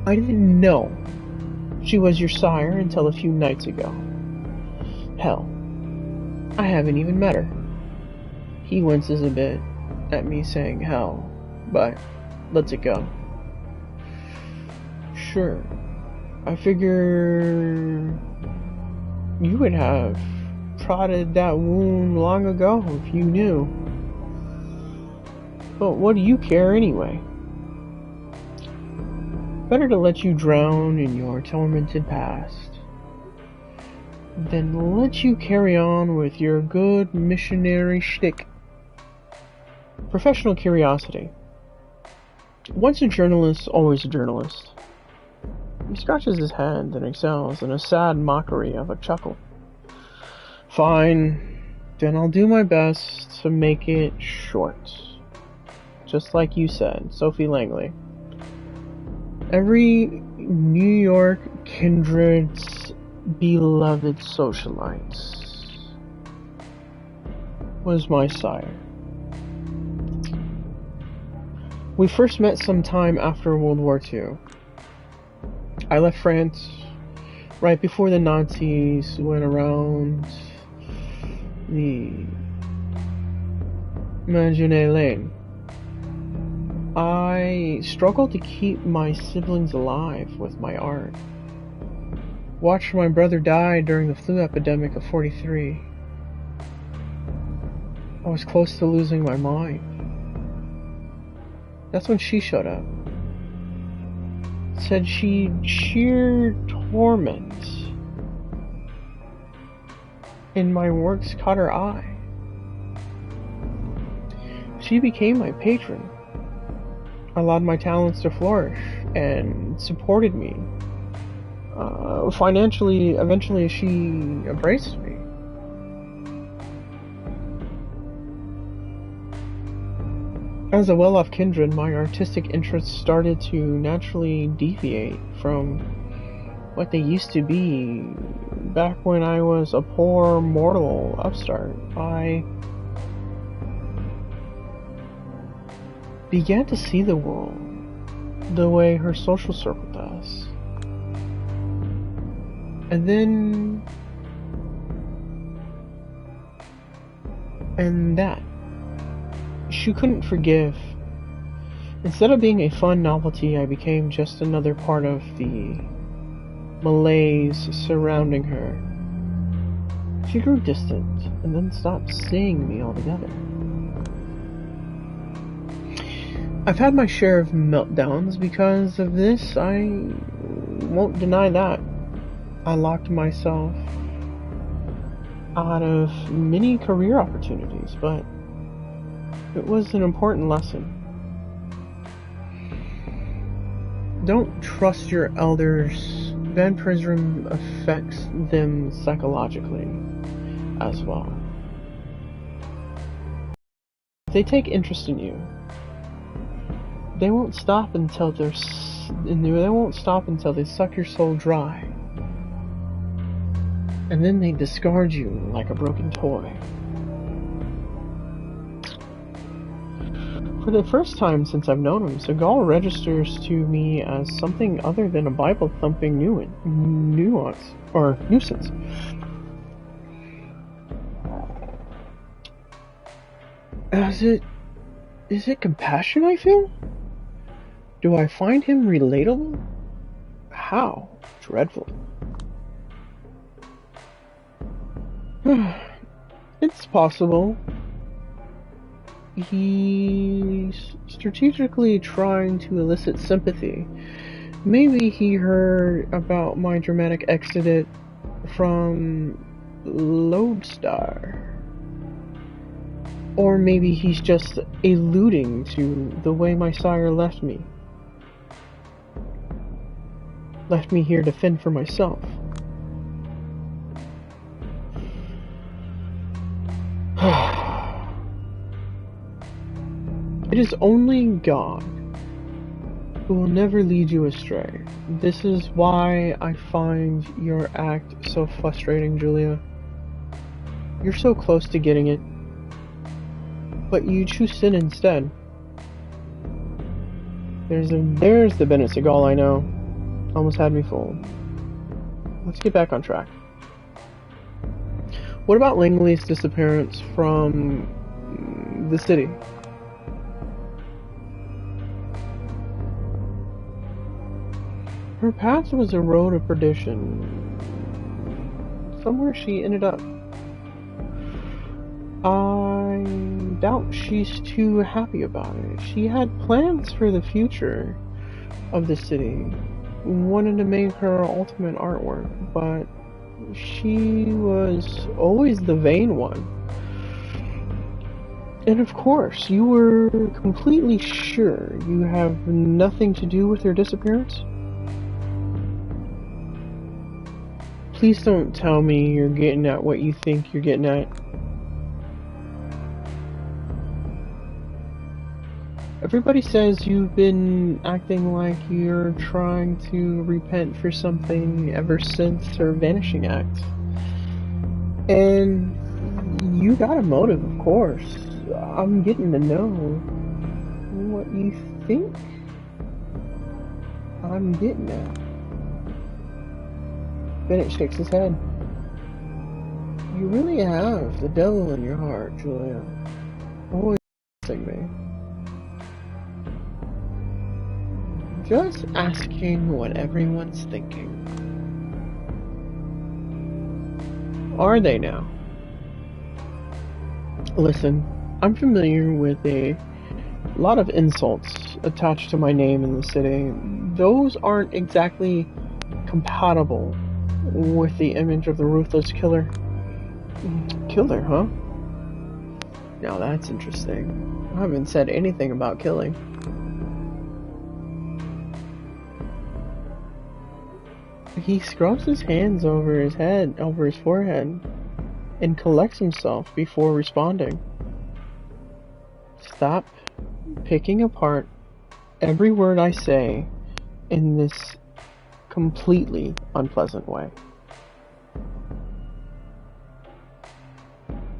I didn't know she was your sire until a few nights ago. Hell, I haven't even met her. He winces a bit at me saying hell, but lets it go. Sure, I figure you would have prodded that wound long ago if you knew. But what do you care anyway? Better to let you drown in your tormented past than let you carry on with your good missionary shtick. Professional curiosity. Once a journalist, always a journalist. He scratches his head and exhales in a sad mockery of a chuckle. Fine, then I'll do my best to make it short. Just like you said, Sophie Langley. Every New York kindred's beloved socialite was my sire. We first met sometime after World War II. I left France right before the Nazis went around the Masquerade lane. I struggled to keep my siblings alive with my art. Watched my brother die during the flu epidemic of '43. I was close to losing my mind. That's when she showed up. Said she'd sheer torment in my works caught her eye. She became my patron, allowed my talents to flourish, and supported me. Financially, eventually she embraced me. As a well-off kindred, my artistic interests started to naturally deviate from what they used to be back when I was a poor mortal upstart. I began to see the world the way her social circle does. And then... that. She couldn't forgive. Instead of being a fun novelty, I became just another part of the malaise surrounding her. She grew distant, and then stopped seeing me altogether. I've had my share of meltdowns because of this, I won't deny that. I locked myself out of many career opportunities, but it was an important lesson. Don't trust your elders. Vampirism affects them psychologically as well. If they take interest in you, they won't stop until they suck your soul dry. And then they discard you like a broken toy. For the first time since I've known him, Seagal registers to me as something other than a Bible-thumping nuisance. Is it compassion I feel? Do I find him relatable? How dreadful. It's possible. He's strategically trying to elicit sympathy. Maybe he heard about my dramatic exodus from Lodestar. Or maybe he's just alluding to the way my sire left me. Left me here to fend for myself. It is only God who will never lead you astray. This is why I find your act so frustrating, Julia. You're so close to getting it, but you choose sin instead. There's the Bennett Seagal I know. Almost had me fooled. Let's get back on track. What about Langley's disappearance from the city? Her path was a road of perdition. Somewhere she ended up. I doubt she's too happy about it. She had plans for the future of the city. Wanted to make her ultimate artwork, but she was always the vain one. And of course, you were completely sure you have nothing to do with her disappearance? Please don't tell me you're getting at what you think you're getting at. Everybody says you've been acting like you're trying to repent for something ever since her vanishing act. And you got a motive, of course. I'm getting to know what you think I'm getting at. Bennett shakes his head. You really have the devil in your heart, Julia. Always me. Just asking what everyone's thinking. Are they now? Listen, I'm familiar with a lot of insults attached to my name in the city. Those aren't exactly compatible with the image of the ruthless killer. Killer, huh? Now that's interesting. I haven't said anything about killing. He scrubs his hands over his forehead, and collects himself before responding. Stop picking apart every word I say in this completely unpleasant way.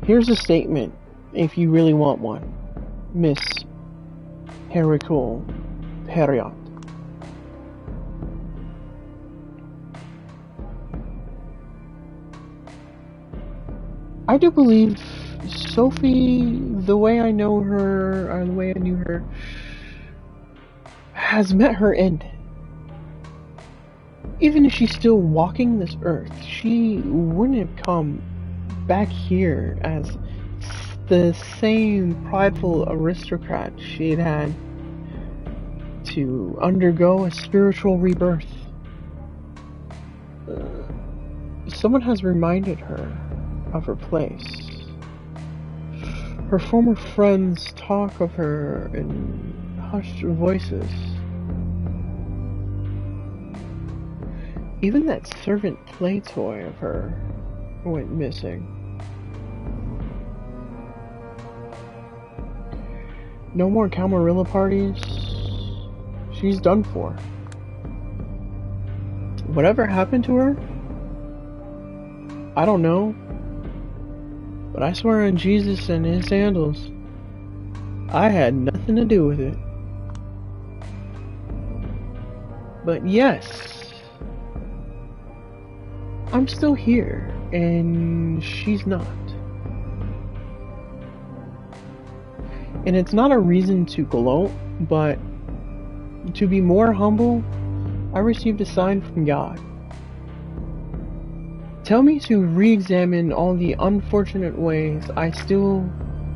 Here's a statement, if you really want one, Miss Hercule Poirot. I do believe Sophie, the way I know her, or the way I knew her, has met her end. Even if she's still walking this earth, she wouldn't have come back here as the same prideful aristocrat she'd had to undergo a spiritual rebirth. Someone has reminded her of her place. Her former friends talk of her in hushed voices. Even that servant play toy of her went missing. No more Camarilla parties. She's done for. Whatever happened to her? I don't know. But I swear on Jesus and his sandals, I had nothing to do with it. But yes, I'm still here, and she's not. And it's not a reason to gloat, but to be more humble, I received a sign from God. Tell me to re-examine all the unfortunate ways I still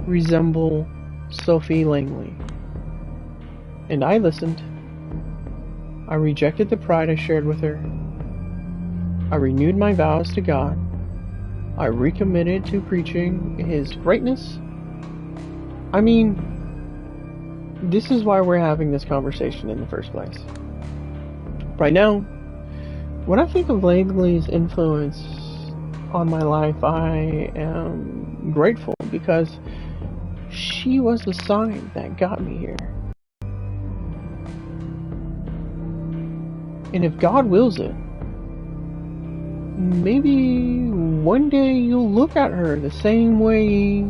resemble Sophie Langley. And I listened. I rejected the pride I shared with her. I renewed my vows to God. I recommitted to preaching His greatness. I mean, this is why we're having this conversation in the first place. Right now, when I think of Langley's influence on my life, I am grateful because she was the sign that got me here. And if God wills it, maybe one day you'll look at her the same way.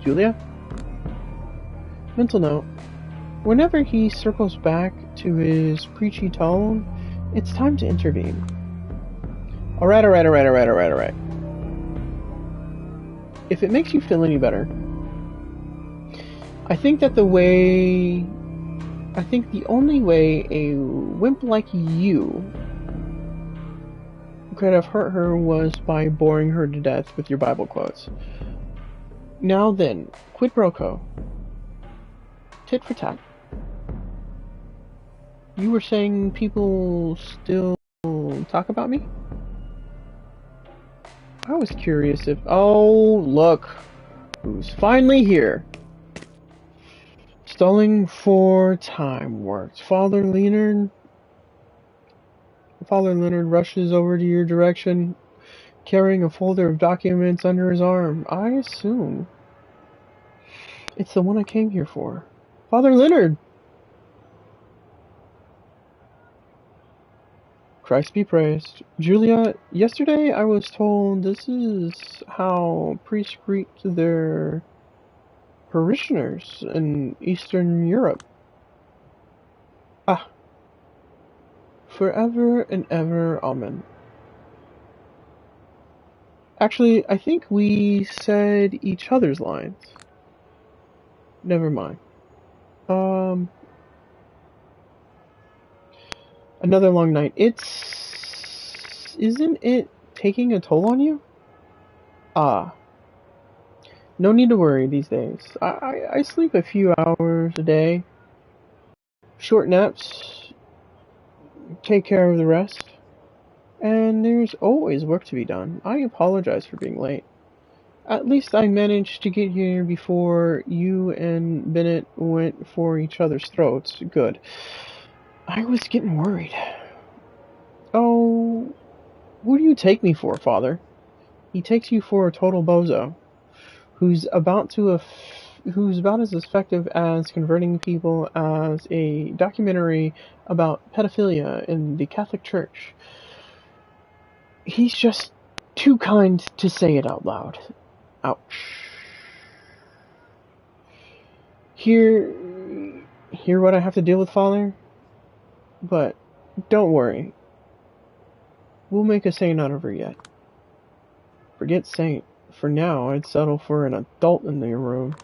Julia? Mental note. Whenever he circles back to his preachy tone, it's time to intervene. Alright. If it makes you feel any better, I think the only way a wimp like you could have hurt her was by boring her to death with your Bible quotes. Now then, quid pro quo. Tit for tat. You were saying people still talk about me? I was curious if... Oh, look. Who's finally here. Stalling for time worked. Father Leonard rushes over to your direction, carrying a folder of documents under his arm. I assume it's the one I came here for. Father Leonard! Christ be praised. Julia, yesterday I was told this is how priests greet their parishioners in Eastern Europe. Ah. Forever and ever, amen. Actually, I think we said each other's lines. Never mind. Another long night. Isn't it taking a toll on you? Ah. No need to worry these days. I sleep a few hours a day. Short naps. Take care of the rest. And there's always work to be done. I apologize for being late. At least I managed to get here before you and Bennett went for each other's throats. Good. I was getting worried. Oh, who do you take me for, Father? He takes you for a total bozo, who's about to who's about as effective as converting people as a documentary about pedophilia in the Catholic Church. He's just too kind to say it out loud. Ouch. Hear what I have to deal with, Father? But don't worry. We'll make a saint out of her yet. Forget saint. For now, I'd settle for an adult in the room.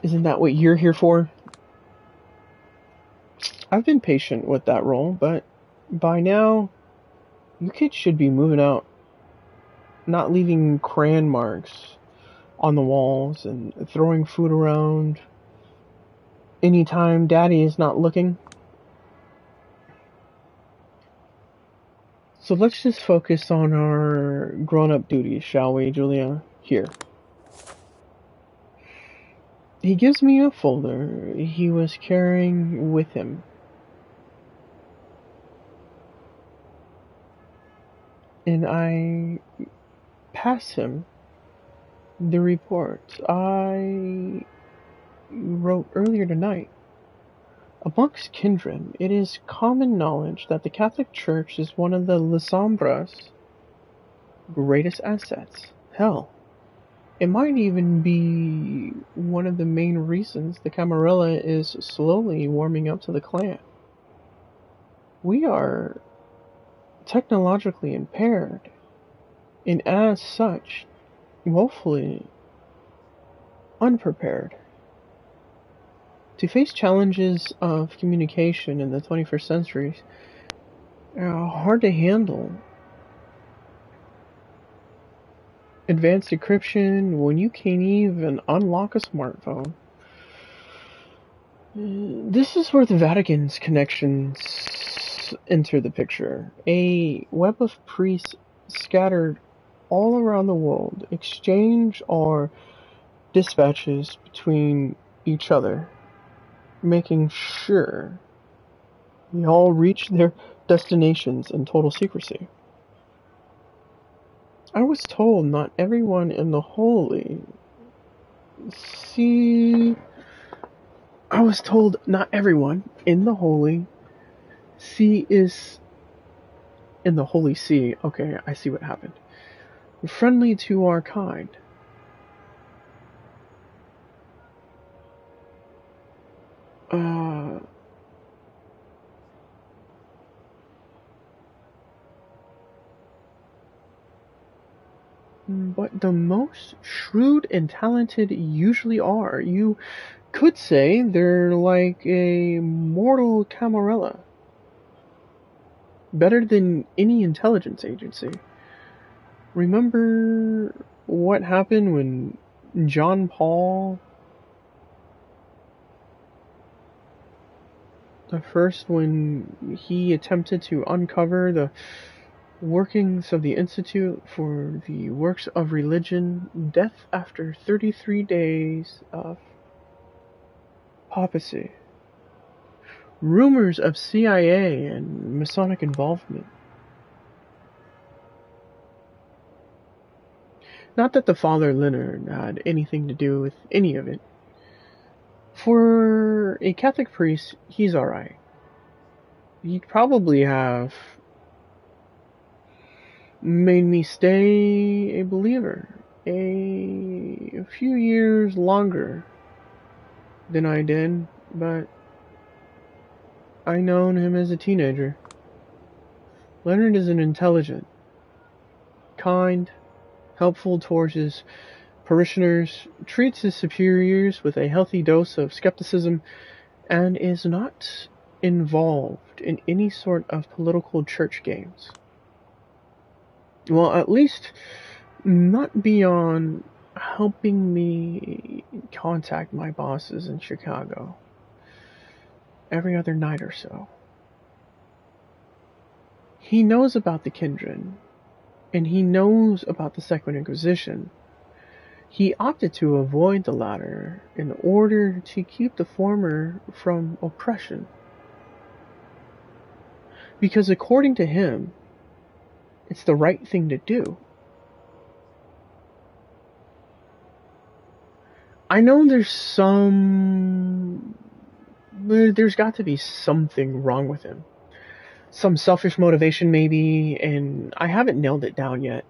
Isn't that what you're here for? I've been patient with that role, but by now, you kids should be moving out. Not leaving crayon marks on the walls and throwing food around anytime Daddy is not looking. So let's just focus on our grown-up duties, shall we, Julia? Here. He gives me a folder he was carrying with him. And I pass him the report I wrote earlier tonight. Amongst kindred, it is common knowledge that the Catholic Church is one of the La Sombra's greatest assets. Hell, it might even be one of the main reasons the Camarilla is slowly warming up to the clan. We are technologically impaired, and as such, woefully unprepared to face challenges of communication in the 21st century. Hard to handle. Advanced encryption when you can't even unlock a smartphone. This is where the Vatican's connections enter the picture. A web of priests scattered all around the world exchange our dispatches between each other, making sure we all reach their destinations in total secrecy. I was told not everyone in the Holy See. I was told not everyone in the Holy See is in the Holy See. Okay, I see what happened. Friendly to our kind. But the most shrewd and talented usually are. You could say they're like a mortal Camarilla. Better than any intelligence agency. Remember what happened when John Paul when he attempted to uncover the workings of the Institute for the Works of Religion, death after 33 days of papacy. Rumors of CIA and Masonic involvement. Not that the Father Leonard had anything to do with any of it. For a Catholic priest, he's alright. He'd probably have made me stay a believer a few years longer than I did, but I known him as a teenager. Leonard is an intelligent, kind, helpful towards his parishioners, treats his superiors with a healthy dose of skepticism, and is not involved in any sort of political church games. Well, at least not beyond helping me contact my bosses in Chicago every other night or so. He knows about the kindred, and he knows about the Second Inquisition, He opted to avoid the latter in order to keep the former from oppression. Because according to him, it's the right thing to do. I know there's got to be something wrong with him. Some selfish motivation maybe, and I haven't nailed it down yet,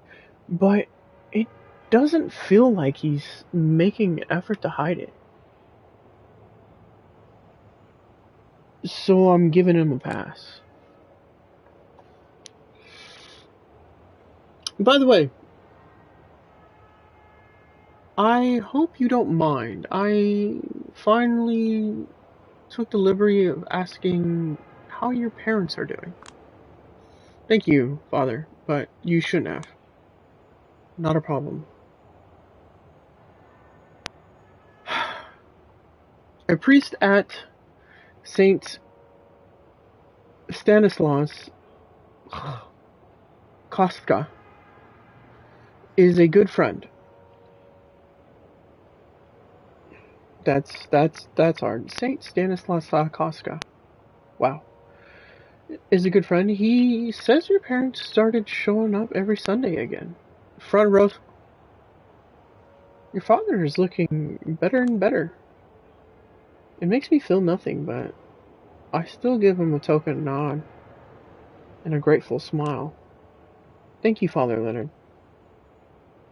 but it doesn't feel like he's making an effort to hide it. So I'm giving him a pass. By the way, I hope you don't mind. I finally took the liberty of asking how your parents are doing. Thank you, Father, but you shouldn't have. Not a problem. A priest at Saint Stanislaus Kostka is a good friend. That's hard. Saint Stanislaus Kostka. Wow. Is a good friend. He says your parents started showing up every Sunday again. Front row. Your father is looking better and better. It makes me feel nothing, but I still give him a token nod and a grateful smile. Thank you, Father Leonard.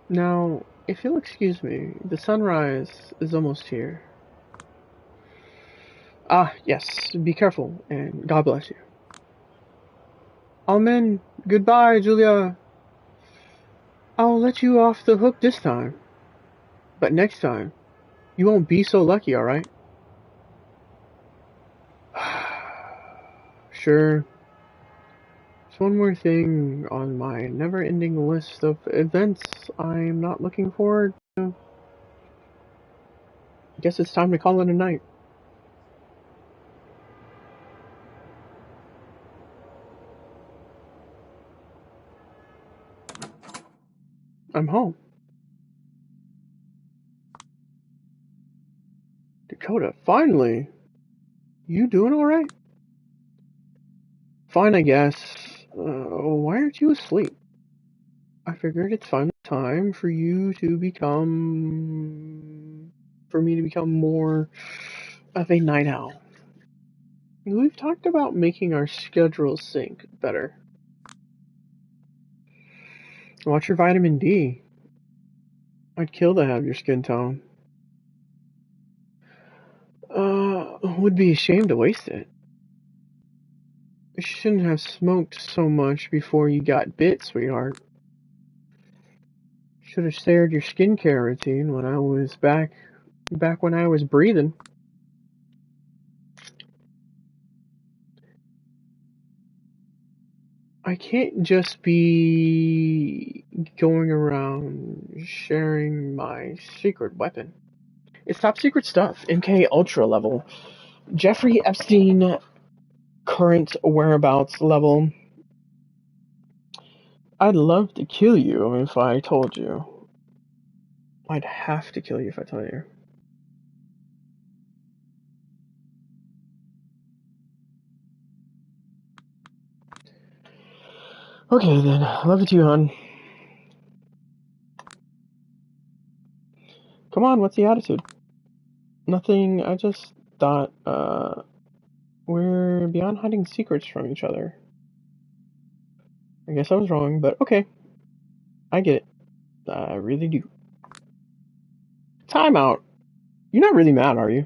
Now, if you'll excuse me, the sunrise is almost here. Ah, yes, be careful, and God bless you. Amen. Goodbye, Julia. I'll let you off the hook this time. But next time, you won't be so lucky, alright? Sure. There's one more thing on my never-ending list of events I'm not looking forward to. I guess it's time to call it a night. I'm home. Dakota, finally! You doing alright? Fine, I guess. Why aren't you asleep? I figured it's finally time for you to become... for me to become more of a night owl. We've talked about making our schedules sync better. Watch your vitamin D. I'd kill to have your skin tone. Would be ashamed to waste it. You shouldn't have smoked so much before you got bit, sweetheart. Should have shared your skincare routine when I was back when I was breathing. I can't just be going around sharing my secret weapon. It's top secret stuff, MK Ultra level. Jeffrey Epstein current whereabouts level. I'd love to kill you if I told you. I'd have to kill you if I told you. Okay then, love you too, hon. Come on, what's the attitude? Nothing, I just thought, we're beyond hiding secrets from each other. I guess I was wrong, but okay. I get it. I really do. Time out. You're not really mad, are you?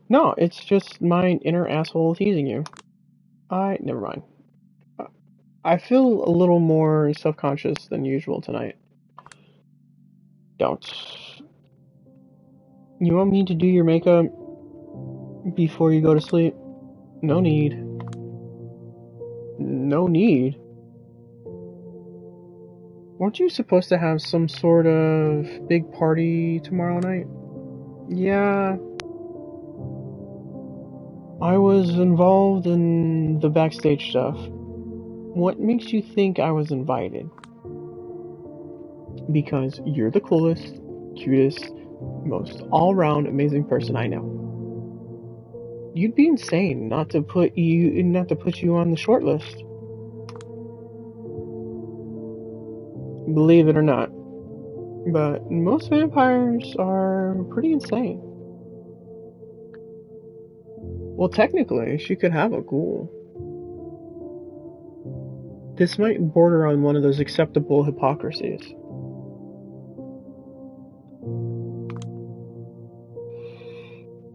No, it's just my inner asshole teasing you. Never mind. I feel a little more self-conscious than usual tonight. Don't. You want me to do your makeup before you go to sleep? No need. No need? Weren't you supposed to have some sort of big party tomorrow night? Yeah. I was involved in the backstage stuff. What makes you think I was invited? because you're the coolest, cutest, most all-round amazing person I know. You'd be insane not to put you on the short list. Believe it or not. But most vampires are pretty insane. Well, technically, she could have a ghoul. This might border on one of those acceptable hypocrisies.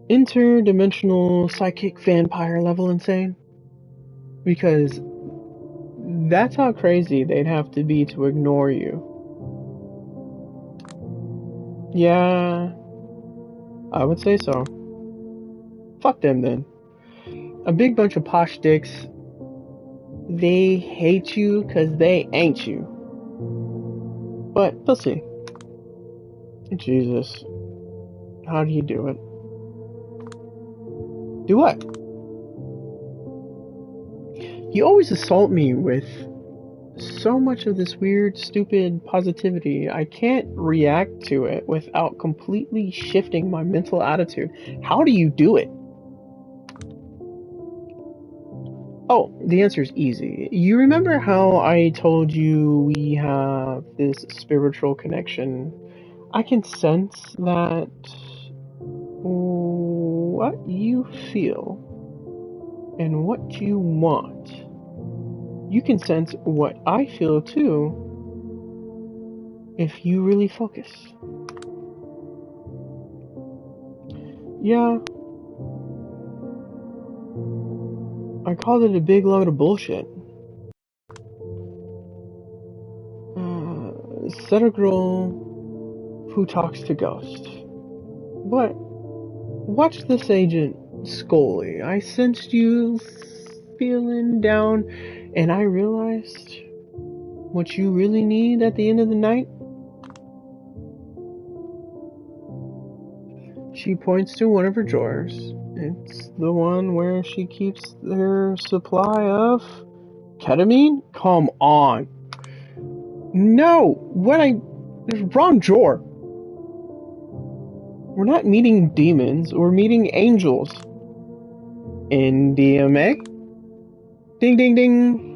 Interdimensional psychic vampire level insane? Because that's how crazy they'd have to be to ignore you. Yeah, I would say so. Fuck them then. A big bunch of posh dicks. They hate you because they ain't you. But they'll see. Jesus. How do you do it? Do what? You always assault me with so much of this weird, stupid positivity. I can't react to it without completely shifting my mental attitude. How do you do it? Oh, the answer is easy. You remember how I told you we have this spiritual connection? I can sense that what you feel and what you want. You can sense what I feel too if you really focus. Yeah. I called it a big load of bullshit. Said a girl who talks to ghosts. But watch this, Agent Scully. I sensed you feeling down, and I realized what you really need at the end of the night. She points to one of her drawers. It's the one where she keeps her supply of ketamine? Come on. No! Wrong drawer. We're not meeting demons, we're meeting angels. NDMA? Ding ding ding.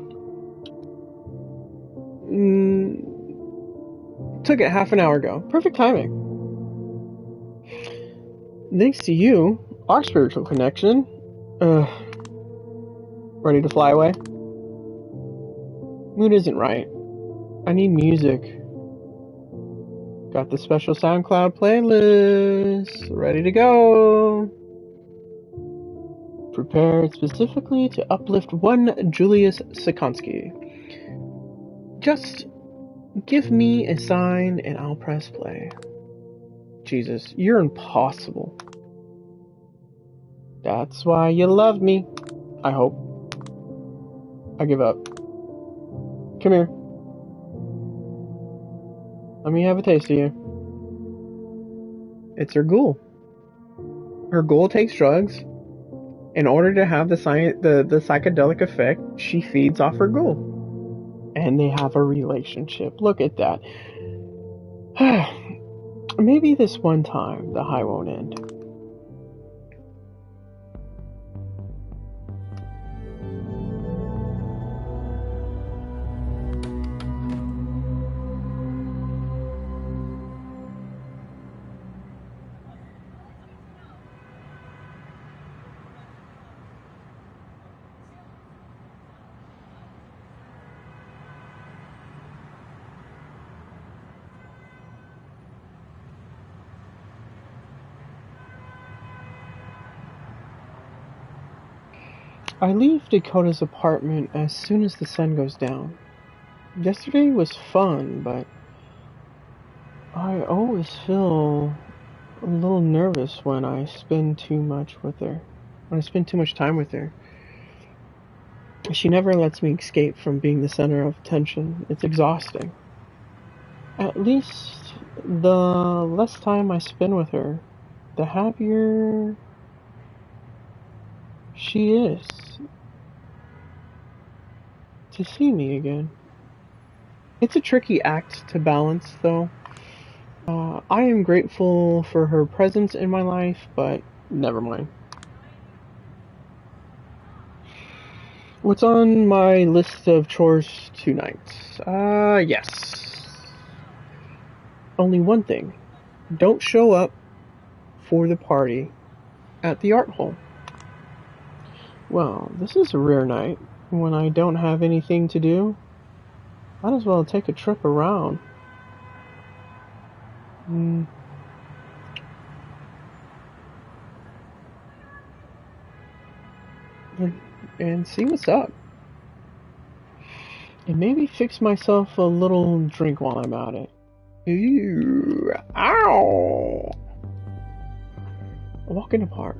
Took it half an hour ago. Perfect timing. Thanks to you, our spiritual connection. Ready to fly away? Mood isn't right. I need music. Got the special SoundCloud playlist ready to go. Prepared specifically to uplift one Julius Sikonsky. Just give me a sign and I'll press play. Jesus, you're impossible. That's why you love me. I hope. I give up. Come here. Let me have a taste of you. It's her ghoul. Her ghoul takes drugs. In order to have the psychedelic effect, she feeds off her ghoul. And they have a relationship. Look at that. Maybe this one time the high won't end. I leave Dakota's apartment as soon as the sun goes down. Yesterday was fun, but I always feel a little nervous when I spend too much time with her. She never lets me escape from being the center of attention. It's exhausting. At least the less time I spend with her, the happier she is to see me again. It's a tricky act to balance, though. I am grateful for her presence in my life, but never mind. What's on my list of chores tonight? Yes. Only one thing. Don't show up for the party at the art hall. Well, this is a rare night when I don't have anything to do. Might as well take a trip around. And see what's up. And maybe fix myself a little drink while I'm at it. Ew, ow! A walk in a park.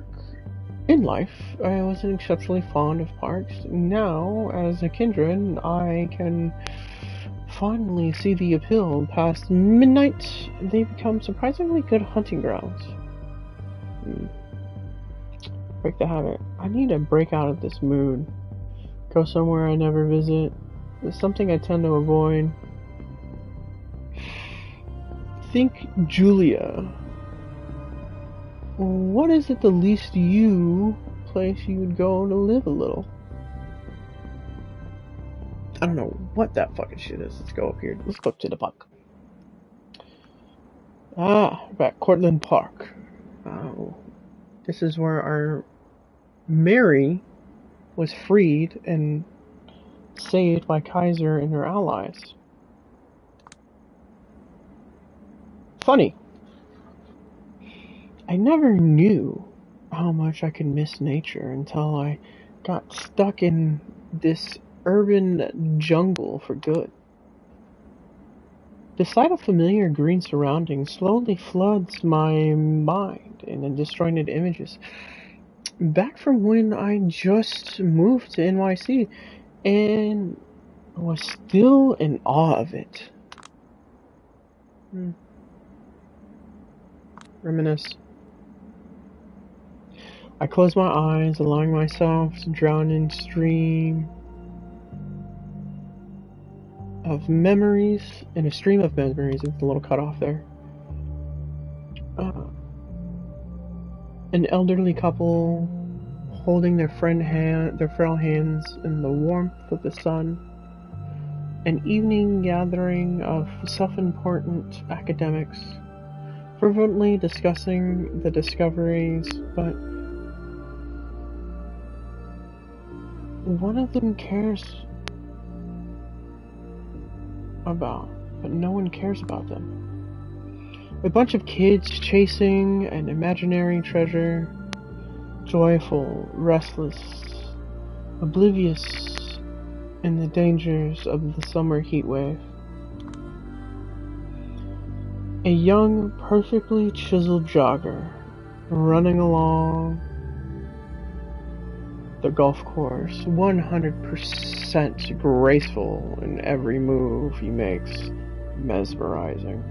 In life, I wasn't exceptionally fond of parks. Now, as a kindred, I can finally see the appeal. Past midnight, they become surprisingly good hunting grounds. Break the habit. I need to break out of this mood. Go somewhere I never visit. It's something I tend to avoid. Think Julia. What is it the least place you would go to live a little? I don't know what that fucking shit is. Let's go up here. Let's go up to the park. Back Cortlandt Park. Oh, this is where our Mary was freed and saved by Kaiser and her allies. Funny. I never knew how much I could miss nature until I got stuck in this urban jungle for good. The sight of familiar green surroundings slowly floods my mind in disjointed images. Back from when I just moved to NYC and was still in awe of it. Reminisce. I close my eyes, allowing myself to drown in a stream of memories, with a little cutoff there. An elderly couple holding their frail hands in the warmth of the sun. An evening gathering of self-important academics, fervently discussing the discoveries, but one of them cares about, but no one cares about them. A bunch of kids chasing an imaginary treasure, joyful, restless, oblivious in the dangers of the summer heat wave. A young, perfectly chiseled jogger running along the golf course, 100% graceful in every move he makes, mesmerizing.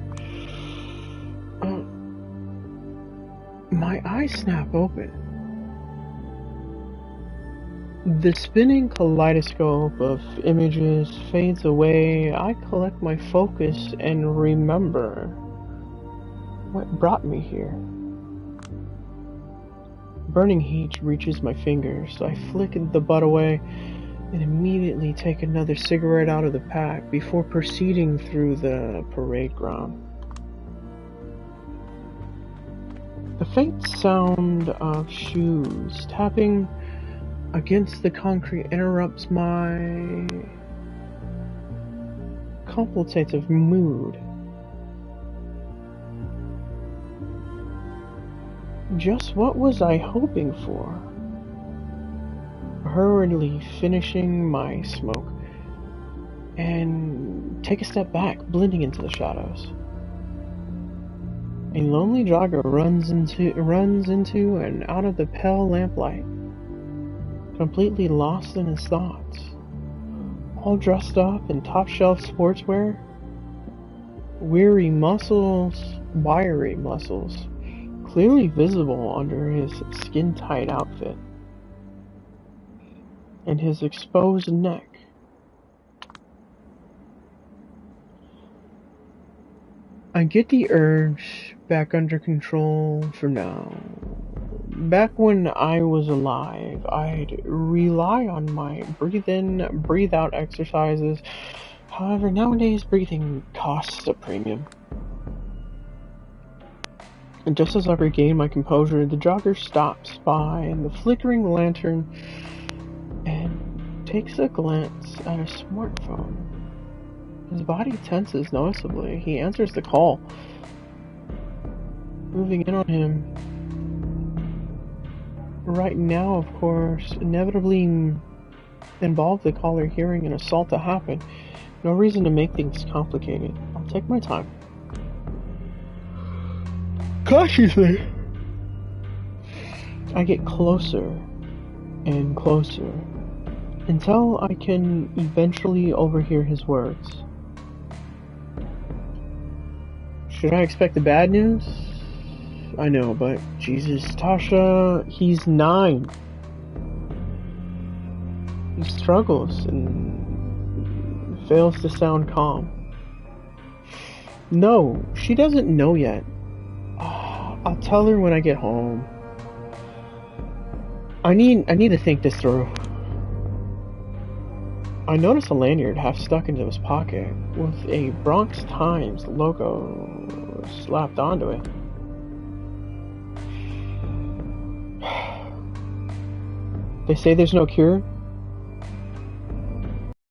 My eyes snap open. The spinning kaleidoscope of images fades away. I collect my focus and remember what brought me here. Burning heat reaches my fingers. I flick the butt away and immediately take another cigarette out of the pack before proceeding through the parade ground. The faint sound of shoes tapping against the concrete interrupts my contemplative mood. Just what was I hoping for? Hurriedly finishing my smoke and take a step back, blending into the shadows. A lonely jogger runs into and out of the pale lamplight, completely lost in his thoughts. All dressed up in top-shelf sportswear, wiry muscles, clearly visible under his skin-tight outfit, and his exposed neck. I get the urge back under control for now. Back when I was alive, I'd rely on my breathe in, breathe out exercises. However, nowadays breathing costs a premium. And just as I regain my composure, the jogger stops by the flickering lantern and takes a glance at a smartphone. His body tenses noticeably. He answers the call. Moving in on him. Right now, of course, inevitably involve the caller hearing an assault to happen. No reason to make things complicated. I'll take my time. Cautiously, I get closer and closer until I can eventually overhear his words. Should I expect the bad news? I know, but Jesus, Tasha, he's 9. He struggles and fails to sound calm. No, she doesn't know yet. I'll tell her when I get home. I need to think this through. I notice a lanyard half stuck into his pocket with a Bronx Times logo slapped onto it. They say there's no cure?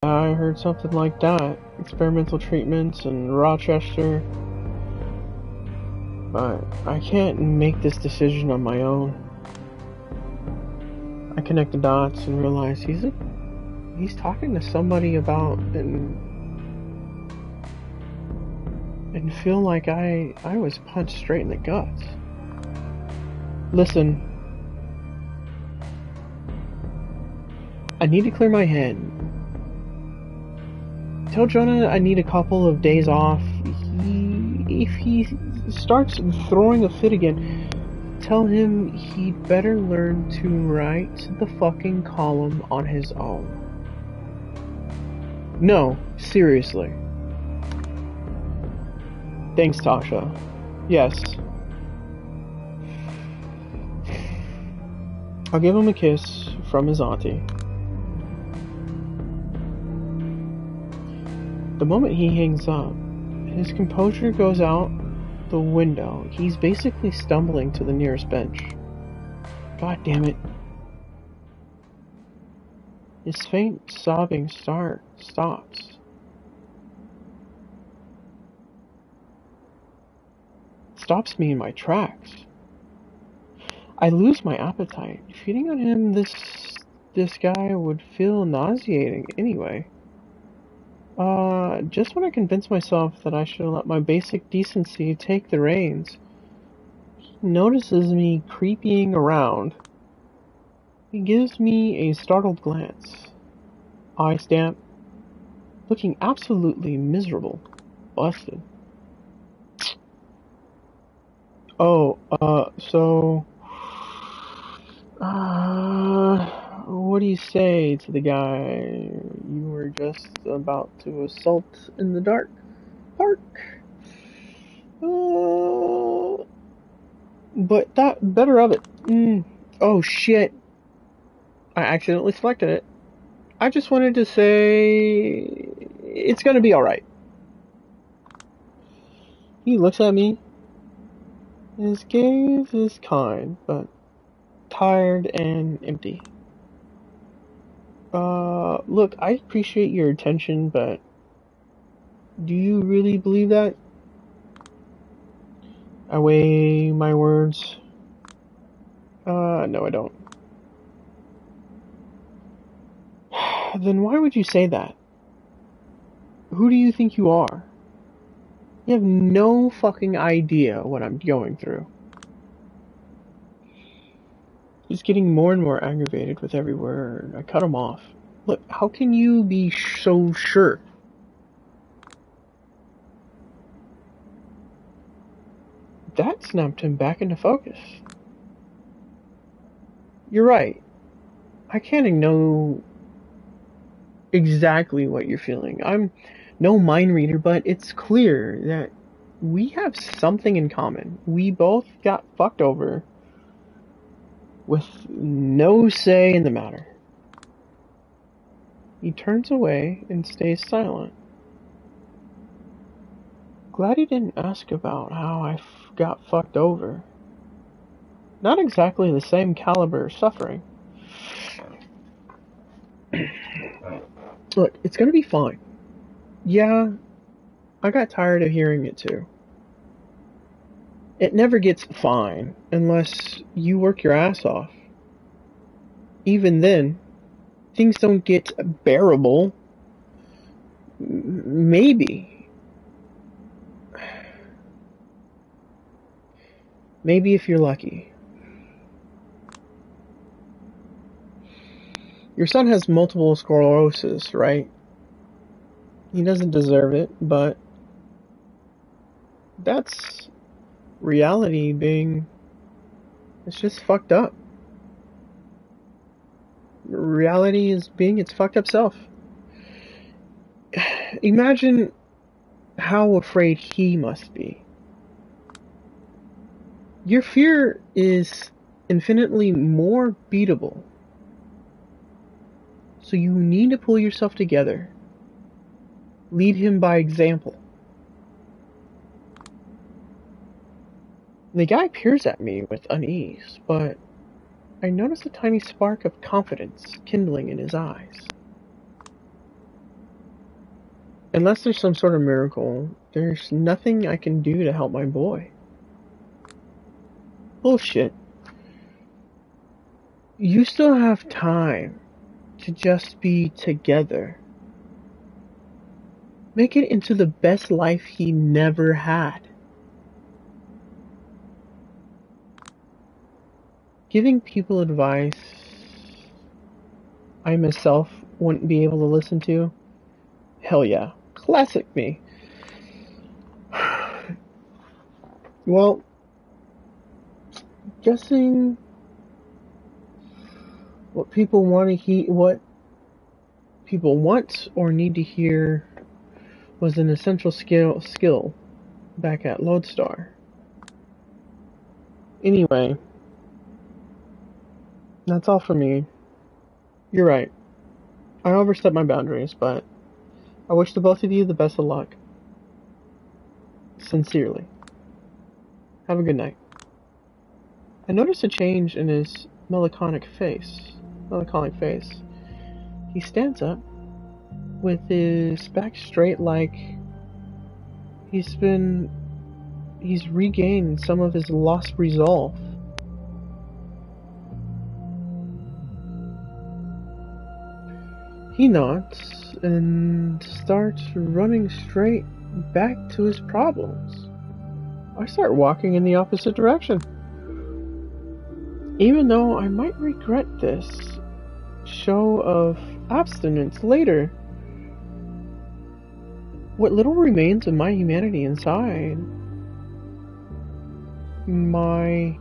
I heard something like that. Experimental treatments in Rochester. But I can't make this decision on my own. I connect the dots and realize he's talking to somebody about and feel like I was punched straight in the guts. Listen. I need to clear my head. Tell Jonah I need a couple of days off. If he starts throwing a fit again, tell him he'd better learn to write the fucking column on his own. No, seriously. Thanks, Tasha. Yes. I'll give him a kiss from his auntie. The moment he hangs up, his composure goes out the window. He's basically stumbling to the nearest bench. God damn it. His faint sobbing stops. Stops me in my tracks. I lose my appetite. Feeding on him, this guy would feel nauseating anyway. Just when I convince myself that I should let my basic decency take the reins, he notices me creeping around. He gives me a startled glance. Eye stamp. Looking absolutely miserable. Busted. Oh, what do you say to the guy you were just about to assault in the dark park? But that better of it. Oh shit. I accidentally selected it. I just wanted to say it's gonna be alright. He looks at me. His gaze is kind, but tired and empty. Look, I appreciate your attention, but do you really believe that? I weigh my words. No, I don't. Then why would you say that? Who do you think you are? You have no fucking idea what I'm going through. He's getting more and more aggravated with every word. I cut him off. Look, how can you be so sure? That snapped him back into focus. You're right. I can't know exactly what you're feeling. I'm no mind reader, but it's clear that we have something in common. We both got fucked over with no say in the matter. He turns away and stays silent. Glad he didn't ask about how I got fucked over. Not exactly the same caliber of suffering. Look, it's gonna be fine. Yeah, I got tired of hearing it too. It never gets fine unless you work your ass off. Even then, things don't get bearable. Maybe. Maybe if you're lucky. Your son has multiple sclerosis, right? He doesn't deserve it, but that's reality being... It's just fucked up. Reality is being its fucked up self. Imagine how afraid he must be. Your fear is infinitely more beatable. So you need to pull yourself together. Lead him by example. The guy peers at me with unease, but I notice a tiny spark of confidence kindling in his eyes. Unless there's some sort of miracle, there's nothing I can do to help my boy. Bullshit. You still have time to just be together. Make it into the best life he never had. Giving people advice I myself wouldn't be able to listen to? Hell yeah. Classic me. Well, guessing what people want to hear, what people want or need to hear was an essential skill back at Lodestar. Anyway, that's all for me. You're right. I overstepped my boundaries, but I wish the both of you the best of luck. Sincerely. Have a good night. I noticed a change in his melancholic face. He stands up with his back straight like he's regained some of his lost resolve. He nods and starts running straight back to his problems. I start walking in the opposite direction. Even though I might regret this show of abstinence later, what little remains of my humanity inside, my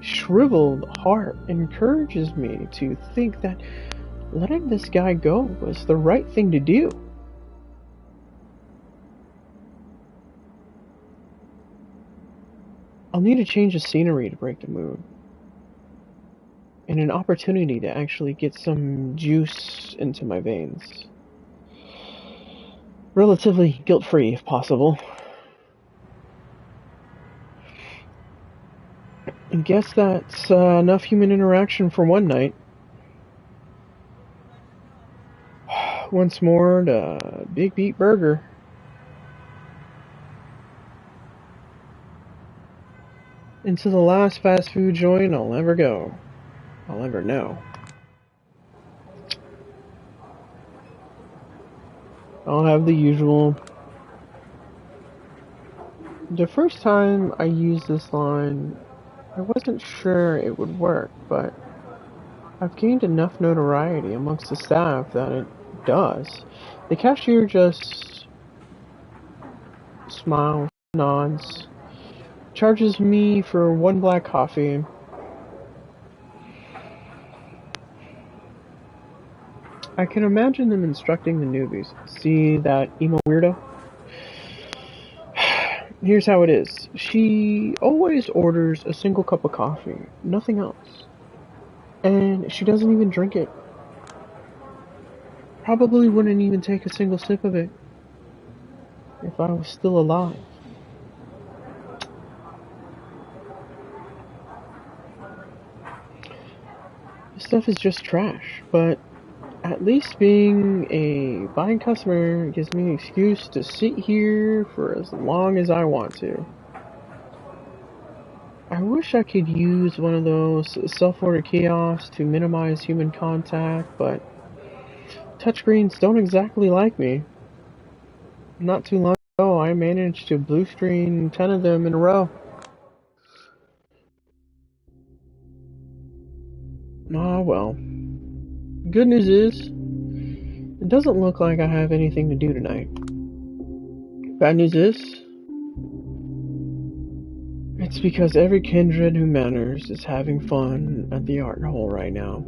shriveled heart encourages me to think that letting this guy go was the right thing to do. I'll need a change of scenery to break the mood. And an opportunity to actually get some juice into my veins. Relatively guilt-free, if possible. I guess that's enough human interaction for one night. Once more to Big Beat Burger. Into the last fast food joint I'll ever go. I'll ever know. I'll have the usual. The first time I used this line, I wasn't sure it would work, but I've gained enough notoriety amongst the staff that it does. The cashier just smiles, nods, charges me for one black coffee. I can imagine them instructing the newbies. See that emo weirdo? Here's how it is. She always orders a single cup of coffee, nothing else. And she doesn't even drink it. Probably wouldn't even take a single sip of it if I was still alive. This stuff is just trash, but at least being a buying customer gives me an excuse to sit here for as long as I want to. I wish I could use one of those self-order kiosks to minimize human contact, but touchscreens don't exactly like me. Not too long ago, I managed to blue screen 10 of them in a row. Ah, well. Good news is, it doesn't look like I have anything to do tonight. Bad news is, it's because every kindred who matters is having fun at the art hole right now.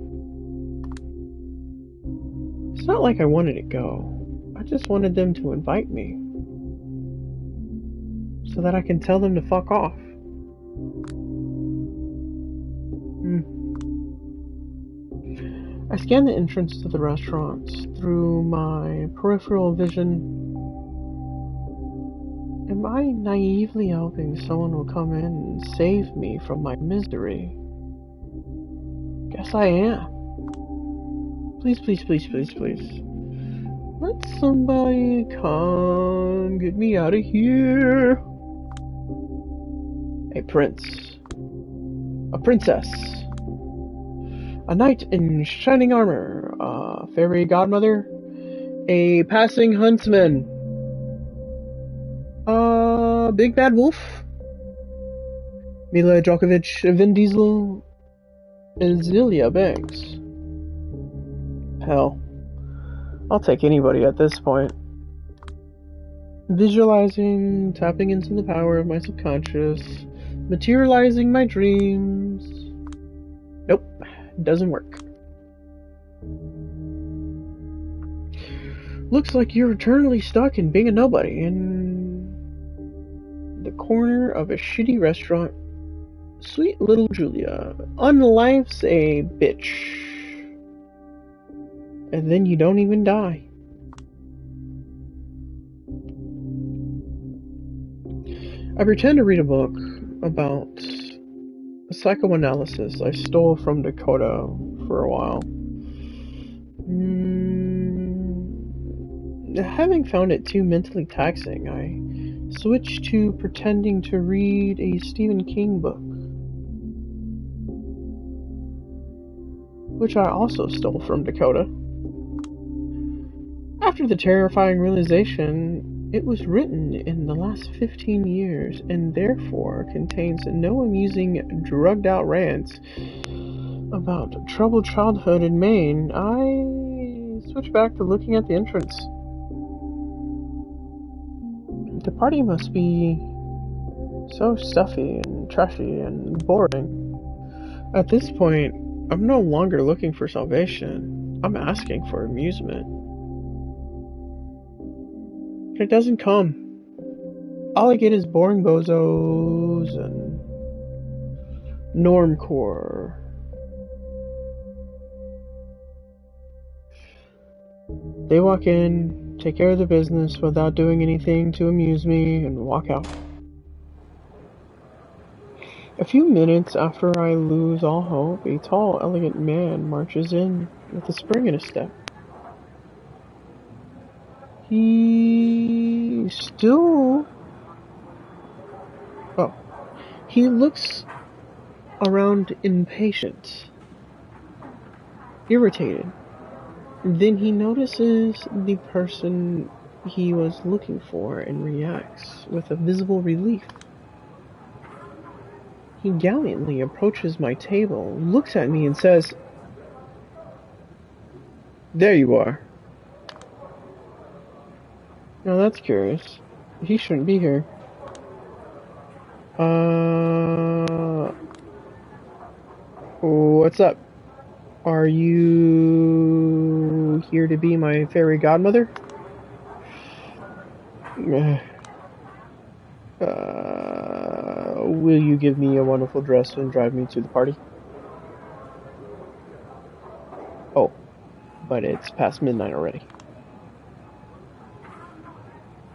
It's not like I wanted to go. I just wanted them to invite me. So that I can tell them to fuck off. I scanned the entrance to the restaurant through my peripheral vision. Am I naively hoping someone will come in and save me from my misery? Guess I am. Please, please, please, please, please. Let somebody come get me out of here. A prince. A princess. A knight in shining armor. A fairy godmother. A passing huntsman. Big Bad Wolf. Mila Djokovic, Vin Diesel, Azealia Banks. Hell, I'll take anybody at this point. Visualizing, tapping into the power of my subconscious, materializing my dreams. Nope, doesn't work. Looks like you're eternally stuck in being a nobody in the corner of a shitty restaurant. Sweet little Julia unlifes a bitch. And then you don't even die. I pretend to read a book about psychoanalysis I stole from Dakota for a while. Having found it too mentally taxing, I switched to pretending to read a Stephen King book, which I also stole from Dakota. After the terrifying realization, it was written in the last 15 years and therefore contains no amusing, drugged-out rants about troubled childhood in Maine, I switched back to looking at the entrance. The party must be so stuffy and trashy and boring. At this point, I'm no longer looking for salvation. I'm asking for amusement. It doesn't come. All I get is boring bozos and normcore. They walk in, take care of their business without doing anything to amuse me, and walk out. A few minutes after I lose all hope, a tall, elegant man marches in with a spring in his step. He looks around impatient, irritated. Then he notices the person he was looking for and reacts with a visible relief. He gallantly approaches my table, looks at me and says, "There you are." Now that's curious. He shouldn't be here. What's up? Are you here to be my fairy godmother? Will you give me a wonderful dress and drive me to the party? Oh, but it's past midnight already.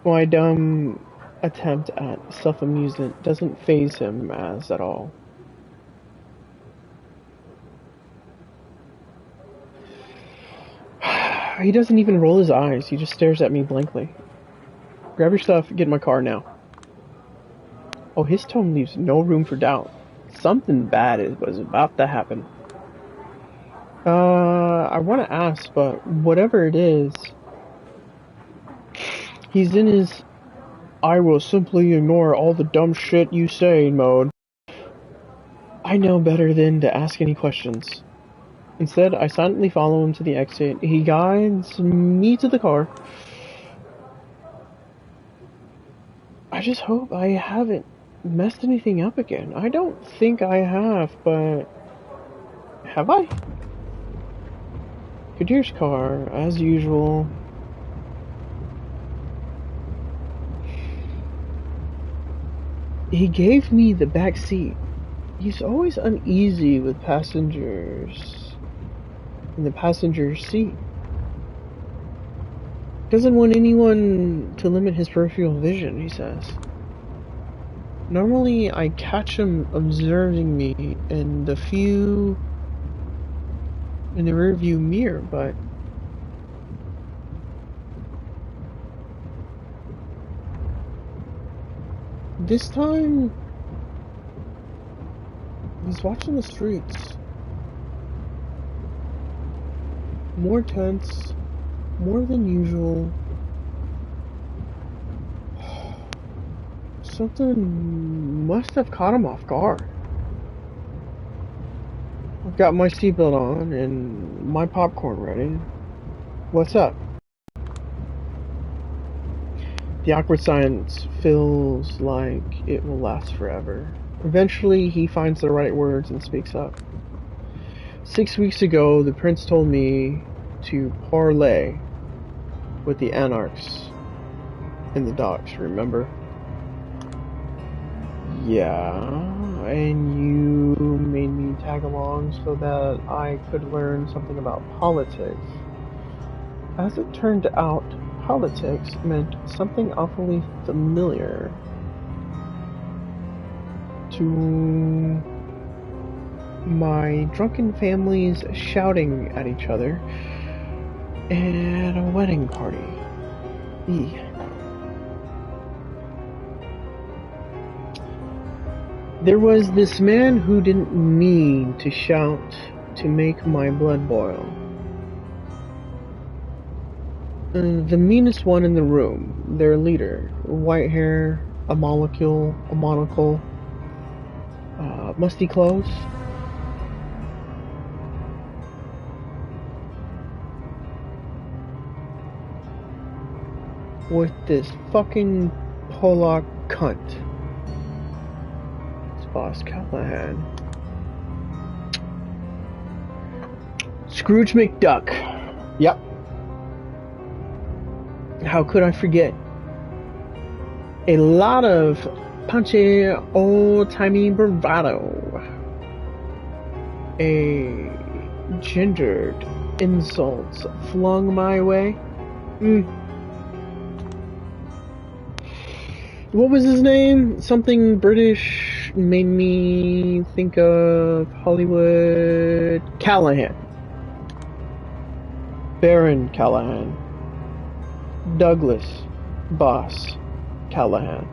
My dumb attempt at self-amusement doesn't faze him as at all. He doesn't even roll his eyes, he just stares at me blankly. Grab your stuff, get in my car now. Oh, his tone leaves no room for doubt. Something bad was about to happen. I want to ask, but whatever it is, he's in his I will simply ignore all the dumb shit you say mode. I know better than to ask any questions. Instead, I silently follow him to the exit. He guides me to the car. I just hope I haven't messed anything up again. I don't think I have, but... have I? Kadir's car, as usual. He gave me the back seat. He's always uneasy with passengers in the passenger seat. Doesn't want anyone to limit his peripheral vision, he says. Normally, I catch him observing me in the rearview mirror, but this time he's watching the streets. More tense, more than usual. Something must have caught him off guard. I've got my seatbelt on and my popcorn ready. What's up? The awkward silence feels like it will last forever. Eventually, he finds the right words and speaks up. 6 weeks ago, the prince told me to parley with the anarchs in the docks, remember? Yeah, and you made me tag along so that I could learn something about politics. As it turned out, politics meant something awfully familiar to my drunken families shouting at each other at a wedding party. There was this man who didn't mean to shout to make my blood boil. The meanest one in the room, their leader, white hair, a monocle, musty clothes. With this fucking Pollock cunt. It's Boss Callahan. Scrooge McDuck. Yep. How could I forget? A lot of punchy, old-timey bravado. A gendered insults flung my way. What was his name? Something British made me think of Hollywood. Callahan. Baron Callahan. Douglas Boss Callahan.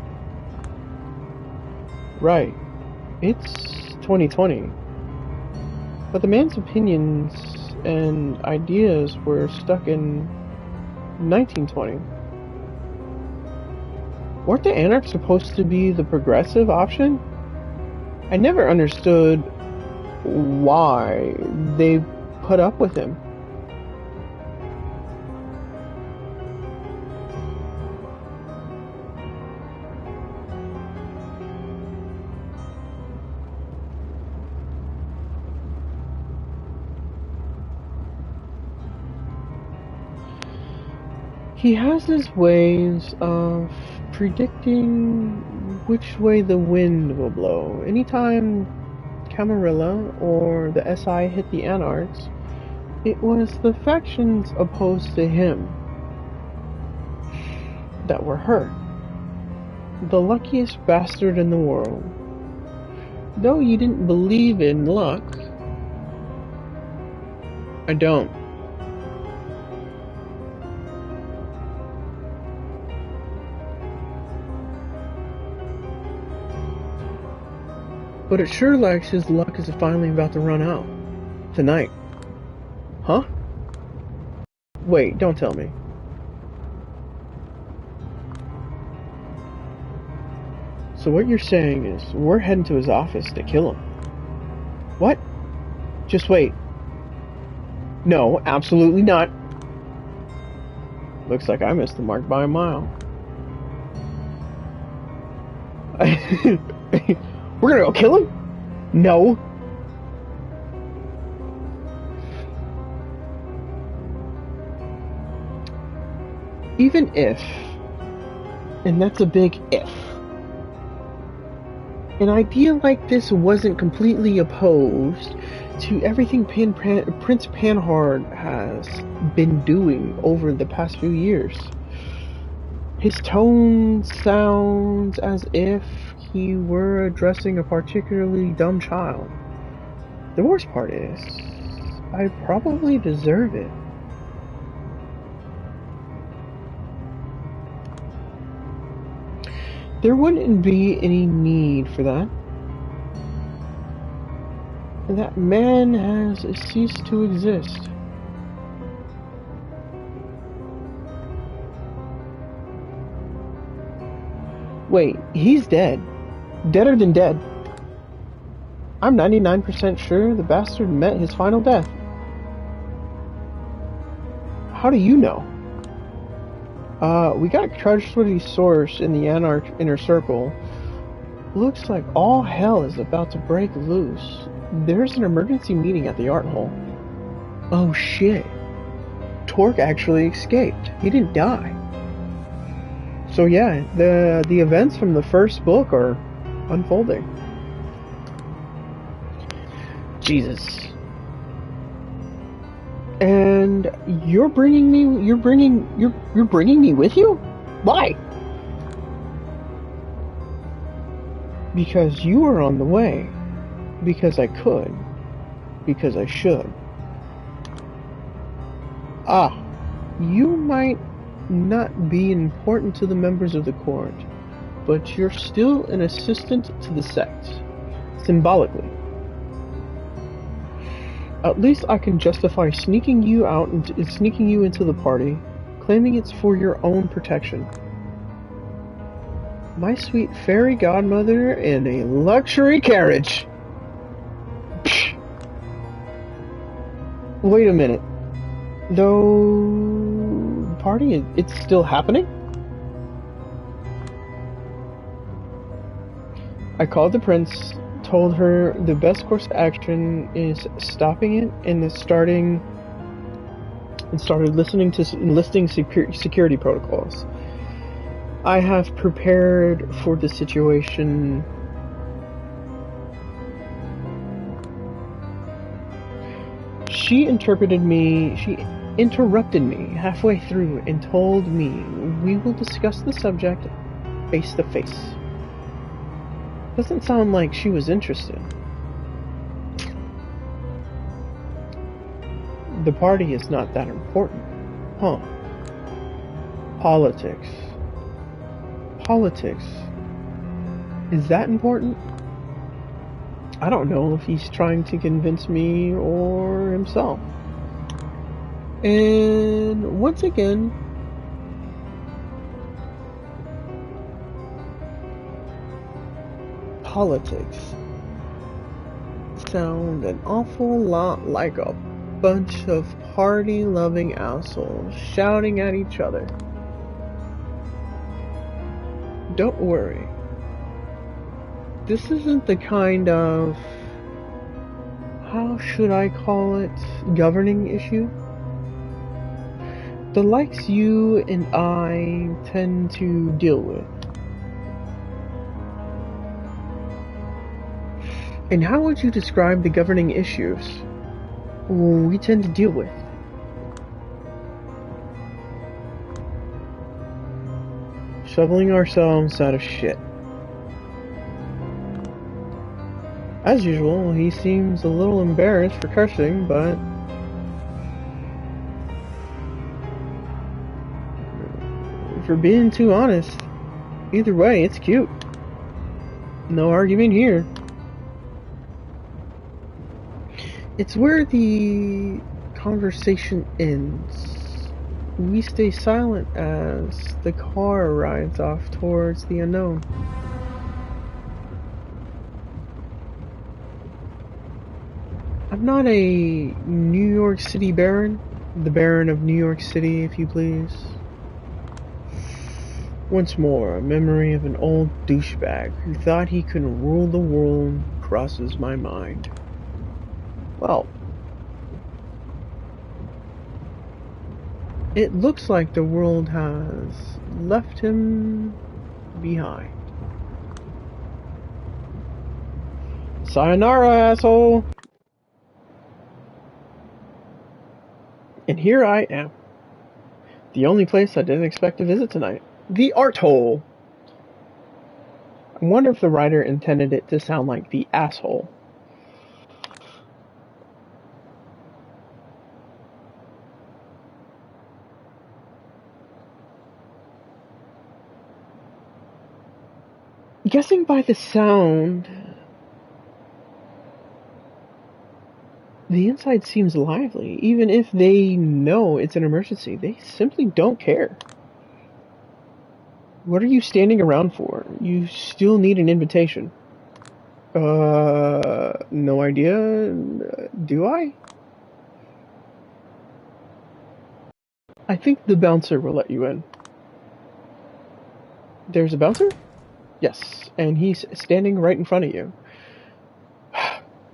Right. It's 2020. But the man's opinions and ideas were stuck in 1920. Weren't the anarchs supposed to be the progressive option? I never understood why they put up with him. He has his ways of predicting which way the wind will blow. Anytime Camarilla or the SI hit the Anarchs, it was the factions opposed to him that were hurt. The luckiest bastard in the world. Though you didn't believe in luck, I don't. But it sure likes his luck is finally about to run out. Tonight. Huh? Wait, don't tell me. So what you're saying is, we're heading to his office to kill him. What? Just wait. No, absolutely not. Looks like I missed the mark by a mile. We're gonna go kill him? No. Even if, and that's a big if, an idea like this wasn't completely opposed to everything Prince Panhard has been doing over the past few years. His tone sounds as if he were addressing a particularly dumb child. The worst part is, I probably deserve it. There wouldn't be any need for that. That man has ceased to exist. Wait, he's dead. Deader than dead. I'm 99% sure the bastard met his final death. How do you know? We got a trustworthy source in the Anarch inner circle. Looks like all hell is about to break loose. There's an emergency meeting at the art hall. Oh shit. Torque actually escaped. He didn't die. So yeah, the events from the first book are unfolding. Jesus. And you're bringing me with you? Why? Because you are on the way. Because I could. Because I should. Ah, you might not be important to the members of the court, but you're still an assistant to the sect. Symbolically. At least I can justify sneaking you out and sneaking you into the party, claiming it's for your own protection. My sweet fairy godmother in a luxury carriage. Psh. Wait a minute. Though the party, it's still happening? I called the prince. Told her the best course of action is stopping it and started enlisting security protocols. I have prepared for the situation. She interrupted me halfway through and told me we will discuss the subject face to face. Doesn't sound like she was interested. The party is not that important. Huh. Politics. Politics. Is that important? I don't know if he's trying to convince me or himself. And once again, politics sound an awful lot like a bunch of party-loving assholes shouting at each other. Don't worry. This isn't the kind of, how should I call it, governing issue. The likes you and I tend to deal with. And how would you describe the governing issues we tend to deal with? Shoveling ourselves out of shit. As usual, he seems a little embarrassed for cursing, but for being too honest, either way, it's cute. No argument here. It's where the conversation ends. We stay silent as the car rides off towards the unknown. I'm not a New York City baron. The Baron of New York City, if you please. Once more, a memory of an old douchebag who thought he could rule the world crosses my mind. Well, it looks like the world has left him behind. Sayonara, asshole! And here I am. The only place I didn't expect to visit tonight. The Art Hole! I wonder if the writer intended it to sound like the asshole. Guessing by the sound, the inside seems lively. Even if they know it's an emergency, they simply don't care. What are you standing around for? You still need an invitation. No idea. Do I? I think the bouncer will let you in. There's a bouncer? Yes, and he's standing right in front of you.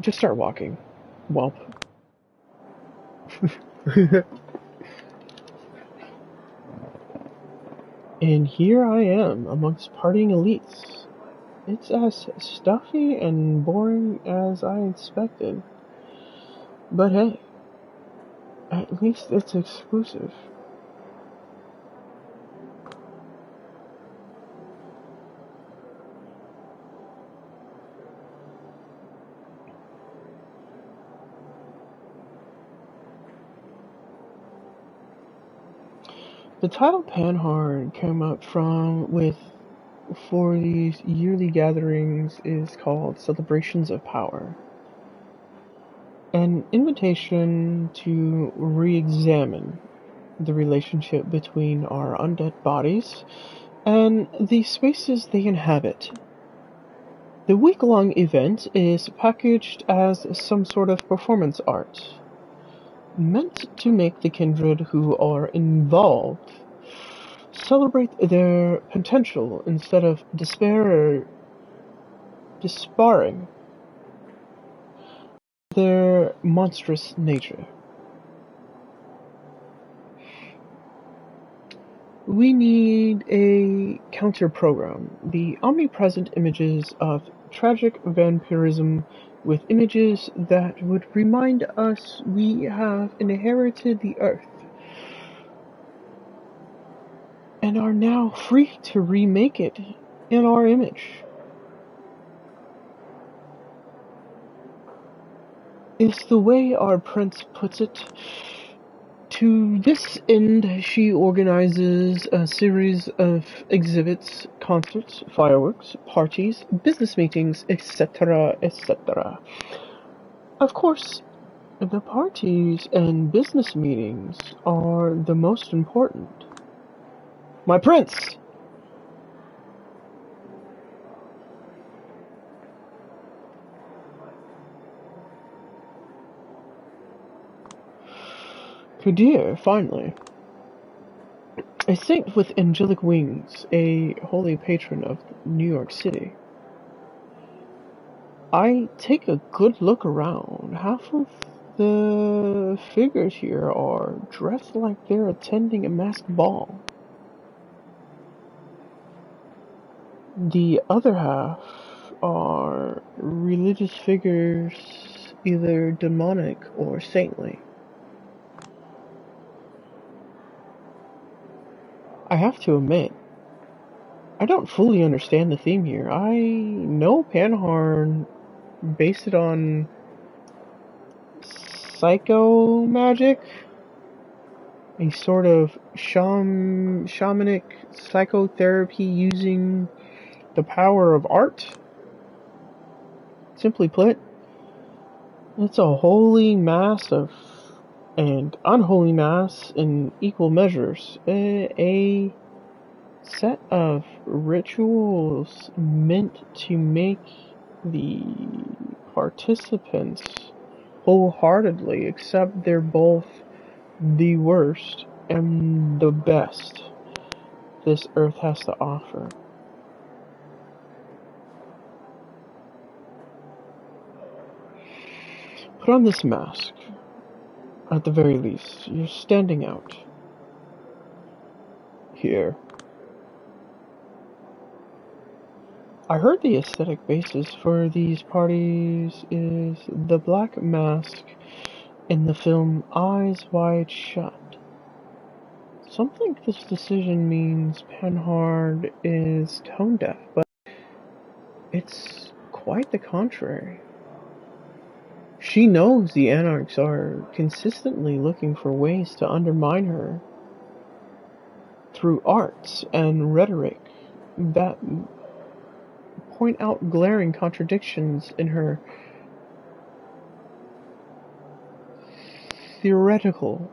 Just start walking, whelp. And here I am, amongst partying elites. It's as stuffy and boring as I expected. But hey, at least it's exclusive. The title Panhard came up for these yearly gatherings is called Celebrations of Power. An invitation to re-examine the relationship between our undead bodies and the spaces they inhabit. The week-long event is packaged as some sort of performance art, meant to make the kindred who are involved celebrate their potential instead of despairing their monstrous nature. We need a counter-program. The omnipresent images of tragic vampirism with images that would remind us we have inherited the earth and are now free to remake it in our image. It's the way our prince puts it. To this end, she organizes a series of exhibits, concerts, fireworks, parties, business meetings, etc., etc. Of course, the parties and business meetings are the most important. My prince! Kadir, finally. A saint with angelic wings, a holy patron of New York City. I take a good look around. Half of the figures here are dressed like they're attending a masked ball. The other half are religious figures, either demonic or saintly. I have to admit, I don't fully understand the theme here. I know Panhard based it on psycho magic, a sort of shamanic psychotherapy using the power of art. Simply put, it's a holy mass of and unholy mass in equal measures. A set of rituals meant to make the participants wholeheartedly accept they're both the worst and the best this earth has to offer. Put on this mask. At the very least, you're standing out. Here. I heard the aesthetic basis for these parties is the black mask in the film Eyes Wide Shut. Some think this decision means Panhard is tone deaf, but it's quite the contrary. She knows the Anarchs are consistently looking for ways to undermine her through arts and rhetoric that point out glaring contradictions in her theoretical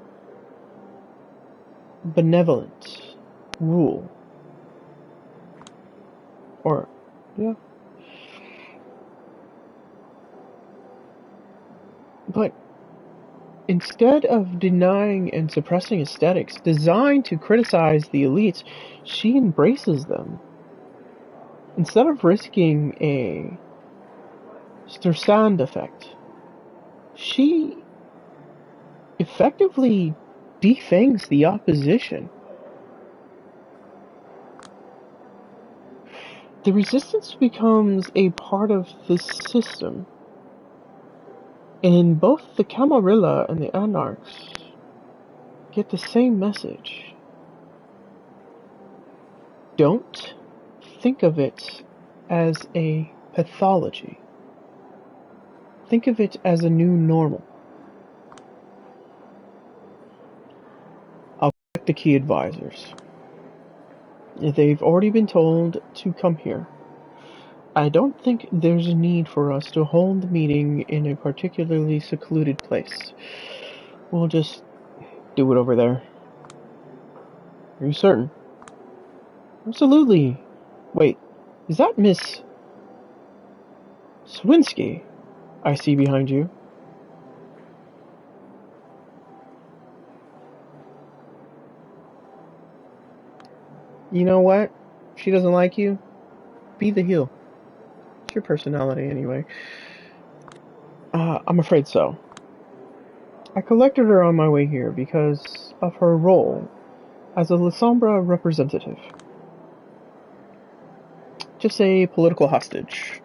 benevolent rule. Or, yeah. But instead of denying and suppressing aesthetics designed to criticize the elites, she embraces them. Instead of risking a Streisand effect, she effectively defangs the opposition. The resistance becomes a part of the system, and both the Camarilla and the Anarchs get the same message. Don't think of it as a pathology. Think of it as a new normal. I'll check the key advisors. They've already been told to come here. I don't think there's a need for us to hold the meeting in a particularly secluded place. We'll just do it over there. Are you certain? Absolutely. Wait, is that Miss Swinsky I see behind you? You know what? She doesn't like you. Be the heel. It's your personality anyway. I'm afraid so. I collected her on my way here because of her role as a La Sombra representative. Just a political hostage.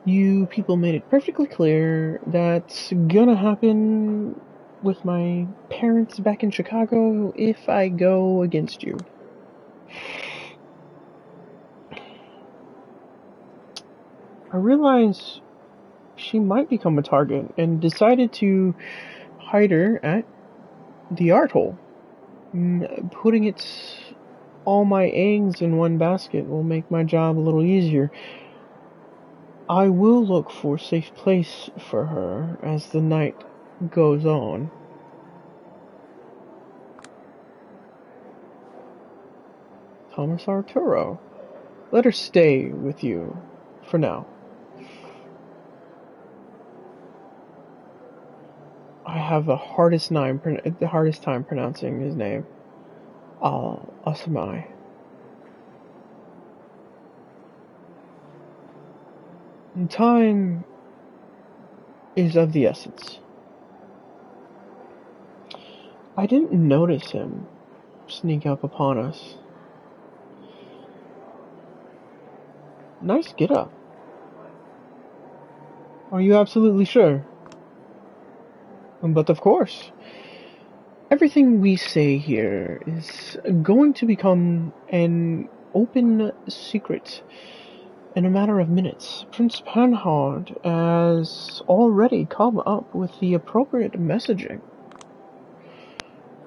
You people made it perfectly clear that's gonna happen with my parents back in Chicago if I go against you. I realized she might become a target and decided to hide her at the art hole. Putting all my eggs in one basket will make my job a little easier. I will look for a safe place for her as the night goes on. Thomas Arturo. Let her stay with you for now. I have the hardest time pronouncing his name. Asamai. Time is of the essence. I didn't notice him sneak up upon us. Nice get up. Are you absolutely sure? But of course. Everything we say here is going to become an open secret in a matter of minutes. Prince Panhard has already come up with the appropriate messaging.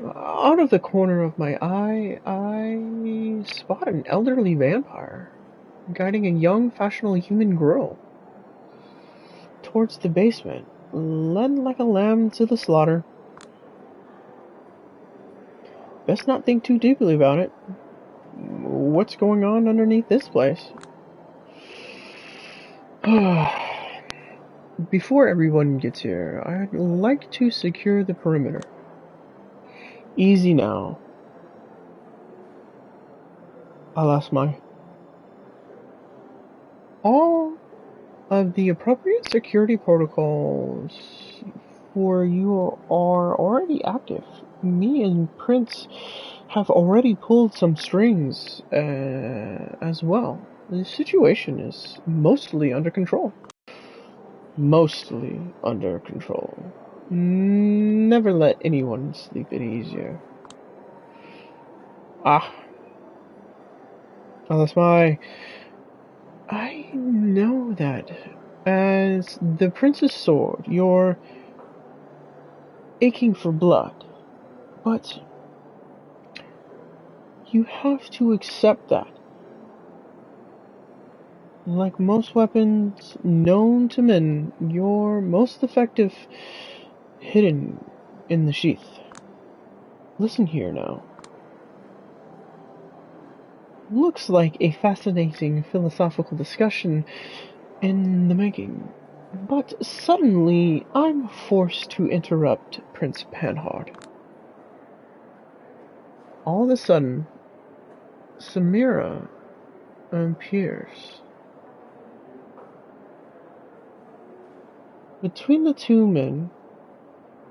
Out of the corner of my eye, I spot an elderly vampire guiding a young, fashionable human girl towards the basement, led like a lamb to the slaughter. Best not think too deeply about it. What's going on underneath this place? Before everyone gets here, I'd like to secure the perimeter. Easy now. I'll ask my... All of the appropriate security protocols for you are already active. Me and Prince have already pulled some strings as well. The situation is mostly under control. Mostly under control. Never let anyone sleep any easier. That's why I know that as the Prince's sword, you're aching for blood, but you have to accept that. Like most weapons known to men, you're most effective hidden in the sheath. Listen here now. Looks like a fascinating philosophical discussion in the making, but suddenly I'm forced to interrupt Prince Panhard. All of a sudden, Samira appears. Between the two men,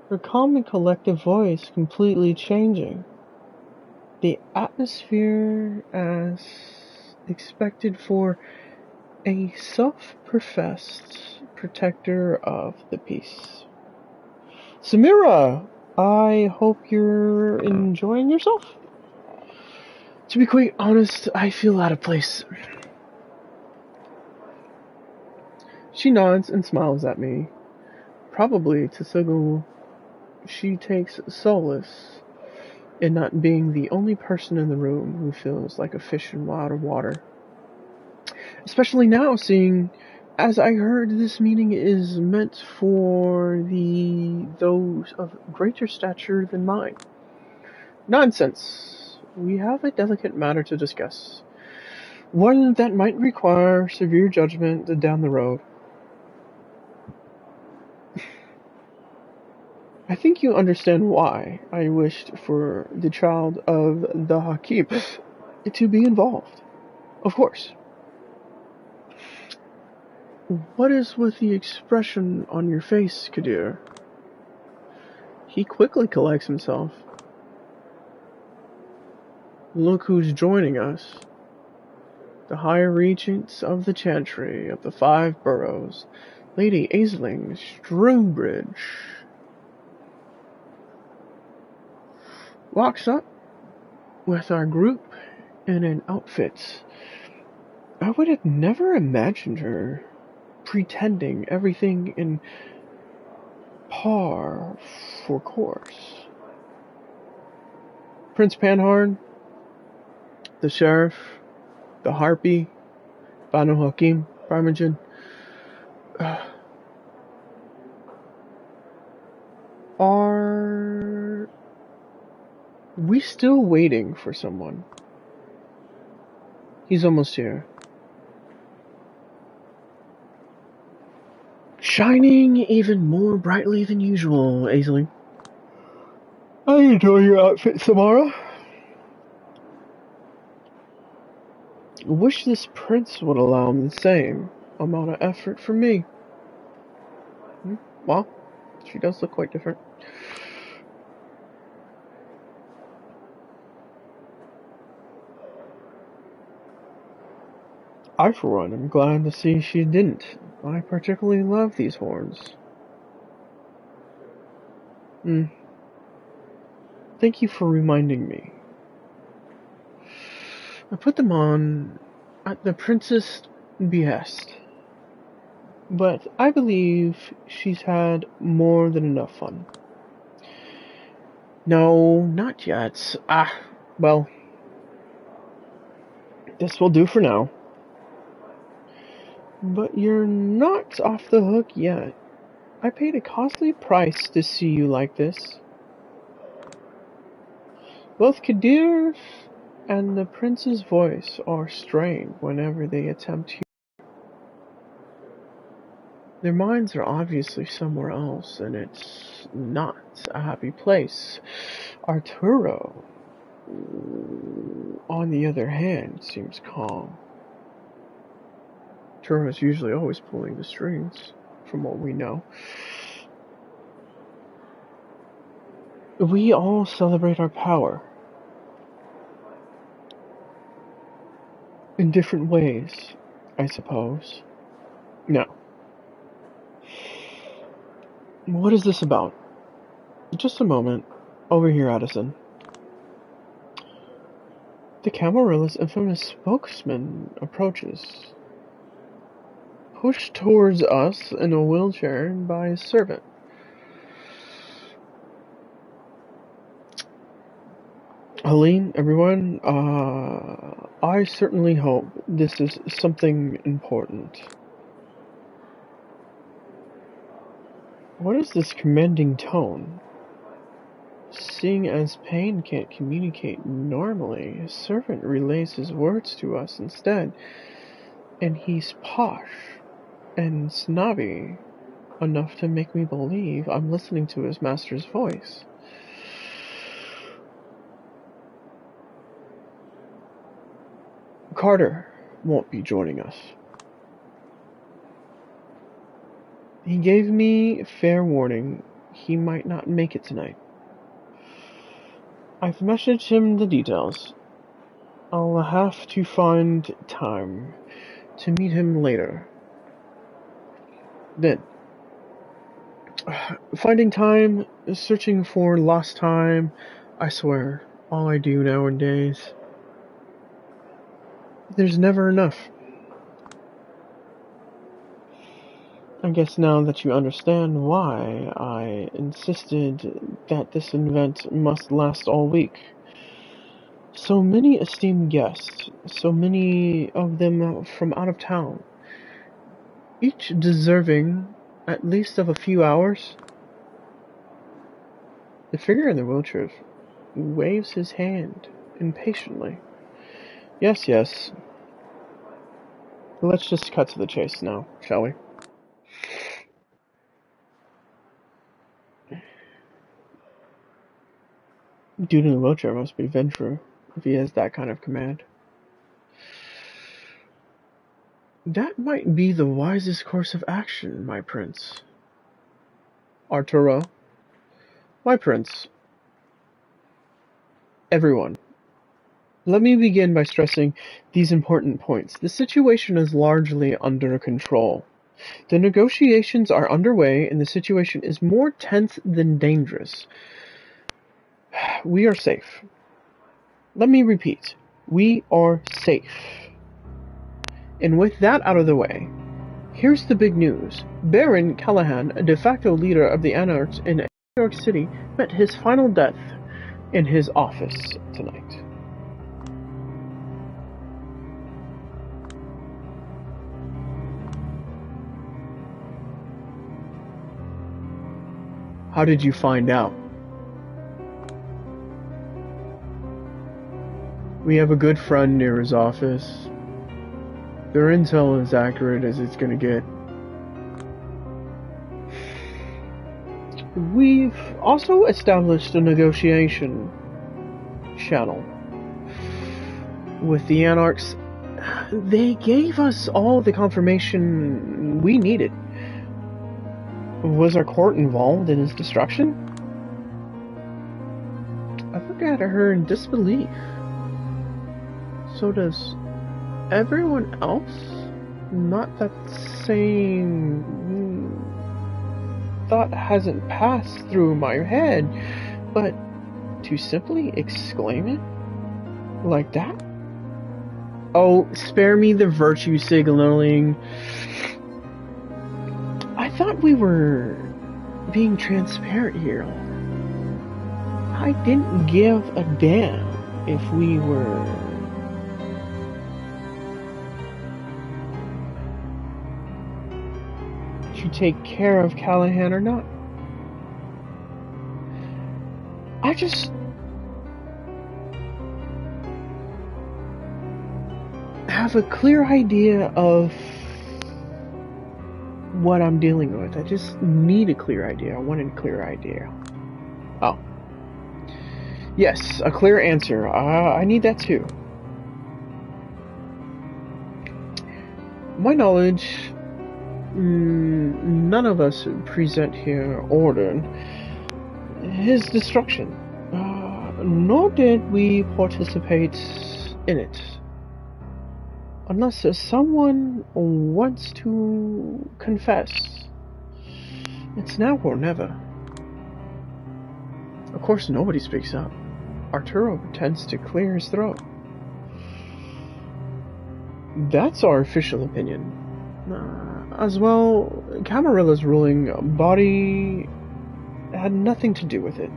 her calm and collective voice completely changing. The atmosphere as expected for a self-professed protector of the peace. Samira, I hope you're enjoying yourself. To be quite honest, I feel out of place. She nods and smiles at me, probably to signal she takes solace in not being the only person in the room who feels like a fish in out of water. Especially now, seeing as I heard this meeting is meant for those of greater stature than mine. Nonsense. We have a delicate matter to discuss. One that might require severe judgment down the road. I think you understand why I wished for the child of the Hakim to be involved. Of course. What is with the expression on your face, Kadir? He quickly collects himself. Look who's joining us. The High Regents of the Chantry of the Five Boroughs, Lady Aisling Strobridge. Walks up with our group in an outfit. I would have never imagined her pretending everything in par for course. Prince Panhard, the Sheriff, the Harpy, Banu Hakim, Parmesan, are we still waiting for someone? He's almost here. Shining even more brightly than usual, Aisling. I enjoy your outfit, Samara. Wish this prince would allow him the same amount of effort for me. Well, she does look quite different. I, for one, am glad to see she didn't. I particularly love these horns. Thank you for reminding me. I put them on at the princess' behest, but I believe she's had more than enough fun. No, not yet. Well, this will do for now. But you're not off the hook yet. I paid a costly price to see you like this. Both Kadir and the prince's voice are strained whenever they attempt to. Their minds are obviously somewhere else, and it's not a happy place. Arturo, on the other hand, seems calm. Arturo is usually always pulling the strings, from what we know. We all celebrate our power. In different ways, I suppose. Now, what is this about? Just a moment. Over here, Addison. The Camarilla's infamous spokesman approaches, pushed towards us in a wheelchair by his servant. Helene, everyone, I certainly hope this is something important. What is this commanding tone? Seeing as Payne can't communicate normally, his servant relays his words to us instead, and he's posh and snobby enough to make me believe I'm listening to his master's voice. Carter won't be joining us. He gave me fair warning he might not make it tonight. I've messaged him the details. I'll have to find time to meet him later. Then, finding time, searching for lost time, I swear, all I do nowadays. There's never enough. I guess now that you understand why I insisted that this event must last all week. So many esteemed guests, so many of them from out of town, each deserving at least of a few hours. The figure in the wheelchair waves his hand impatiently. Yes. Let's just cut to the chase now, shall we? Dude in the wheelchair must be vengeful if he has that kind of command. That might be the wisest course of action, my prince. Arturo, my prince. Everyone. Let me begin by stressing these important points. The situation is largely under control. The negotiations are underway, and the situation is more tense than dangerous. We are safe. Let me repeat. We are safe. And with that out of the way, here's the big news. Baron Callahan, a de facto leader of the Anarchs in New York City, met his final death in his office tonight. How did you find out? We have a good friend near his office. Their intel is accurate as it's gonna get. We've also established a negotiation channel with the Anarchs. They gave us all the confirmation we needed. Was our court involved in his destruction? I look at her in disbelief. So does everyone else? Not that same thought hasn't passed through my head, but to simply exclaim it like that? Oh, spare me the virtue signaling. I thought we were being transparent here. I didn't give a damn if we were to take care of Callahan or not. I just have a clear idea of what I'm dealing with. I just need a clear idea. I wanted a clear idea. Oh. Yes, a clear answer. I need that too. My knowledge, none of us present here ordered his destruction, nor did we participate in it. Unless someone wants to confess. It's now or never. Of course, nobody speaks up. Arturo tends to clear his throat. That's our official opinion. As well, Camarilla's ruling body had nothing to do with it.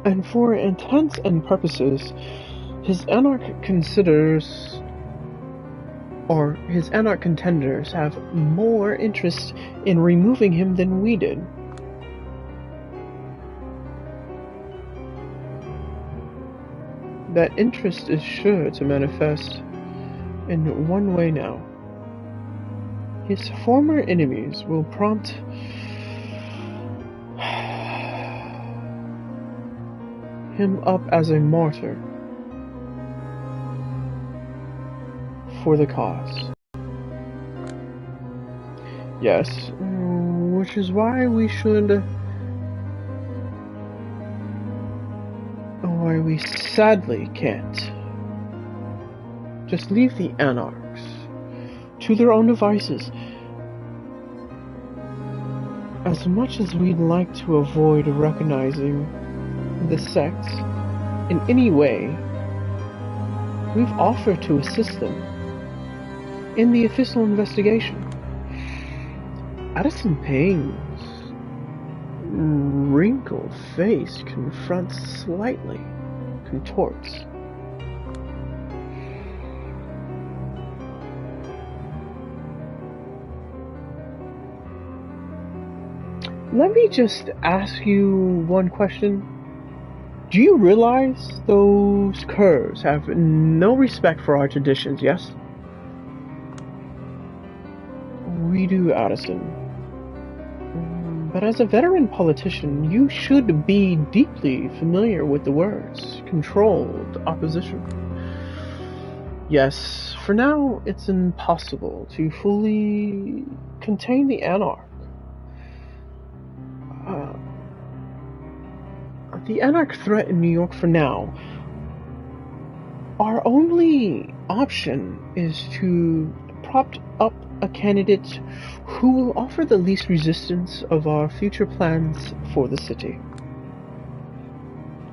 And for intents and purposes, his anarch contenders have more interest in removing him than we did. That interest is sure to manifest in one way now. His former enemies will prompt him up as a martyr for the cause. Yes, which is why we sadly can't just leave the anarchs to their own devices. As much as we'd like to avoid recognizing the sect in any way, we've offered to assist them in the official investigation. Addison Payne's wrinkled face contorts. Let me just ask you one question. Do you realize those curs have no respect for our traditions, yes? We do, Addison. But as a veteran politician, you should be deeply familiar with the words controlled opposition. Yes, for now, it's impossible to fully contain the anarch. The anarch threat in New York for now. Our only option is to prop up a candidate who will offer the least resistance of our future plans for the city.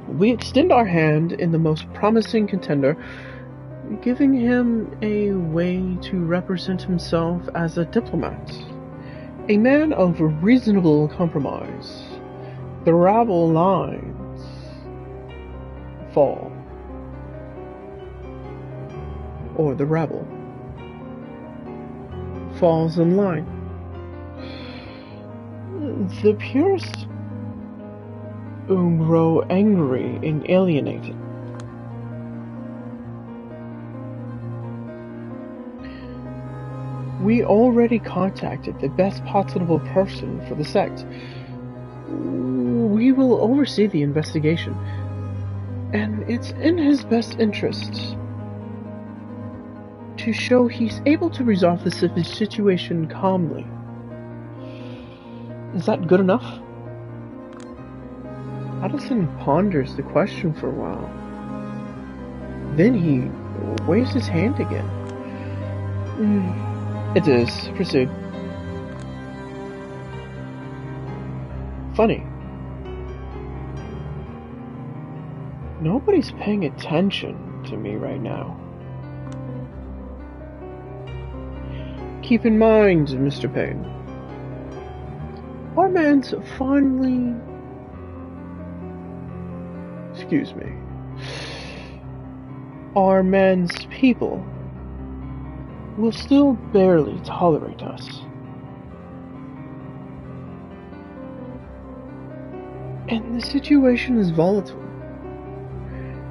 We extend our hand in the most promising contender, giving him a way to represent himself as a diplomat, a man of reasonable compromise. The rabble lines fall, or the rabble falls in line. The purists grow angry and alienated. We already contacted the best possible person for the sect. We will oversee the investigation, and it's in his best interests to show he's able to resolve the situation calmly. Is that good enough? Addison ponders the question for a while. Then he waves his hand again. It is. Proceed. Funny. Nobody's paying attention to me right now. Keep in mind, Mr. Payne, our man's finally... Excuse me. Our man's people will still barely tolerate us. And the situation is volatile.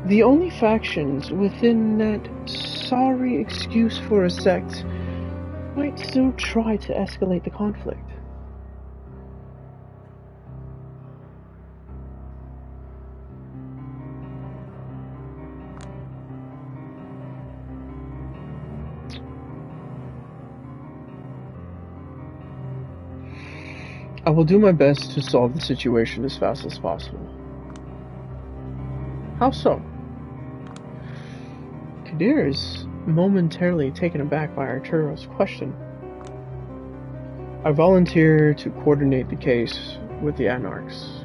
The only factions within that sorry excuse for a sect might still try to escalate the conflict. I will do my best to solve the situation as fast as possible. How so? Kadir is momentarily taken aback by Arturo's question. I volunteer to coordinate the case with the Anarchs.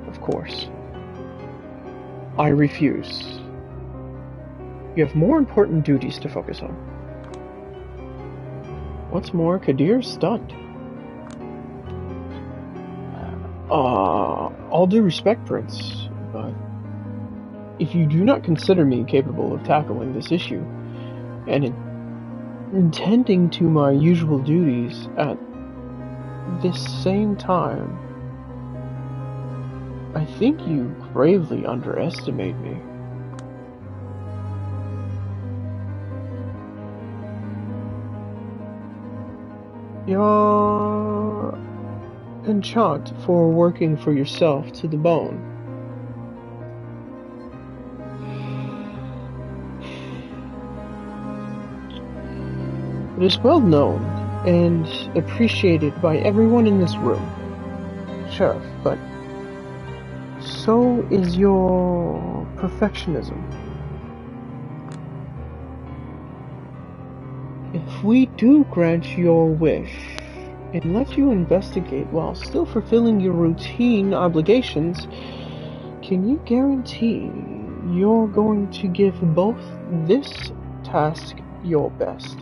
Of course. I refuse. You have more important duties to focus on. What's more, Kadir's stunned. All due respect, Prince, but if you do not consider me capable of tackling this issue, and intending to my usual duties at this same time, I think you gravely underestimate me. Your penchant for working for yourself to the bone. It is well known and appreciated by everyone in this room, Sheriff, but so is your perfectionism. If we do grant your wish and let you investigate while still fulfilling your routine obligations, can you guarantee you're going to give both this task your best?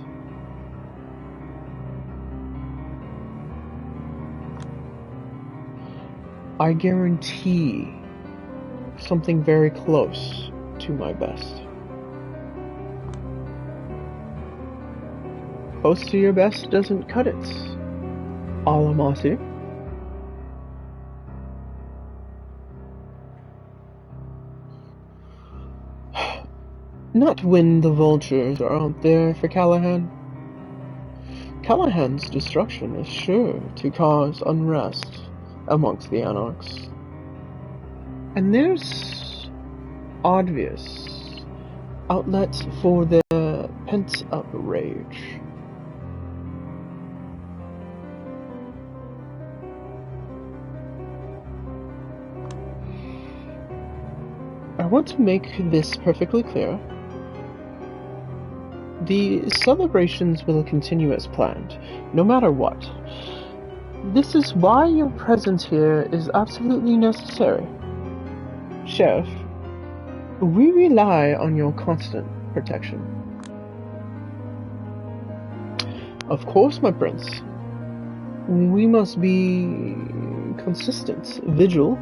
I guarantee something very close to my best. Close to your best doesn't cut it, Alamasi. Not when the vultures are out there for Callahan. Callahan's destruction is sure to cause unrest amongst the Anarchs. And there's obvious outlets for their pent-up rage. I want to make this perfectly clear. The celebrations will continue as planned, no matter what. This is why your presence here is absolutely necessary. Sheriff, we rely on your constant protection. Of course, my prince. We must be consistent, vigil,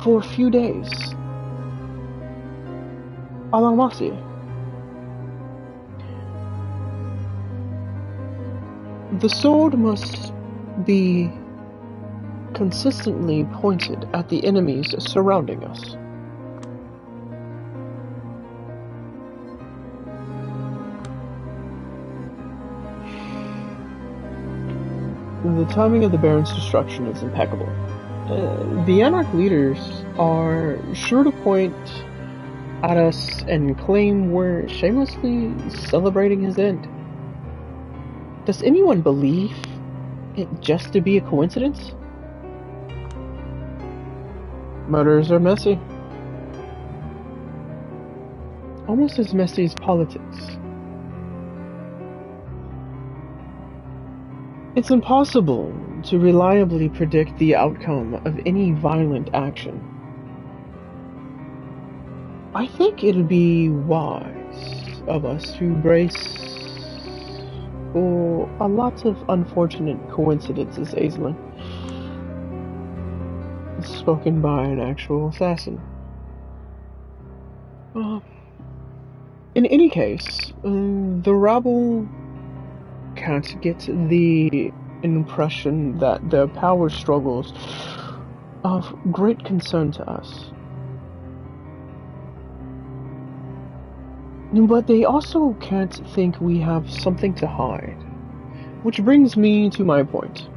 for a few days. Alamasi. The sword must be consistently pointed at the enemies surrounding us. The timing of the Baron's destruction is impeccable. The Anarch leaders are sure to point at us and claim we're shamelessly celebrating his end. Does anyone believe it just to be a coincidence? Murders are messy. Almost as messy as politics. It's impossible to reliably predict the outcome of any violent action. I think it'd be wise of us to brace for a lot of unfortunate coincidences, Aisling. Spoken by an actual assassin. In any case, the rabble can't get the impression that their power struggles of great concern to us. But they also can't think we have something to hide. Which brings me to my point.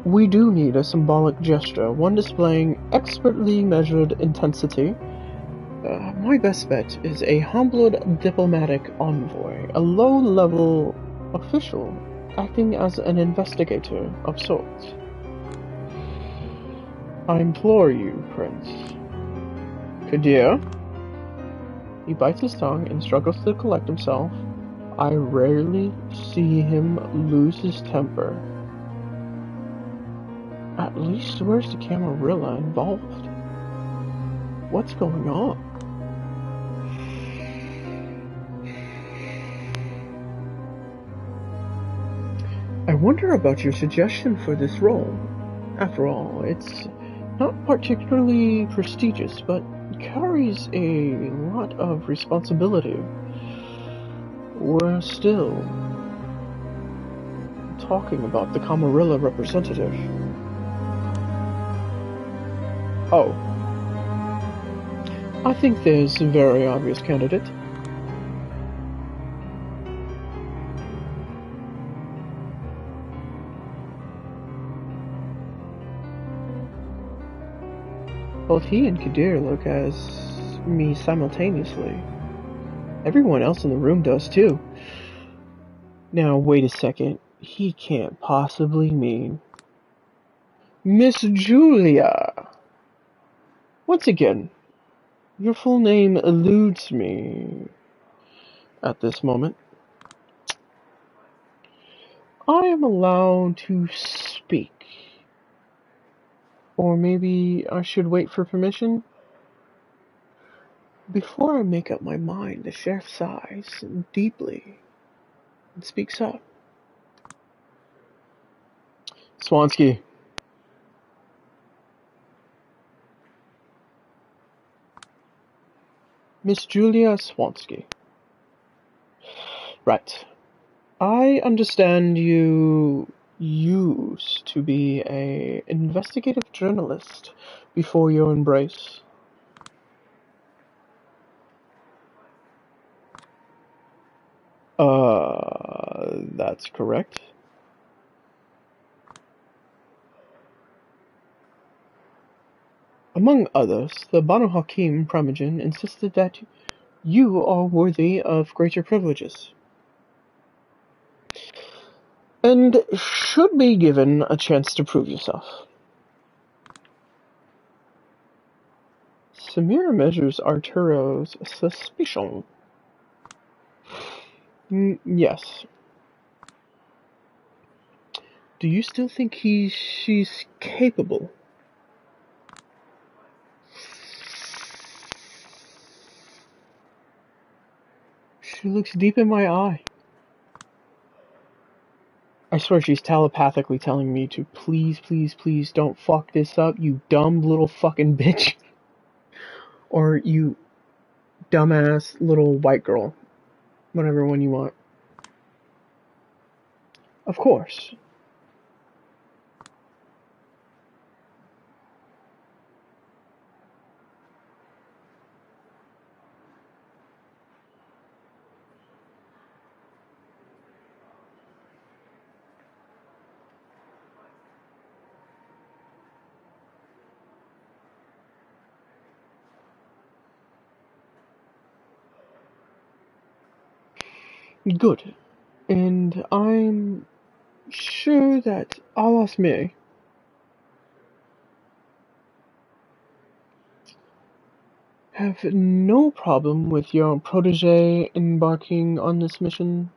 We do need a symbolic gesture, one displaying expertly measured intensity. My best bet is a humbled diplomatic envoy, a low-level official acting as an investigator of sorts. I implore you, Prince. Kadir? He bites his tongue and struggles to collect himself. I rarely see him lose his temper. At least where's the Camarilla involved? What's going on? I wonder about your suggestion for this role. After all, it's not particularly prestigious, but carries a lot of responsibility. We're still talking about the Camarilla representative. Oh. I think there's a very obvious candidate. Both he and Kadir look as me simultaneously. Everyone else in the room does too. Now, wait a second. He can't possibly mean... Miss Julia! Once again, your full name eludes me at this moment. I am allowed to speak. Or maybe I should wait for permission? Before I make up my mind, the sheriff sighs deeply and speaks up. Swansky. Miss Julia Swansky. Right. I understand you used to be an investigative journalist before your embrace. That's correct. Among others, the Banu Hakim Primogen insisted that you are worthy of greater privileges, and should be given a chance to prove yourself. Samir measures Arturo's suspicion. Yes. Do you still think she's capable? She looks deep in my eye. I swear she's telepathically telling me to please, please, please don't fuck this up, you dumb little fucking bitch. Or you dumbass little white girl. Whatever one you want. Of course. Good. And I'm sure that Allah's may have no problem with your protege embarking on this mission.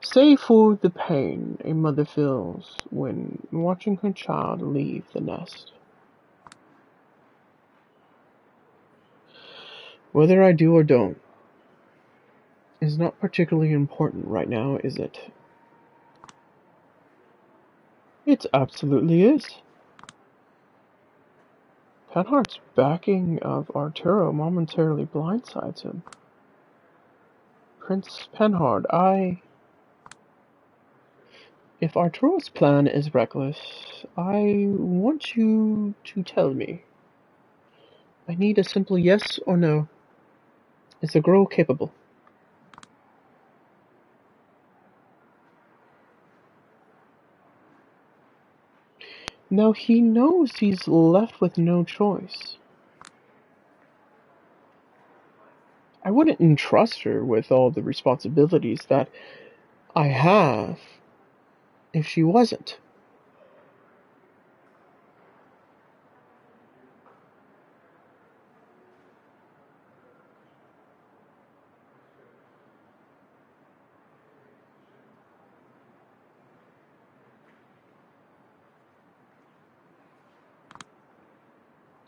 Save for the pain a mother feels when watching her child leave the nest. Whether I do or don't is not particularly important right now, is it? It absolutely is. Penhard's backing of Arturo momentarily blindsides him. Prince Penhard, if Arturo's plan is reckless, I want you to tell me. I need a simple yes or no. Is the girl capable? Now he knows he's left with no choice. I wouldn't entrust her with all the responsibilities that I have if she wasn't.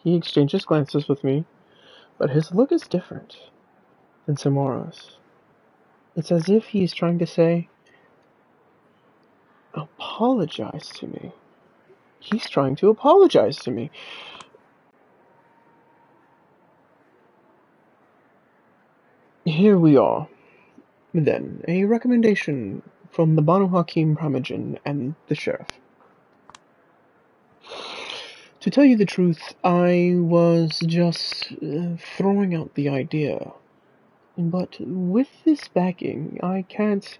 He exchanges glances with me, but his look is different than Samara's. It's as if he is trying to say, apologize to me. He's trying to apologize to me. Here we are. Then, a recommendation from the Banu Hakim Primogen and the sheriff. To tell you the truth, I was just throwing out the idea. But with this backing, I can't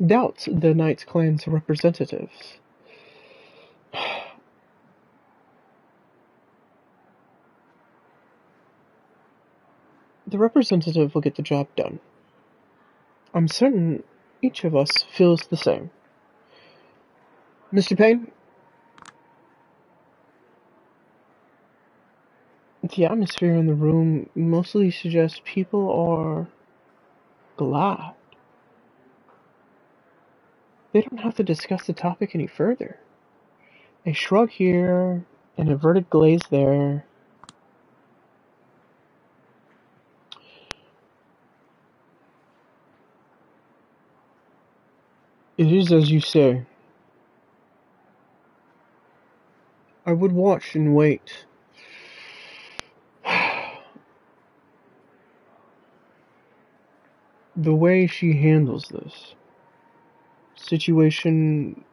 doubt the Knight Clan's representatives. The representative will get the job done. I'm certain each of us feels the same. Mr. Payne? The atmosphere in the room mostly suggests people are glad. They don't have to discuss the topic any further. A shrug here, an averted glaze there. It is as you say. I would watch and wait. The way she handles this situation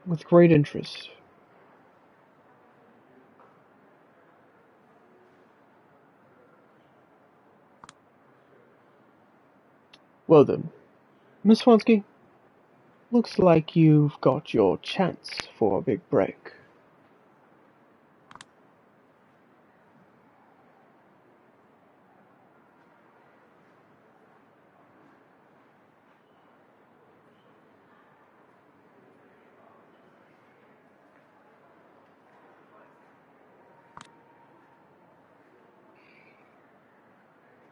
with great interest. Well then, Miss Swansky, looks like you've got your chance for a big break.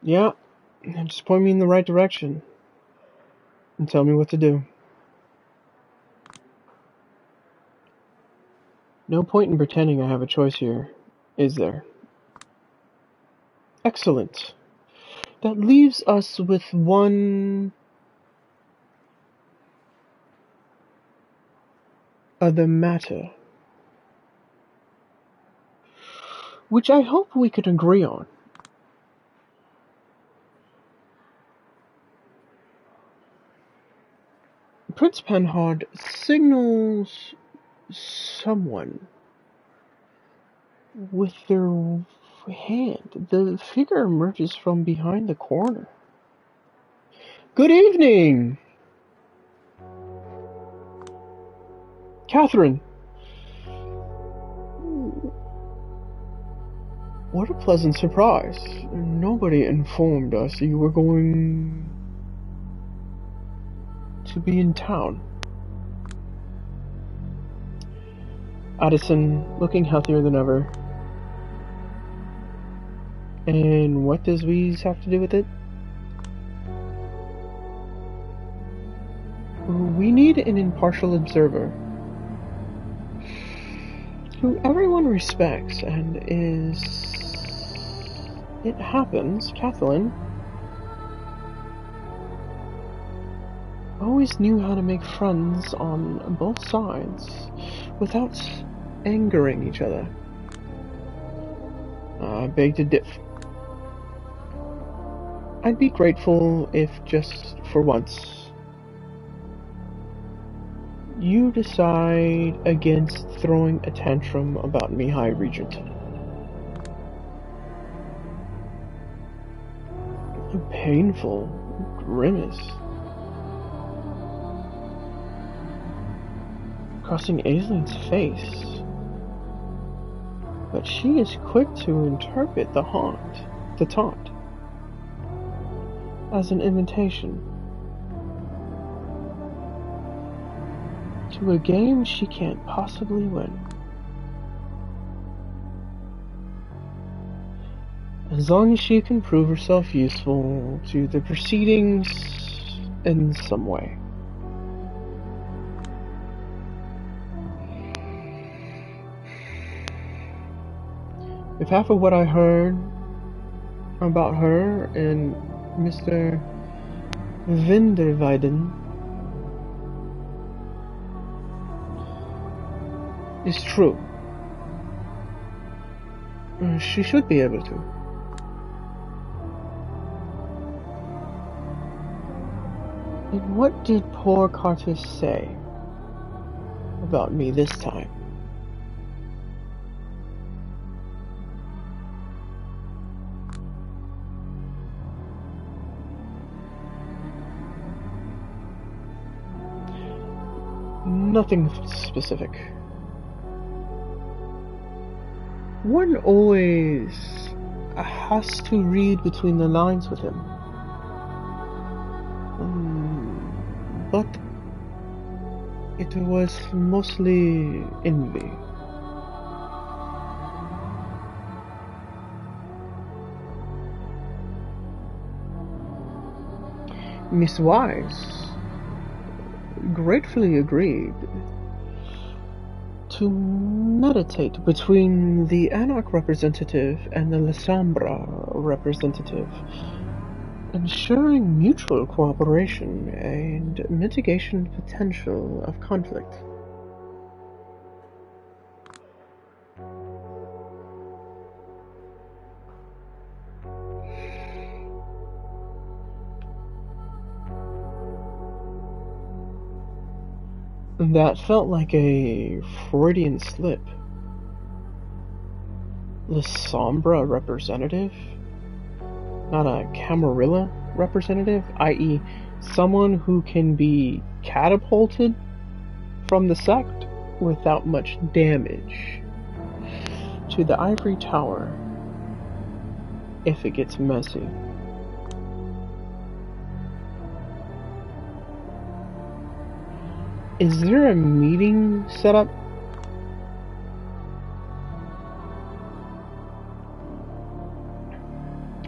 Yeah, just point me in the right direction and tell me what to do. No point in pretending I have a choice here, is there? Excellent. That leaves us with one other matter, which I hope we can agree on. Prince Penhard signals someone with their hand. The figure emerges from behind the corner. Good evening! Catherine! What a pleasant surprise. Nobody informed us you were going to be in town. Addison, looking healthier than ever. And what does Wheeze have to do with it? We need an impartial observer who everyone respects and is... It happens, Kathleen always knew how to make friends on both sides without angering each other. I beg to differ. I'd be grateful if just for once you decide against throwing a tantrum about me, High Regent. A painful grimace crossing Aislinn's face, but she is quick to interpret the taunt as an invitation to a game she can't possibly win. As long as she can prove herself useful to the proceedings in some way. If half of what I heard about her and Mr. V00D00 is true, she should be able to. And what did poor Cartus say about me this time? Nothing specific. One always has to read between the lines with him. But it was mostly envy. Miss Wise gratefully agreed to meditate between the Anarch representative and the La Sombra representative, ensuring mutual cooperation and mitigation potential of conflict. That felt like a Freudian slip. La Sombra representative? Not a Camarilla representative, i.e. someone who can be catapulted from the sect without much damage to the ivory tower if it gets messy. Is there a meeting set up?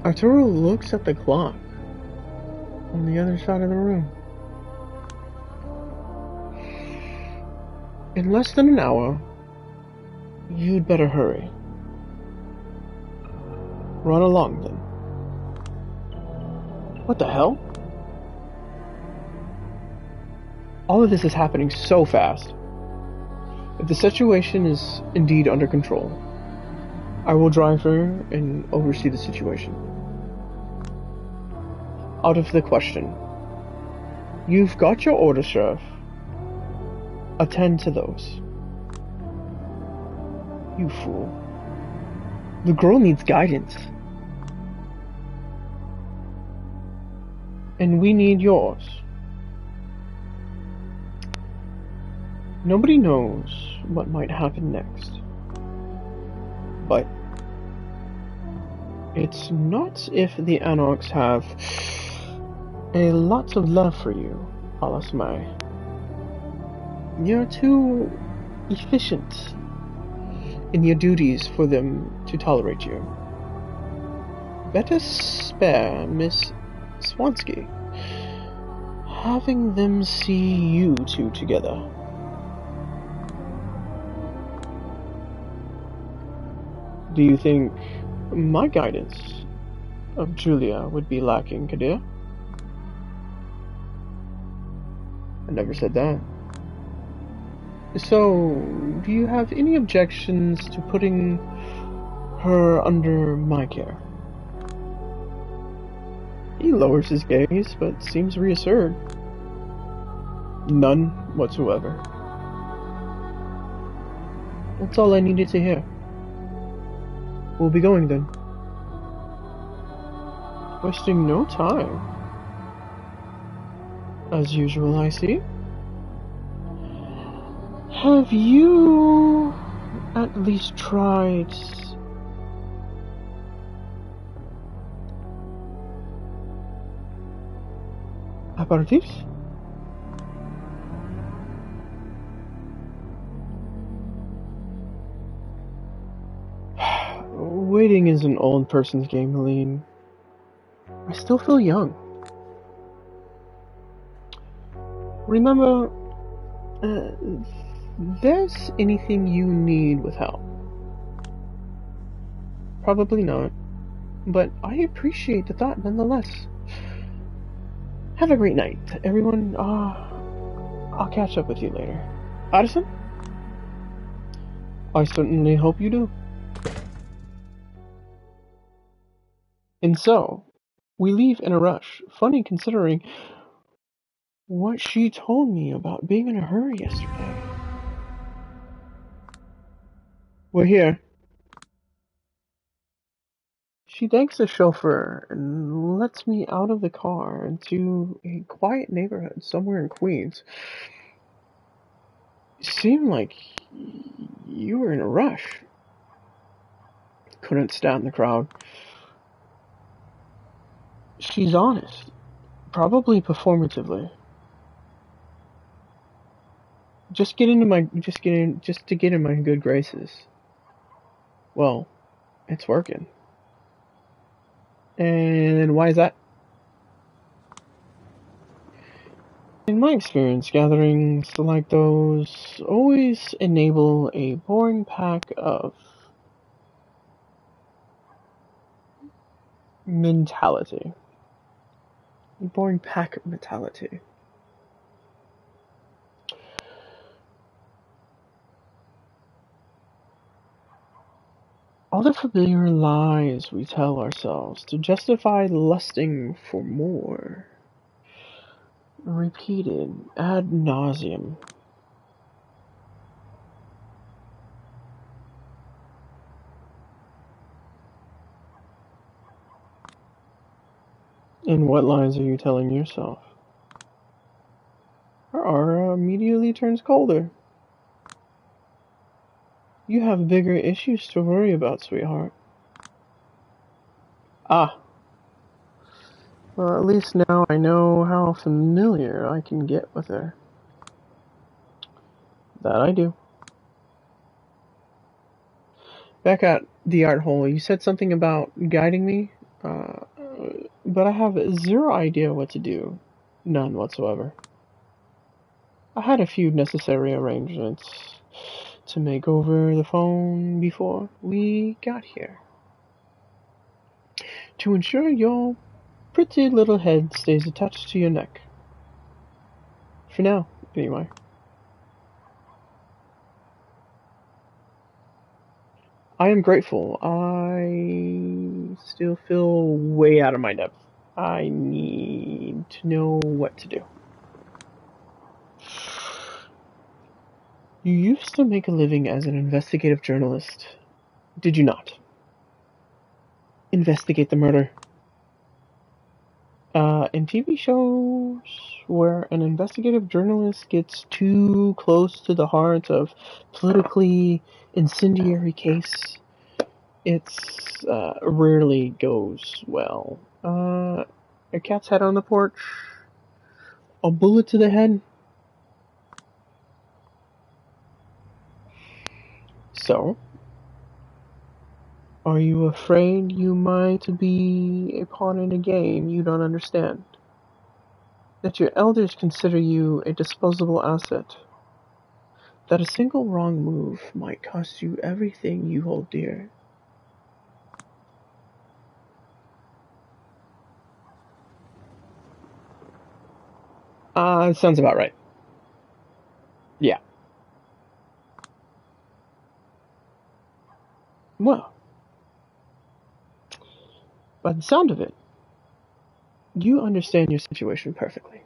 Arturo looks at the clock on the other side of the room. In less than an hour, you'd better hurry. Run along then. What the hell? All of this is happening so fast. If the situation is indeed under control, I will drive her and oversee the situation. Out of the question. You've got your orders, Sheriff. Attend to those. You fool. The girl needs guidance. And we need yours. Nobody knows what might happen next. But it's not if the Anarchs have a lot of love for you, Alas May. You're too efficient in your duties for them to tolerate you. Better spare Miss Swansky. Having them see you two together. Do you think my guidance of Julia would be lacking, Kadir? I never said that. So, do you have any objections to putting her under my care? He lowers his gaze, but seems reassured. None whatsoever. That's all I needed to hear. We'll be going then. Wasting no time. As usual, I see. Have you at least tried aperitifs? Waiting is an old person's game, Helene. I still feel young. Remember, there's anything you need with help. Probably not, but I appreciate the thought nonetheless. Have a great night, everyone. I'll catch up with you later. Addison? I certainly hope you do. And so, we leave in a rush. Funny considering what she told me about being in a hurry yesterday. We're here. She thanks the chauffeur and lets me out of the car into a quiet neighborhood somewhere in Queens. It seemed like you were in a rush. Couldn't stand the crowd. She's honest. Probably performatively. Just to get in my good graces. Well, it's working. And why is that? In my experience, gatherings like those always enable a boring pack of mentality. A boring pack of mentality. All the familiar lies we tell ourselves to justify lusting for more. Repeated ad nauseum. And what lies are you telling yourself? Her aura immediately turns colder. You have bigger issues to worry about, sweetheart. Ah. Well, at least now I know how familiar I can get with her. That I do. Back at the art hole, you said something about guiding me, but I have zero idea what to do. None whatsoever. I had a few necessary arrangements to make over the phone before we got here. To ensure your pretty little head stays attached to your neck. For now, anyway. I am grateful. I still feel way out of my depth. I need to know what to do. You used to make a living as an investigative journalist, did you not? Investigate the murder. In TV shows where an investigative journalist gets too close to the heart of politically incendiary case, it's rarely goes well. A cat's head on the porch, a bullet to the head. So, Are you afraid you might be a pawn in a game you don't understand? That your elders consider you a disposable asset? That a single wrong move might cost you everything you hold dear? Sounds about right. Yeah. Well, by the sound of it, you understand your situation perfectly.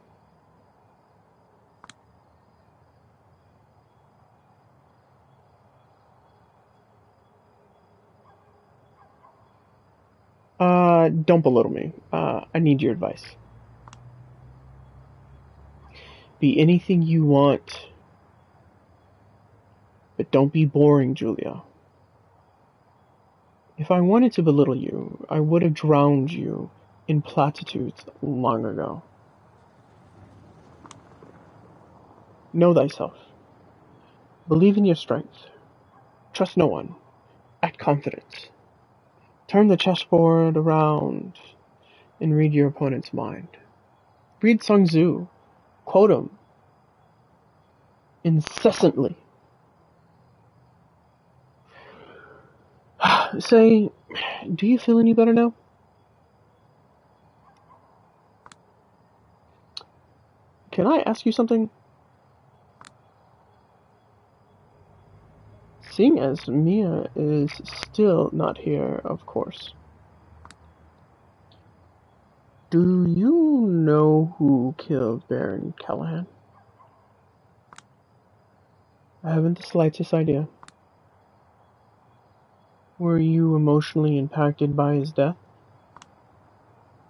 Don't belittle me. I need your advice. Be anything you want, but don't be boring, Julia. If I wanted to belittle you, I would have drowned you in platitudes long ago. Know thyself. Believe in your strength. Trust no one. Act confident. Turn the chessboard around and read your opponent's mind. Read Sun Tzu. Quote him incessantly. Say, do you feel any better now? Can I ask you something? Seeing as Mia is still not here, of course. Do you know who killed Baron Callahan? I haven't the slightest idea. Were you emotionally impacted by his death?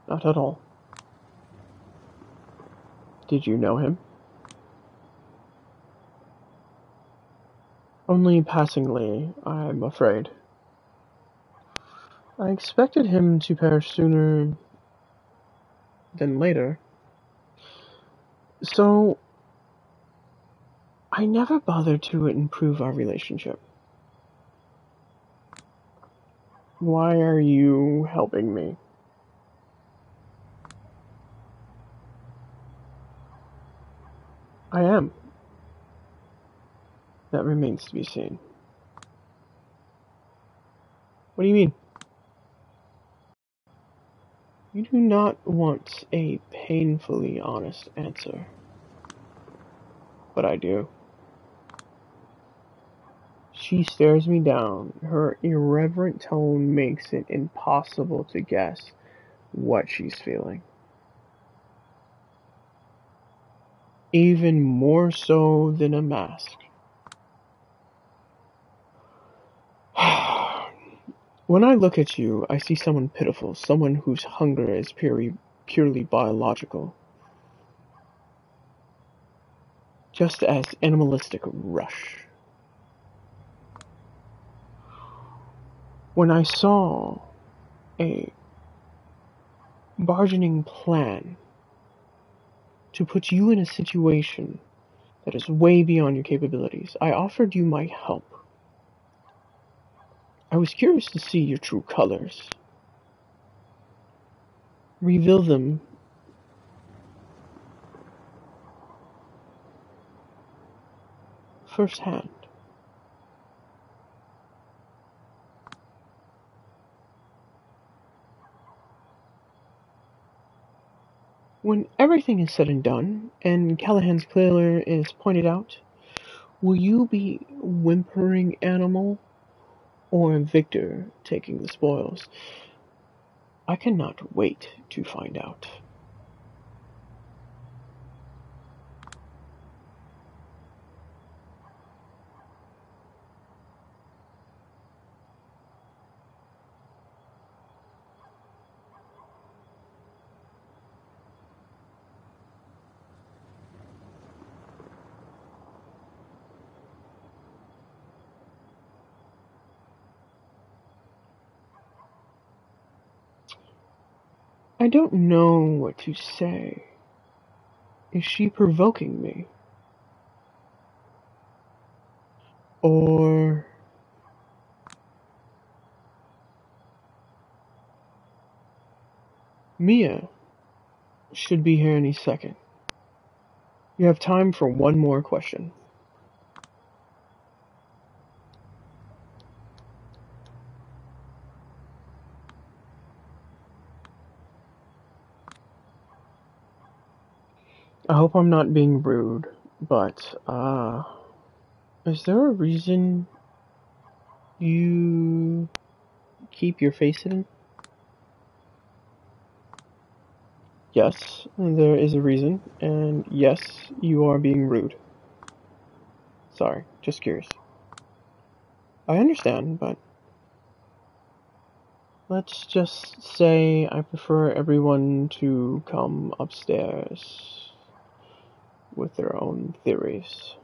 Not at all. Did you know him? Only passingly, I'm afraid. I expected him to perish sooner than later. So, I never bothered to improve our relationship. Why are you helping me? I am. That remains to be seen. What do you mean? You do not want a painfully honest answer. But I do. She stares me down. Her irreverent tone makes it impossible to guess what she's feeling. Even more so than a mask. When I look at you, I see someone pitiful, someone whose hunger is purely biological. Just as animalistic rush. When I saw a bargaining plan to put you in a situation that is way beyond your capabilities, I offered you my help. I was curious to see your true colors. Reveal them firsthand. When everything is said and done, and Callahan's killer is pointed out, will you be whimpering animal or victor taking the spoils? I cannot wait to find out. I don't know what to say. Is she provoking me? Or Mia should be here any second. You have time for one more question. I hope I'm not being rude, but, is there a reason you keep your face hidden? Yes, there is a reason, and yes, you are being rude. Sorry, just curious. I understand, but let's just say I prefer everyone to come upstairs with their own theories.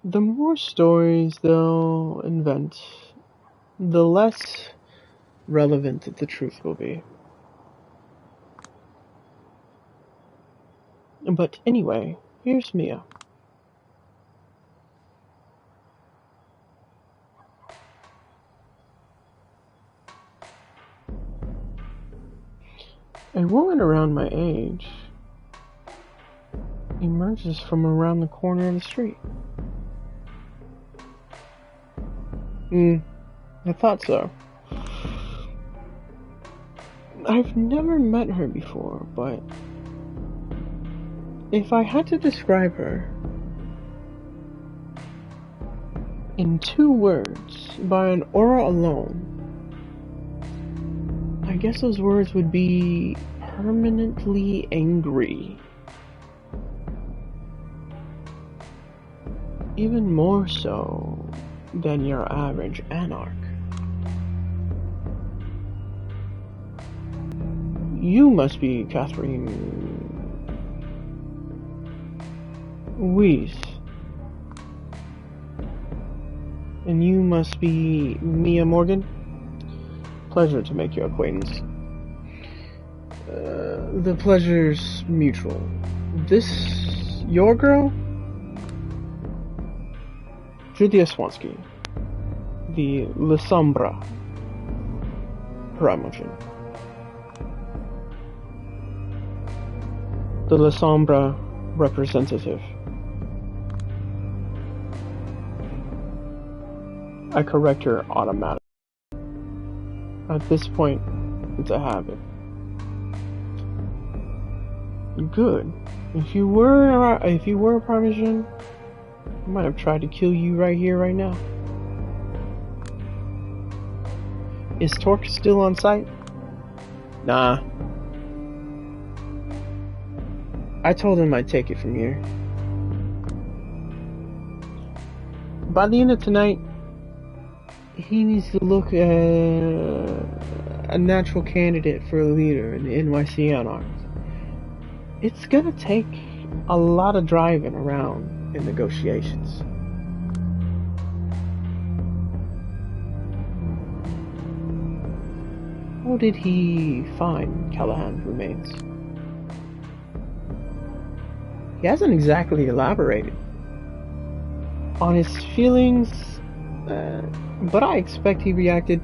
The more stories they'll invent, the less relevant the truth will be. But anyway, here's Mia. A woman around my age emerges from around the corner of the street. I thought so. I've never met her before, but if I had to describe her in 2 words by an aura alone, I guess those words would be permanently angry. Even more so than your average anarch. You must be Catherine Weiss. And you must be Mia Morgan? Pleasure to make your acquaintance. The pleasure's mutual. This your girl? Julia Swansky, the La Sombra Primogen. The La Sombra representative. I correct her automatically. At this point, it's a habit. Good. If you were a Parmesan, I might have tried to kill you right here, right now. Is Torque still on site? Nah. I told him I'd take it from here. By the end of tonight, he needs to look a natural candidate for a leader in the NYC Anarchs. It's gonna take a lot of driving around in negotiations. How did he find Callahan's remains? He hasn't exactly elaborated on his feelings, but I expect he reacted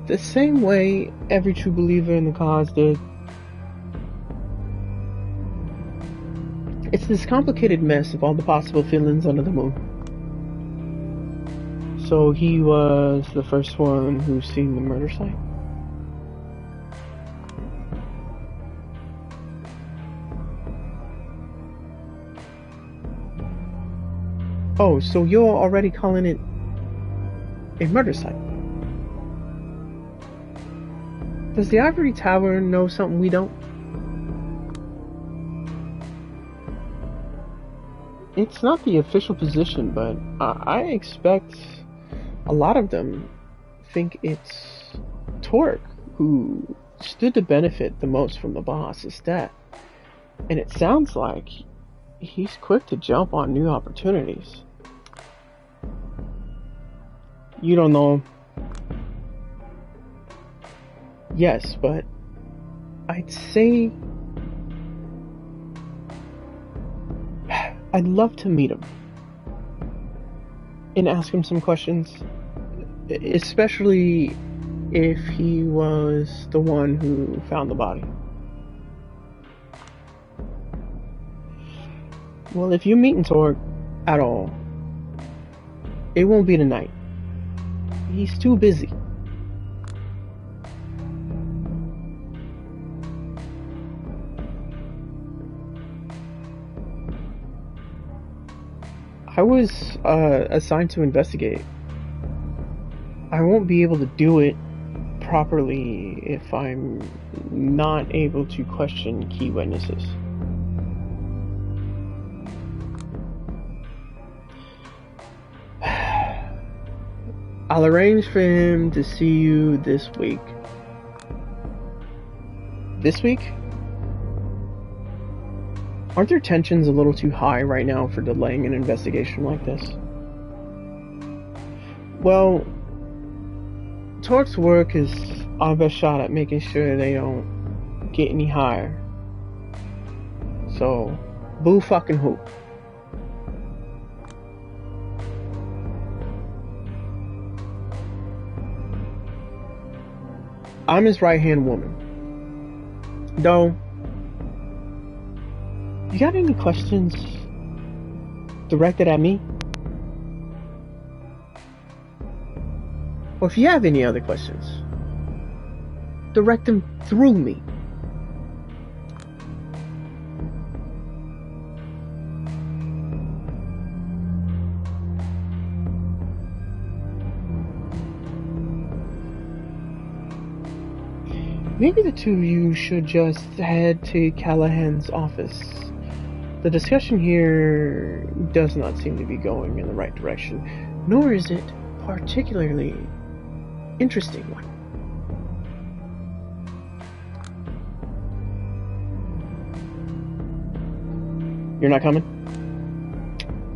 the same way every true believer in the cause did. It's this complicated mess of all the possible feelings under the moon. So he was the first one who's seen the murder site? Oh, so you're already calling it a murder site? Does the Ivory Tower know something we don't? It's not the official position, but I expect a lot of them think it's Torque who stood to benefit the most from the boss's death. And it sounds like he's quick to jump on new opportunities. You don't know him. Yes, but I'd say I'd love to meet him and ask him some questions, especially if he was the one who found the body. Well, if you meet Torg at all, it won't be tonight. He's too busy. I was assigned to investigate. I won't be able to do it properly if I'm not able to question key witnesses. I'll arrange for him to see you this week. This week? Aren't their tensions a little too high right now for delaying an investigation like this? Well, Torque's work is our best shot at making sure they don't get any higher. So, boo fucking who. I'm his right-hand woman. Though, you got any questions directed at me? Or if you have any other questions, direct them through me. Maybe the two of you should just head to Callahan's office. The discussion here does not seem to be going in the right direction, nor is it particularly interesting one. You're not coming?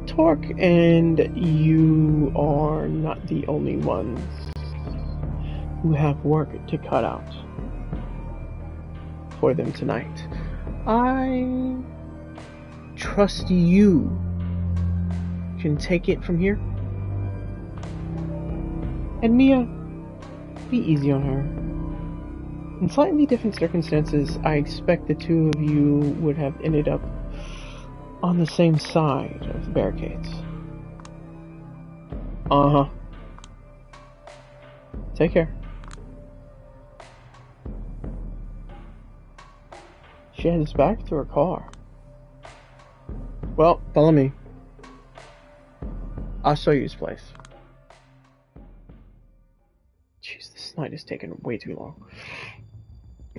Torque and you are not the only ones who have work to cut out for them tonight. I trust you can take it from here. And Mia, be easy on her. In slightly different circumstances, I expect the two of you would have ended up on the same side of the barricades. Uh-huh. Take care. She heads back to her car. Well, follow me. I'll show you his place. Jeez, this night is taking way too long.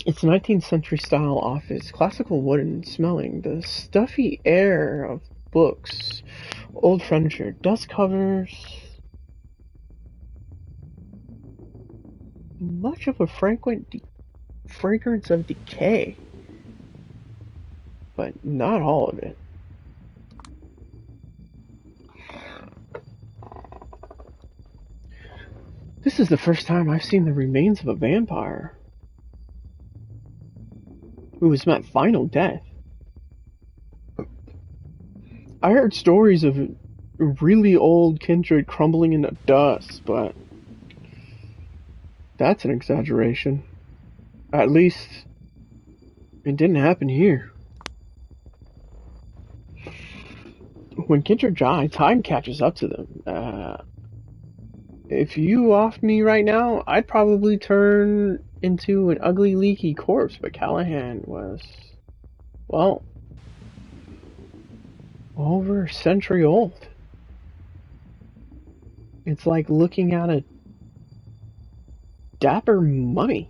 It's a 19th century style office, classical wooden smelling, the stuffy air of books, old furniture, dust covers, much of a fragrance of decay, but not all of it. This is the first time I've seen the remains of a vampire who was met final death. I heard stories of really old kindred crumbling into dust, but that's an exaggeration. At least, it didn't happen here. When kindred die, time catches up to them. If you offed me right now, I'd probably turn into an ugly, leaky corpse, but Callahan was, well, over a century old. It's like looking at a dapper mummy.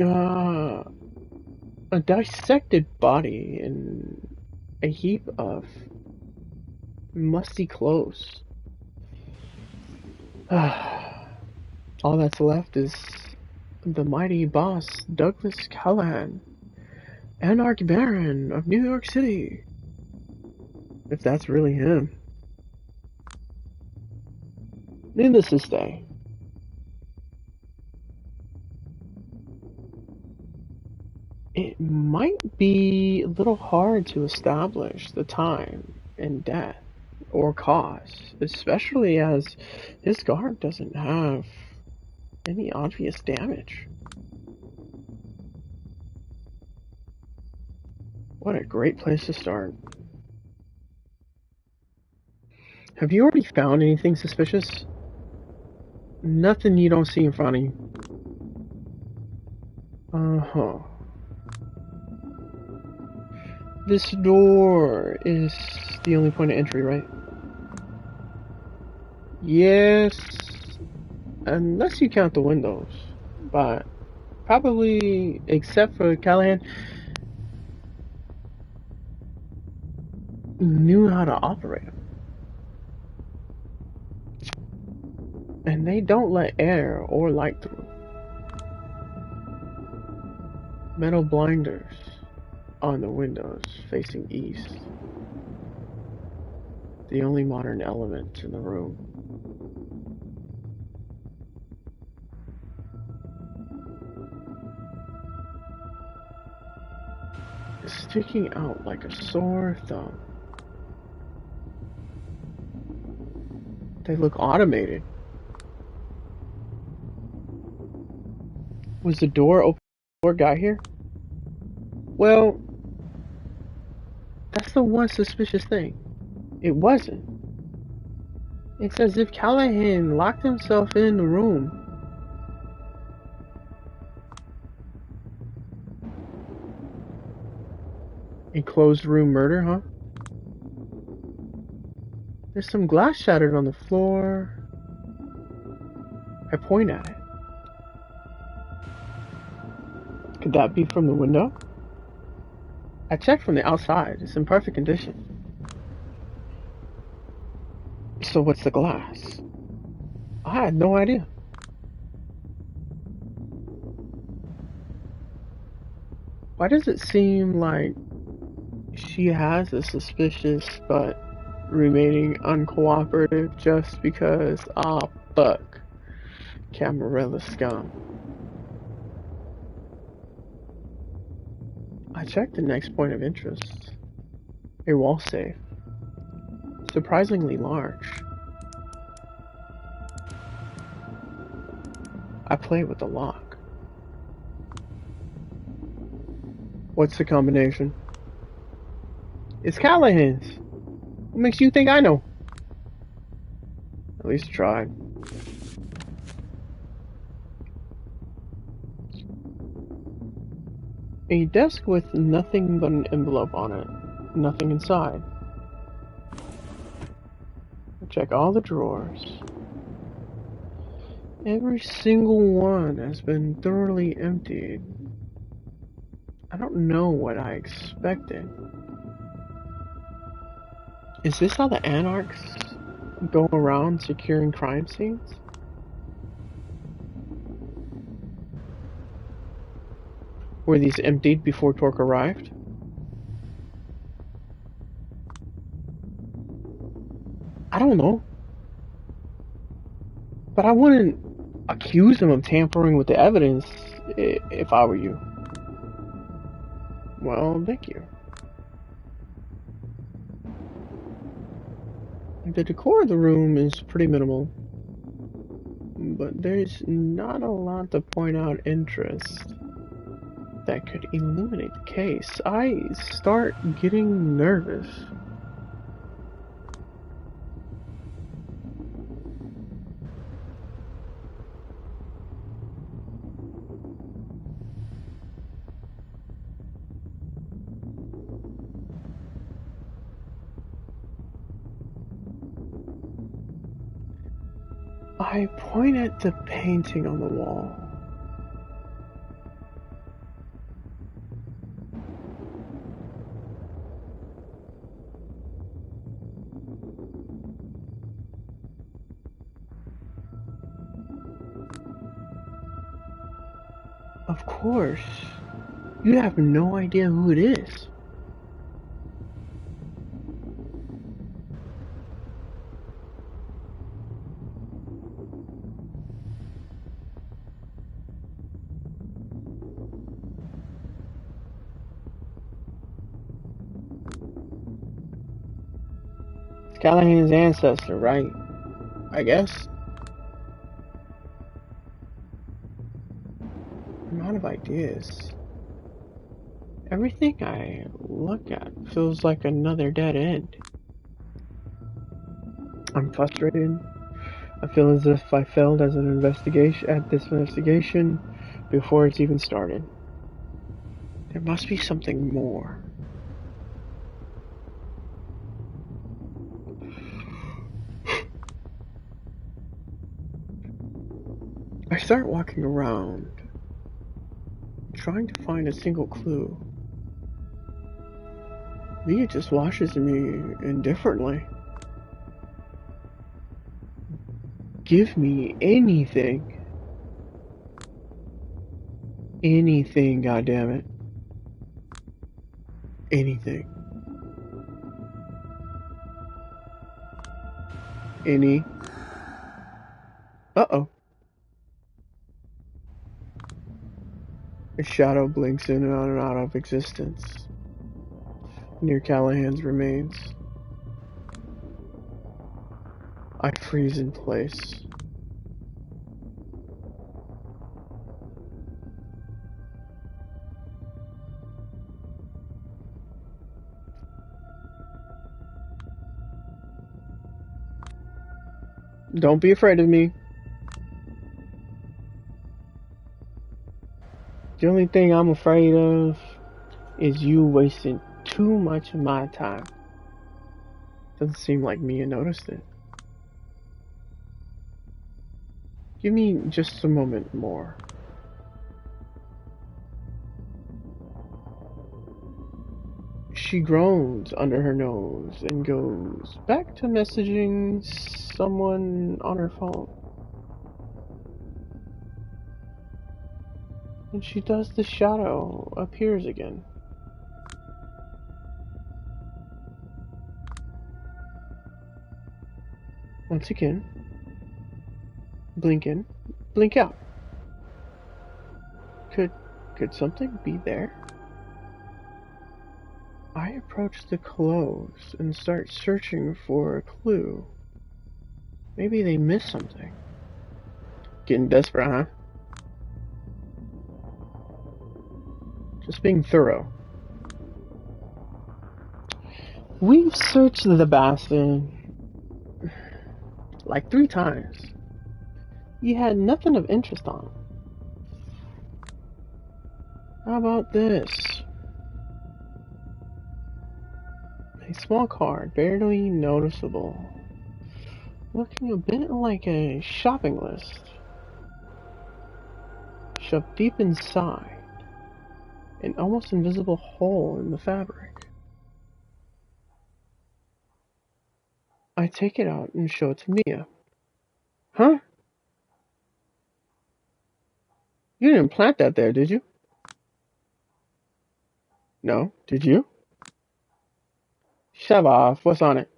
A dissected body in a heap of musty clothes. All that's left is the mighty boss, Douglas Callahan, Anarch Baron of New York City. If that's really him. Needless to say, it might be a little hard to establish the time and death or cause, especially as his guard doesn't have any obvious damage. What a great place to start. Have you already found anything suspicious? Nothing you don't see in front of you. Uh-huh. This door is the only point of entry, right? Yes, unless you count the windows. But probably, except for Callahan, knew how to operate them. And they don't let air or light through. Metal blinders on the windows facing east. The only modern element in the room. Sticking out like a sore thumb. They look automated. Was the door open before I got here? Well, that's the one suspicious thing. It wasn't. It's as if Callahan locked himself in the room. Enclosed room murder, huh? There's some glass shattered on the floor. I point at it. Could that be from the window? I checked from the outside. It's in perfect condition. So what's the glass? I had no idea. Why does it seem like she has a suspicious but remaining uncooperative just because, fuck, Camarilla scum? I checked the next point of interest. A wall safe. Surprisingly large. I played with the lock. What's the combination? It's Callahan's. What makes you think I know? At least I tried. A desk with nothing but an envelope on it. Nothing inside. I check all the drawers. Every single one has been thoroughly emptied. I don't know what I expected. Is this how the anarchs go around securing crime scenes? Were these emptied before Torque arrived? I don't know. But I wouldn't accuse him of tampering with the evidence if I were you. Well, thank you. The decor of the room is pretty minimal, but there's not a lot to point out interest that could illuminate the case. I start getting nervous. I point at the painting on the wall. Of course, you have no idea who it is. Callahan's ancestor, right? I guess. I'm out of ideas. Everything I look at feels like another dead end. I'm frustrated. I feel as if I failed as an investigation before it's even started. There must be something more. I start walking around, trying to find a single clue. Mia just watches me indifferently. Give me anything. Anything, goddammit. Anything. Any. Uh-oh. A shadow blinks in and out of existence near Callahan's remains. I freeze in place. Don't be afraid of me. The only thing I'm afraid of is you wasting too much of my time. Doesn't seem like Mia noticed it. Give me just a moment more. She groans under her nose and goes back to messaging someone on her phone. And she does, the shadow appears again. Once again, blink in, blink out. Could something be there? I approach the clothes and start searching for a clue. Maybe they missed something. Getting desperate, huh? Just being thorough. We've searched the bastion like 3 times. You had nothing of interest on. How about this? A small card, barely noticeable. Looking a bit like a shopping list. Shoved deep inside. An almost invisible hole in the fabric. I take it out and show it to Mia. Huh? You didn't plant that there, did you? No, did you? Shove off. What's on it?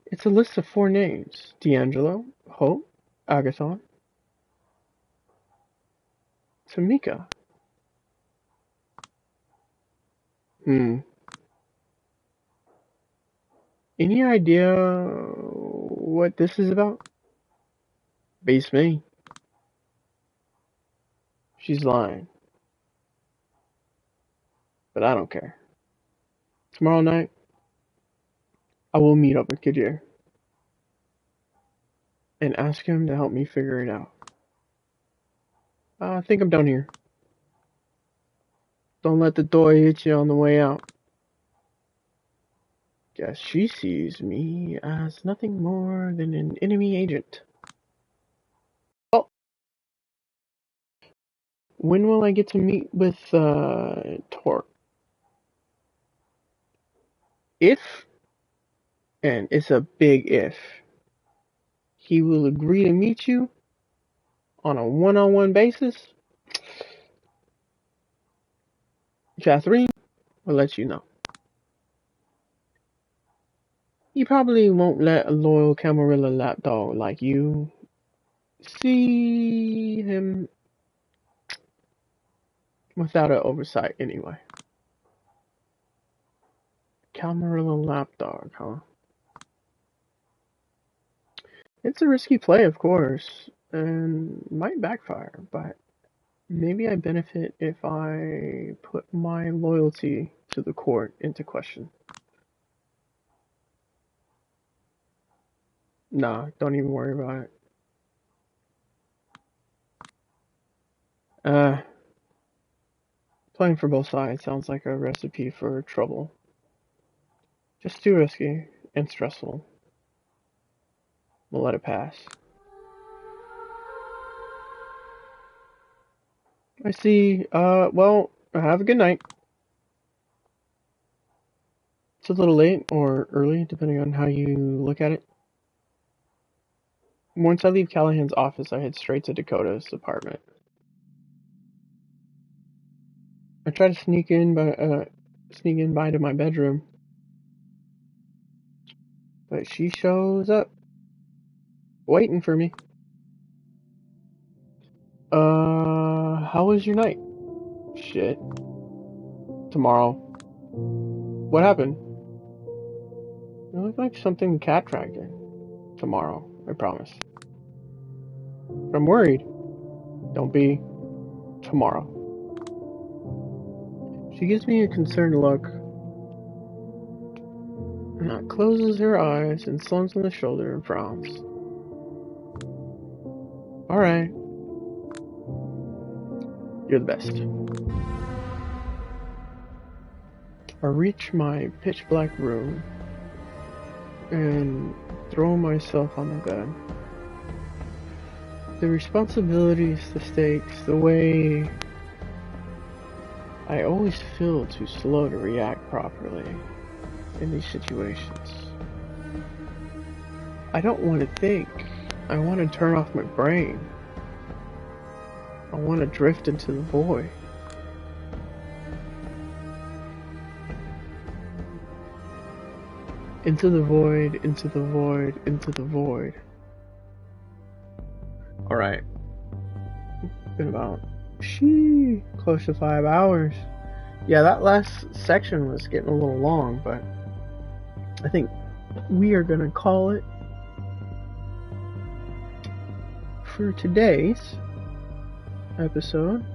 It's a list of 4 names. D'Angelo, Hope, Agathon, Tamika. Any idea what this is about? Beats me. She's lying. But I don't care. Tomorrow night, I will meet up with Kadir and ask him to help me figure it out. I think I'm done here. Don't let the door hit you on the way out. Guess she sees me as nothing more than an enemy agent. Oh, when will I get to meet with Torque? If, and it's a big if, he will agree to meet you on a one-on-one basis, Catherine will let you know. He probably won't let a loyal Camarilla lapdog like you see him without an oversight anyway. Camarillo lapdog, huh? It's a risky play, of course, and might backfire, but maybe I benefit if I put my loyalty to the court into question. Nah, don't even worry about it. Playing for both sides sounds like a recipe for trouble. Just too risky and stressful. We'll let it pass. I see. Well, have a good night. It's a little late or early, depending on how you look at it. Once I leave Callahan's office, I head straight to Dakota's apartment. I try to sneak in by to my bedroom, but she shows up, waiting for me. How was your night? Shit. Tomorrow. What happened? You look like something the cat dragged in. Tomorrow, I promise. But I'm worried. Don't be. Tomorrow. She gives me a concerned look, and closes her eyes and slumps on the shoulder and frowns. Alright. You're the best. I reach my pitch black room and throw myself on the bed. The responsibilities, the stakes, the way I always feel too slow to react properly in these situations. I don't want to think. I want to turn off my brain. I want to drift into the void. Into the void, into the void, into the void. Alright. Been about close to 5 hours. Yeah, that last section was getting a little long, but I think we are gonna call it for today's episode.